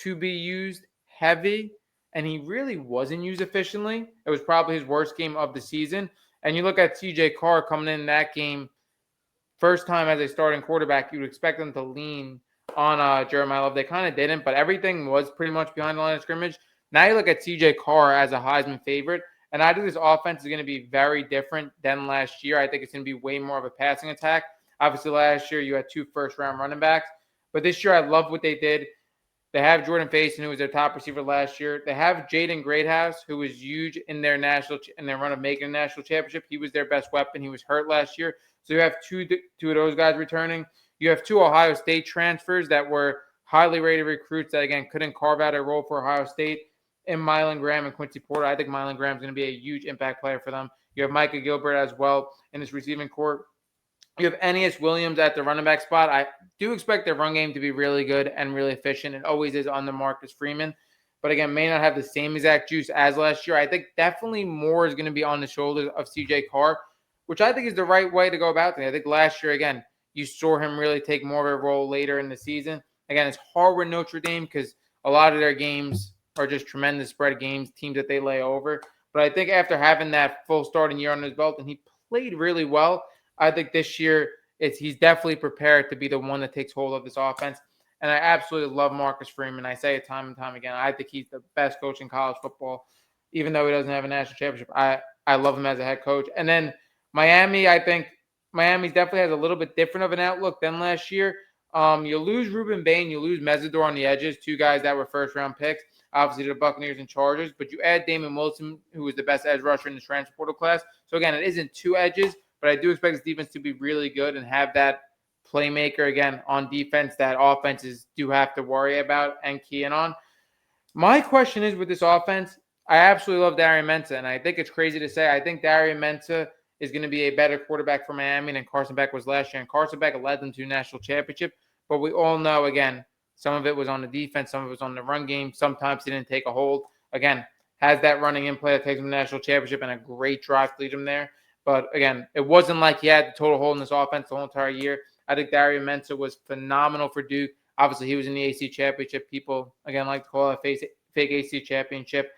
to be used heavy, and he really wasn't used efficiently. It was probably his worst game of the season. And you look at CJ Carr coming in that game, first time as a starting quarterback, you would expect them to lean on Jeremiah Love. They kind of didn't, but everything was pretty much behind the line of scrimmage. Now you look at CJ Carr as a Heisman favorite, and I think this offense is going to be very different than last year. I think it's going to be way more of a passing attack. Obviously, last year you had 2 first-round running backs, but this year I love what they did. They have Jordan Faison, who was their top receiver last year. They have Jaden Greathouse, who was huge in their run of making a national championship. He was their best weapon. He was hurt last year, so you have two of those guys returning. You have 2 Ohio State transfers that were highly rated recruits that again couldn't carve out a role for Ohio State in Mylan Graham and Quincy Porter. I think Mylan Graham is going to be a huge impact player for them. You have Micah Gilbert as well in this receiving court. You have Ennis Williams at the running back spot. I do expect their run game to be really good and really efficient. It always is on the Marcus Freeman. but again, may not have the same exact juice as last year. I think definitely more is going to be on the shoulders of CJ Carr, which I think is the right way to go about things. I think last year, again, you saw him really take more of a role later in the season. Again, it's hard with Notre Dame because a lot of their games are just tremendous spread games, teams that they lay over. But I think after having that full starting year on his belt, and he played really well, I think this year he's definitely prepared to be the one that takes hold of this offense. And I absolutely love Marcus Freeman. I say it time and time again. I think he's the best coach in college football, even though he doesn't have a national championship. I love him as a head coach. And then Miami, I think Miami definitely has a little bit different of an outlook than last year. You lose Ruben Bain, you lose Mesidor on the edges, two guys that were first round picks, obviously the Buccaneers and Chargers, but you add Damon Wilson, who was the best edge rusher in the transfer portal class. So again, it isn't two edges, but I do expect this defense to be really good and have that playmaker again on defense that offenses do have to worry about and key in on. My question is with this offense, I absolutely love Darian Mensah, and I think it's crazy to say I think Darian Mensah is going to be a better quarterback for Miami than Carson Beck was last year. And Carson Beck led them to a national championship. But we all know, again, some of it was on the defense, some of it was on the run game. Sometimes he didn't take a hold. Again, has that running in play that takes him to the national championship and a great drive to lead him there. But again, it wasn't like he had the total hold in this offense the whole entire year. I think Darian Mensah was phenomenal for Duke. Obviously, he was in the AC championship. People, again, like to call it a fake AC championship.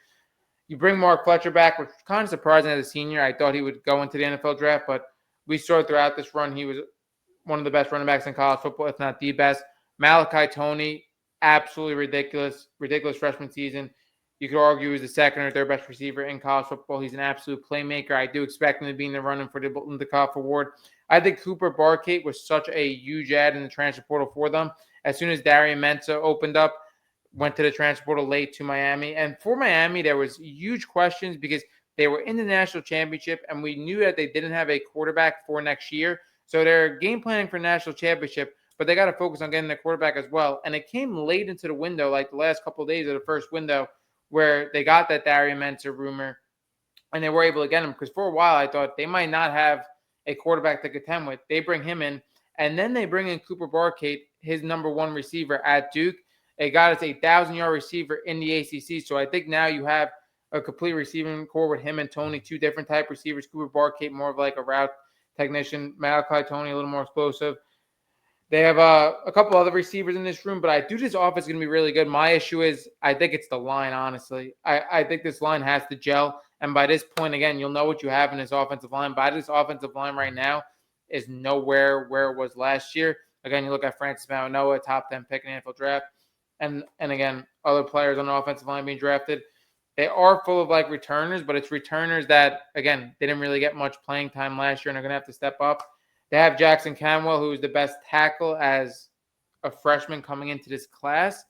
You bring Mark Fletcher back, which was kind of surprising as a senior. I thought he would go into the NFL draft, but we saw throughout this run he was one of the best running backs in college football, if not the best. Malachi Toney, absolutely ridiculous freshman season. You could argue he was the second or third best receiver in college football. He's an absolute playmaker. I do expect him to be in the running for the Cup Award. I think Cooper Barkate was such a huge add in the transfer portal for them. As soon as Darian Mensah opened up, went to the transfer portal late to Miami. And for Miami, there was huge questions because they were in the national championship, and we knew that they didn't have a quarterback for next year. So they're game planning for national championship, but they got to focus on getting their quarterback as well. And it came late into the window, like the last couple of days of the first window, where they got that Darian Mensah rumor, and they were able to get him. Because for a while, I thought they might not have a quarterback to contend with. They bring him in, and then they bring in Cooper Barkate, his number one receiver at Duke. It got us a 1,000-yard receiver in the ACC. So I think now you have a complete receiving core with him and Toney, two different type receivers. Cooper Barkate, more of like a route technician. Malachi Toney, a little more explosive. They have a couple other receivers in this room, but I do this offense is going to be really good. My issue is I think it's the line, honestly. I think this line has to gel. And by this point, again, you'll know what you have in this offensive line. But this offensive line right now is nowhere where it was last year. Again, you look at Francis Manoa, top 10 pick in the NFL draft. And again, other players on the offensive line being drafted. They are full of like returners, but it's returners that, again, they didn't really get much playing time last year and are going to have to step up. They have Jackson Camwell, who is the best tackle as a freshman coming into this class.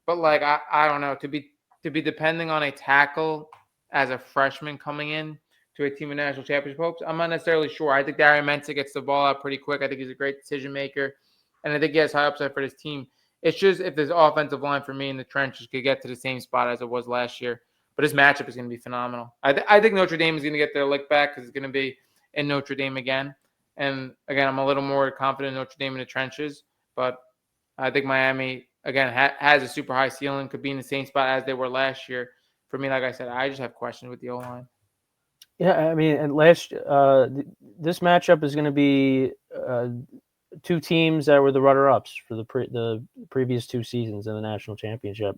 But like I don't know, to be depending on a tackle as a freshman coming in to a team of national championship hopes, I'm not necessarily sure. I think Darian Mensah gets the ball out pretty quick. I think he's a great decision maker, and I think he has high upside for this team. It's just if this offensive line for me in the trenches could get to the same spot as it was last year. But his matchup is going to be phenomenal. I think Notre Dame is going to get their lick back because it's going to be in Notre Dame again. And again, I'm a little more confident in Notre Dame in the trenches. But I think Miami, again, has a super high ceiling, could be in the same spot as they were last year. For me, like I said, I just have questions with the O-line. Yeah, I mean, and this matchup is going to be two teams that were the runner-ups for the previous two seasons in the national championship.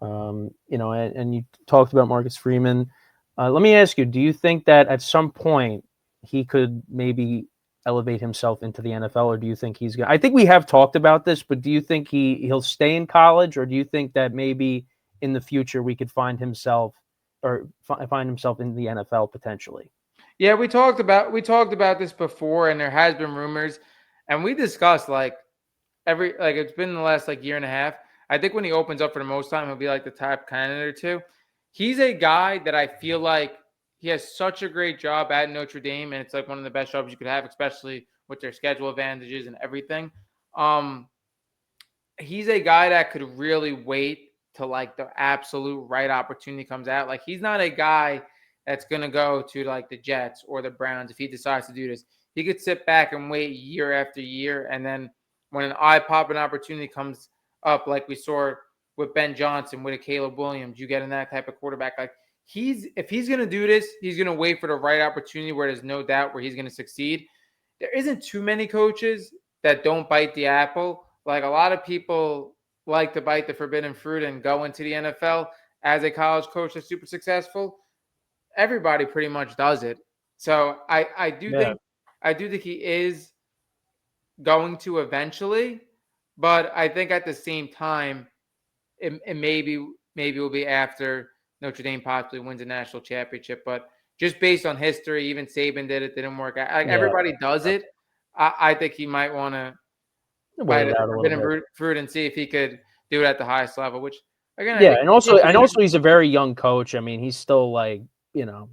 And you talked about Marcus Freeman. Let me ask you: do you think that at some point he could maybe elevate himself into the NFL, or do you think he's going? I think we have talked about this, but do you think he'll stay in college, or do you think that maybe in the future we could find himself in the NFL potentially? Yeah, we talked about this before, and there has been rumors, and we discussed it's been the last year and a half. I think when he opens up for the most time, he'll be like the top candidate or two. He's a guy that I feel like he has such a great job at Notre Dame, and it's like one of the best jobs you could have, especially with their schedule advantages and everything. He's a guy that could really wait till the absolute right opportunity comes out. Like he's not a guy that's gonna go to the Jets or the Browns if he decides to do this. He could sit back and wait year after year, and then when an eye-popping opportunity comes up, like we saw with Ben Johnson, with a Caleb Williams, you get in that type of quarterback. Like if he's going to do this, he's going to wait for the right opportunity where there's no doubt where he's going to succeed. There isn't too many coaches that don't bite the apple. Like a lot of people like to bite the forbidden fruit and go into the NFL as a college coach that's super successful. Everybody pretty much does it. So I do Yeah. think he is going to eventually, but I think at the same time it maybe will be after Notre Dame possibly wins a national championship. But just based on history, even Saban did it, didn't work out. Like Yeah. everybody does it. I think he might want to Wait bite it at the out a little bit. forbidden fruit and see if he could do it at the highest level. Which again, I Yeah, think and he also could do. he's a very young coach. I mean, he's still like,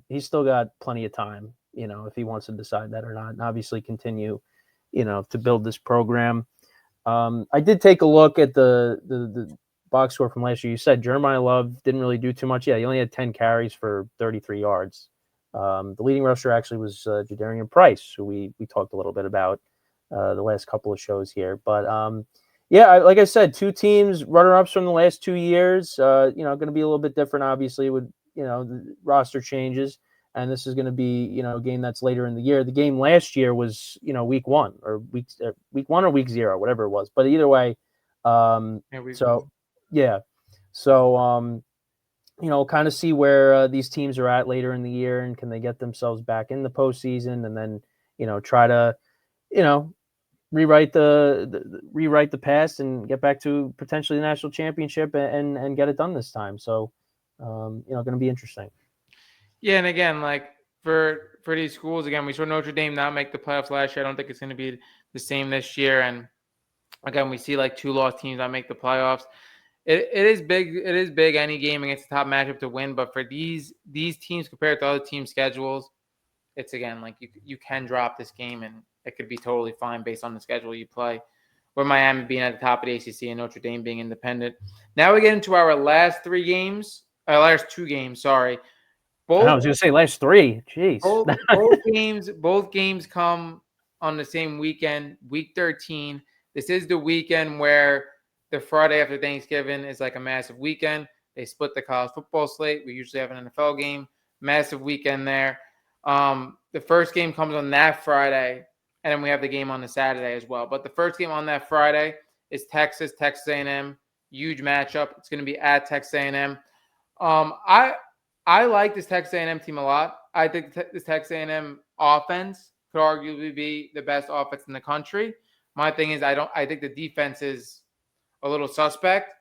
he's still got plenty of time, if he wants to decide that or not, and obviously continue, to build this program. I did take a look at the box score from last year. You said Jeremiah Love didn't really do too much. Yeah, he only had 10 carries for 33 yards. The leading rusher actually was Jadarian Price, who we talked a little bit about the last couple of shows here. But yeah, like I said, two teams, runner-ups from the last 2 years. Going to be a little bit different, obviously, with the roster changes, and this is going to be a game that's later in the year. The game last year was week one or week 1 or week 0, whatever it was. But either way, Yeah, week so one. yeah, so kind of see where these teams are at later in the year, and can they get themselves back in the postseason, and then try to you know rewrite the past and get back to potentially the national championship and get it done this time. So, going to be interesting. Yeah, and again, like for these schools, again, we saw Notre Dame not make the playoffs last year. I don't think it's going to be the same this year. And again, we see like two lost teams not make the playoffs. It is big. It is big. Any game against the top matchup to win, but for these teams compared to other team schedules, it's again like you can drop this game and it could be totally fine based on the schedule you play. With Miami being at the top of the ACC and Notre Dame being independent. Now we get into our last last two games. Sorry, I both was going to say last three. Jeez. both games come on the same weekend, week 13. This is the weekend where the Friday after Thanksgiving is like a massive weekend. They split the college football slate. We usually have an NFL game. Massive weekend there. The first game comes on that Friday, and then we have the game on the Saturday as well. But the first game on that Friday is Texas A&M. Huge matchup. It's going to be at Texas A&M. I like this Texas A&M team a lot. I think this Texas A&M offense could arguably be the best offense in the country. My thing is, I think the defense is a little suspect.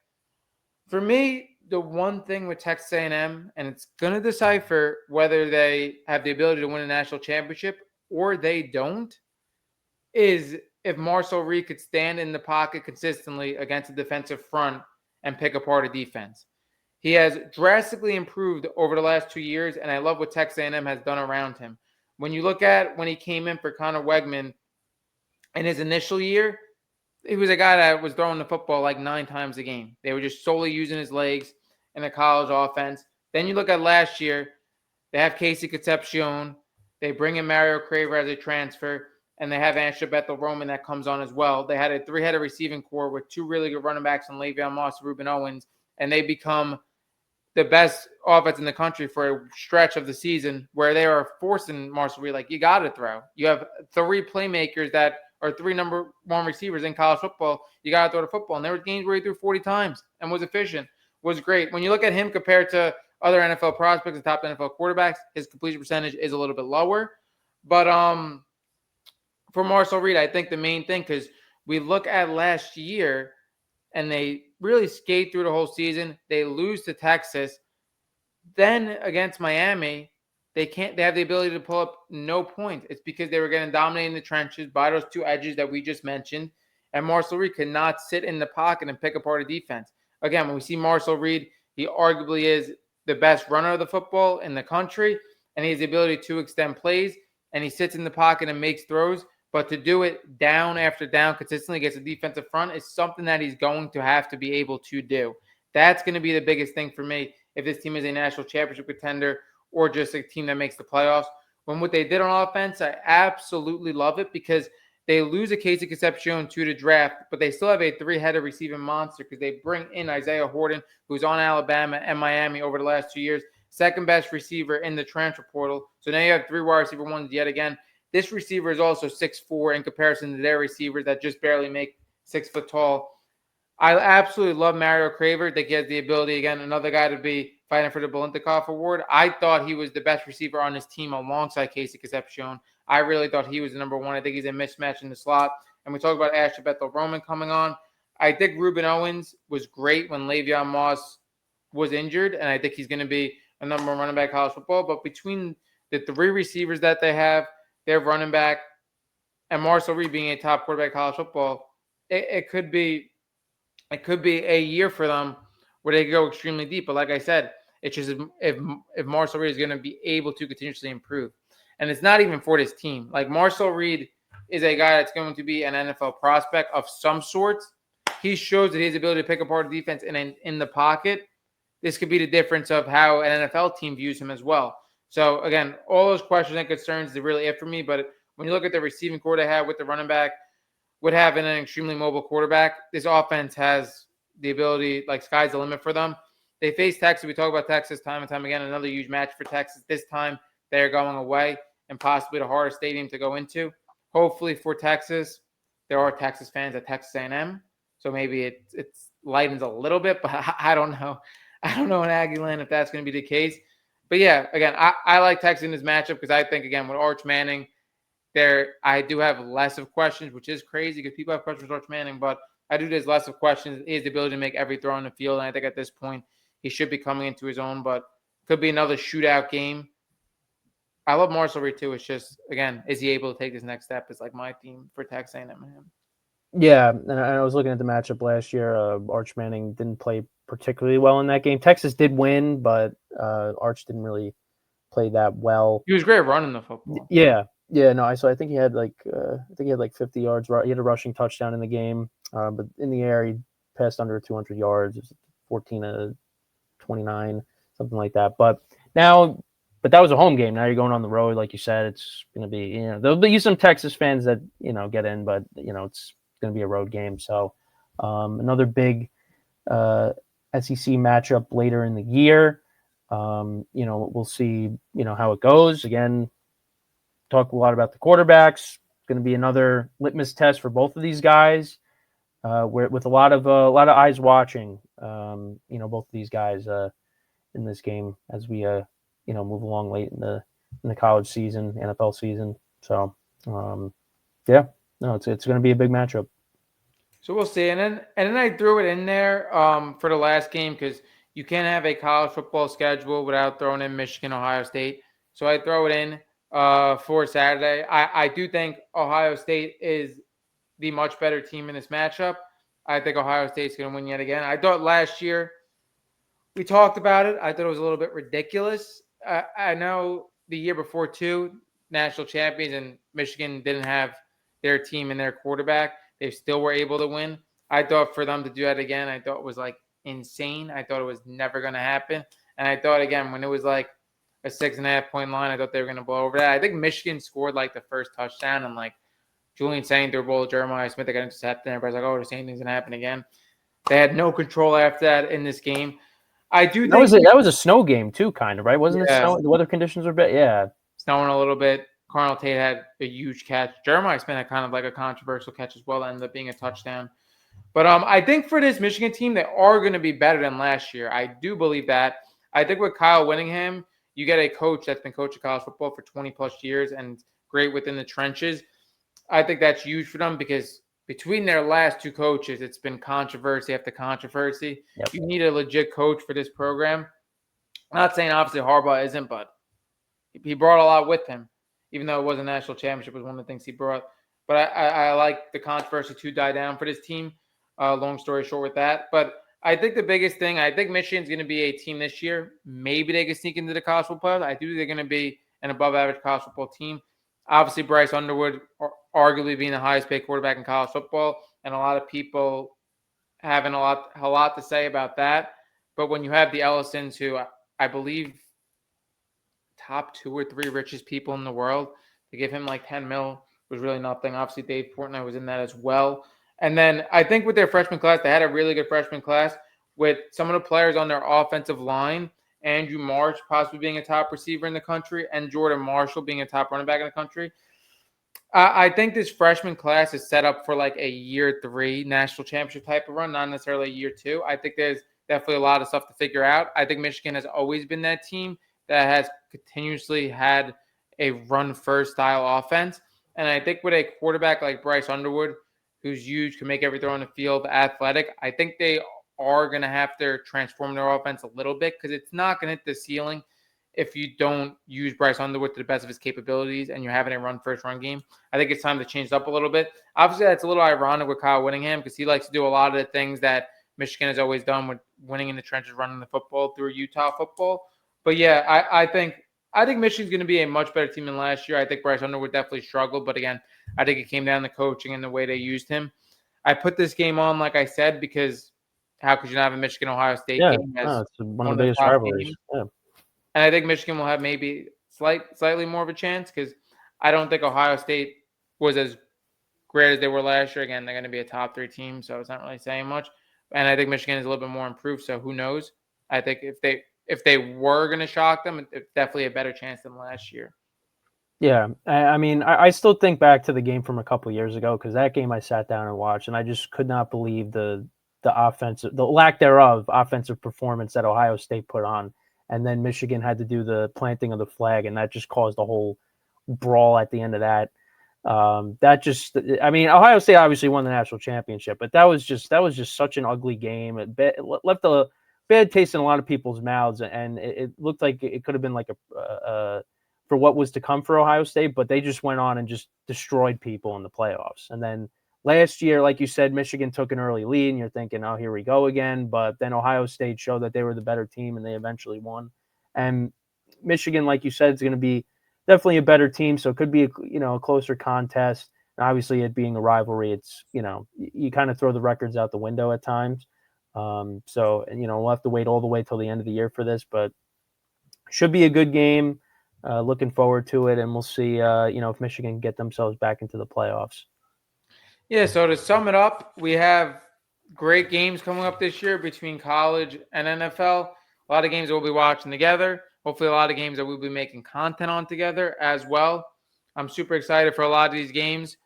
For me, the one thing with Texas A&M, and it's going to decipher whether they have the ability to win a national championship or they don't, is if Marcel Reed could stand in the pocket consistently against a defensive front and pick apart a defense. He has drastically improved over the last 2 years, and I love what Texas A&M has done around him. When you look at when he came in for Connor Wegman in his initial year, he was a guy that was throwing the football like 9 times a game. They were just solely using his legs in a college offense. Then you look at last year, they have Casey Concepcion. They bring in Mario Craver as a transfer, and they have Ansha Bethel Roman that comes on as well. They had a 3-headed receiving core with 2 really good running backs in Le'Veon Moss and Ruben Owens, and they become the best offense in the country for a stretch of the season where they are forcing Marcel Reed, like, you got to throw. You have 3 playmakers that are 3 number 1 receivers in college football. You got to throw the football. And there were games where he threw 40 times and was efficient, was great. When you look at him compared to other NFL prospects and top NFL quarterbacks, his completion percentage is a little bit lower. But for Marcel Reed, I think the main thing, because we look at last year, and they really skate through the whole season. They lose to Texas. Then against Miami, they have the ability to pull up no points. It's because they were getting dominated in the trenches by those 2 edges that we just mentioned. And Marcel Reed could not sit in the pocket and pick apart a defense. Again, when we see Marcel Reed, he arguably is the best runner of the football in the country, and he has the ability to extend plays, and he sits in the pocket and makes throws. But to do it down after down consistently against the defensive front is something that he's going to have to be able to do. That's going to be the biggest thing for me if this team is a national championship contender or just a team that makes the playoffs. When what they did on offense, I absolutely love it because They lose a Casey Concepcion to the draft, but they still have a three-headed receiving monster because they bring in Isaiah Horton, who's on Alabama and Miami over the last 2 years, second best receiver in the transfer portal. So now you have three wide receiver ones yet again. This receiver is also 6'4" in comparison to their receivers that just barely make 6 foot tall. I absolutely love Mario Craver. I think he has the ability, again, another guy to be fighting for the Bolintikoff Award. I thought he was the best receiver on his team alongside Casey Concepcion. I really thought he was the number one. I think he's a mismatch in the slot. And we talk about Asher Bethel-Roman coming on. I think Ruben Owens was great when Le'Veon Moss was injured, and I think he's going to be a number one running back in college football. But between the three receivers that they have, their running back, and Marcel Reed being a top quarterback in college football, it could be a year for them where they go extremely deep. But like I said, it's just if Marcel Reed is going to be able to continuously improve, and it's not even for this team. Like Marcel Reed is a guy that's going to be an NFL prospect of some sorts. He shows that his ability to pick apart the defense in the pocket. This could be the difference of how an NFL team views him as well. So again, all those questions and concerns are really it for me. But when you look at the receiving core they have with the running back, with having an extremely mobile quarterback, this offense has the ability, like sky's the limit for them. They face Texas. We talk about Texas time and time again. Another huge match for Texas. This time they're going away and possibly the hardest stadium to go into. Hopefully for Texas, there are Texas fans at Texas A&M, so maybe it lightens a little bit, but I don't know. I don't know in Aggieland if that's going to be the case. But yeah, again, I like Texas in this matchup because I think, again, with Arch Manning, I do have less of questions, which is crazy because people have questions with Arch Manning, but I do there's less of questions. He has the ability to make every throw on the field, and I think at this point he should be coming into his own, but could be another shootout game. I love Marcel Reed too. It's just, again, is he able to take this next step? Is like my theme for Texas A&M and him. Yeah, and I was looking at the matchup last year. Arch Manning didn't play particularly well in that game. Texas did win, but Arch didn't really play that well. He was great running the football. Yeah, no. I think he had like 50 yards. He had a rushing touchdown in the game, but in the air he passed under 200 yards. It was 14 to 29, something like that. But that was a home game. Now you're going on the road, like you said. It's going to be, there'll be some Texas fans that get in, but it's going to be a road game. So another big SEC matchup later in the year. We'll see how it goes. Again, talk a lot about the quarterbacks. Going to be another litmus test for both of these guys. With a lot of eyes watching. Both of these guys in this game as we move along late in the college season, NFL season. So it's going to be a big matchup. So we'll see. And then I threw it in there for the last game because you can't have a college football schedule without throwing in Michigan, Ohio State. So I throw it in for Saturday. I do think Ohio State is the much better team in this matchup. I think Ohio State's going to win yet again. I thought last year we talked about it. I thought it was a little bit ridiculous. I know the year before too, national champions, and Michigan didn't have their team and their quarterback. They still were able to win. I thought for them to do that again, I thought it was like insane. I thought it was never going to happen. And I thought, again, when it was like a 6.5 point line, I thought they were going to blow over that. I think Michigan scored like the first touchdown, and like Julian saying through a ball, Jeremiah Smith, they got intercepted, and everybody's like, oh, the same thing's going to happen again. They had no control after that in this game. I do think that was a snow game too, kind of, right? Wasn't it snow? The weather conditions were bad. Yeah. Snowing a little bit. Carnell Tate had a huge catch. Jeremiah Smith had kind of like a controversial catch as well that ended up being a touchdown. But I think for this Michigan team, they are going to be better than last year. I do believe that. I think with Kyle Whittingham, you get a coach that's been coaching college football for 20-plus years and great within the trenches. I think that's huge for them because between their last two coaches, it's been controversy after controversy. Yep. You need a legit coach for this program. I'm not saying obviously Harbaugh isn't, but he brought a lot with him, even though it was a national championship was one of the things he brought. But I like the controversy to die down for this team. Long story short with that. But I think the biggest thing, I think Michigan's going to be a team this year. Maybe they can sneak into the college football playoffs. I do think they're going to be an above-average college football team. Obviously, Bryce Underwood arguably being the highest-paid quarterback in college football, and a lot of people having a lot to say about that. But when you have the Ellisons, who I believe top 2 or 3 richest people in the world, to give him like $10 million was really nothing. Obviously, Dave Portnoy was in that as well. And then I think with their freshman class, they had a really good freshman class with some of the players on their offensive line. Andrew Marsh possibly being a top receiver in the country, and Jordan Marshall being a top running back in the country. I think this freshman class is set up for like a year 3 national championship type of run, not necessarily a year 2. I think there's definitely a lot of stuff to figure out. I think Michigan has always been that team that has continuously had a run first style offense. And I think with a quarterback like Bryce Underwood, who's huge, can make every throw on the field, athletic, I think they are going to have to transform their offense a little bit because it's not going to hit the ceiling if you don't use Bryce Underwood to the best of his capabilities and you're having a run first run game. I think it's time to change it up a little bit. Obviously, that's a little ironic with Kyle Whittingham because he likes to do a lot of the things that Michigan has always done with winning in the trenches, running the football through Utah football. But yeah, I think Michigan's going to be a much better team than last year. I think Bryce Underwood definitely struggled, but again, I think it came down to coaching and the way they used him. I put this game on, like I said, because how could you not have a Michigan-Ohio State Yeah, game as it's one one of the of the biggest top rivalries. games? Yeah. And I think Michigan will have maybe slightly more of a chance because I don't think Ohio State was as great as they were last year. Again, they're going to be a top 3 team, so it's not really saying much. And I think Michigan is a little bit more improved, so who knows? I think if they were going to shock them, it's definitely a better chance than last year. Yeah, I mean, I still think back to the game from a couple years ago because that game I sat down and watched, and I just could not believe the lack thereof offensive performance that Ohio State put on, and then Michigan had to do the planting of the flag, and that just caused a whole brawl at the end of that. I mean, Ohio State obviously won the national championship, but that was just such an ugly game. It left a bad taste in a lot of people's mouths, and it looked like it could have been like a for what was to come for Ohio State, but they just went on and just destroyed people in the playoffs. And then last year, like you said, Michigan took an early lead, and you're thinking, oh, here we go again. But then Ohio State showed that they were the better team, and they eventually won. And Michigan, like you said, is going to be definitely a better team, so it could be a closer contest. And obviously, it being a rivalry, it's you kind of throw the records out the window at times. So we'll have to wait all the way till the end of the year for this, but should be a good game. Looking forward to it, and we'll see. If Michigan get themselves back into the playoffs. Yeah. So to sum it up, we have great games coming up this year between college and NFL. A lot of games that we'll be watching together. Hopefully, a lot of games that we'll be making content on together as well. I'm super excited for a lot of these games.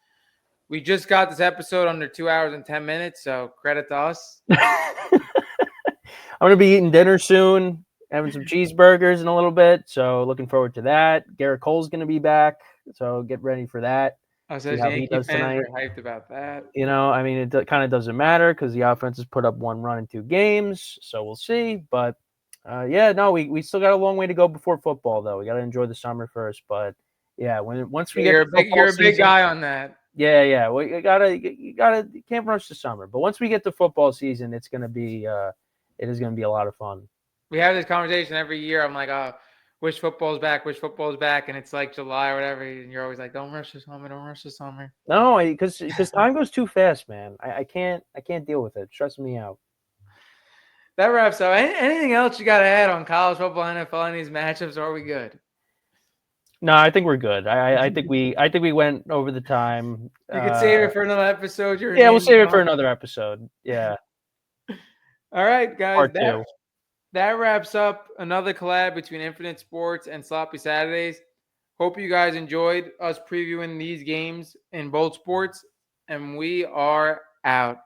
We just got this episode under 2 hours and 10 minutes, so credit to us. I'm going to be eating dinner soon, having some cheeseburgers in a little bit, so looking forward to that. Garrett Cole's going to be back, so get ready for that. Us See as how he Yankee does fans tonight. are hyped about that. I mean, it kind of doesn't matter because the offense has put up 1 run in 2 games, so we'll see. But we still got a long way to go before football, though. We got to enjoy the summer first. But yeah, once we get You're to football you're a big season, guy on that. yeah. Well, you can't rush the summer. But once we get to football season, it is going to be a lot of fun. We have this conversation every year. I'm like, oh, wish football's back, and it's like July or whatever, and you're always like, don't rush the summer. No, because time goes too fast, man. I can't deal with it. It's stressing me out. That wraps up. Anything else you got to add on college football, NFL, and these matchups? Or are we good? No, I think we're good. I think we went over the time. You could save it for another episode. We'll save it for another episode. Yeah. All right, guys. Part 2. That wraps up another collab between Infinite Sports and Sloppy Saturdays. Hope you guys enjoyed us previewing these games in both sports, and we are out.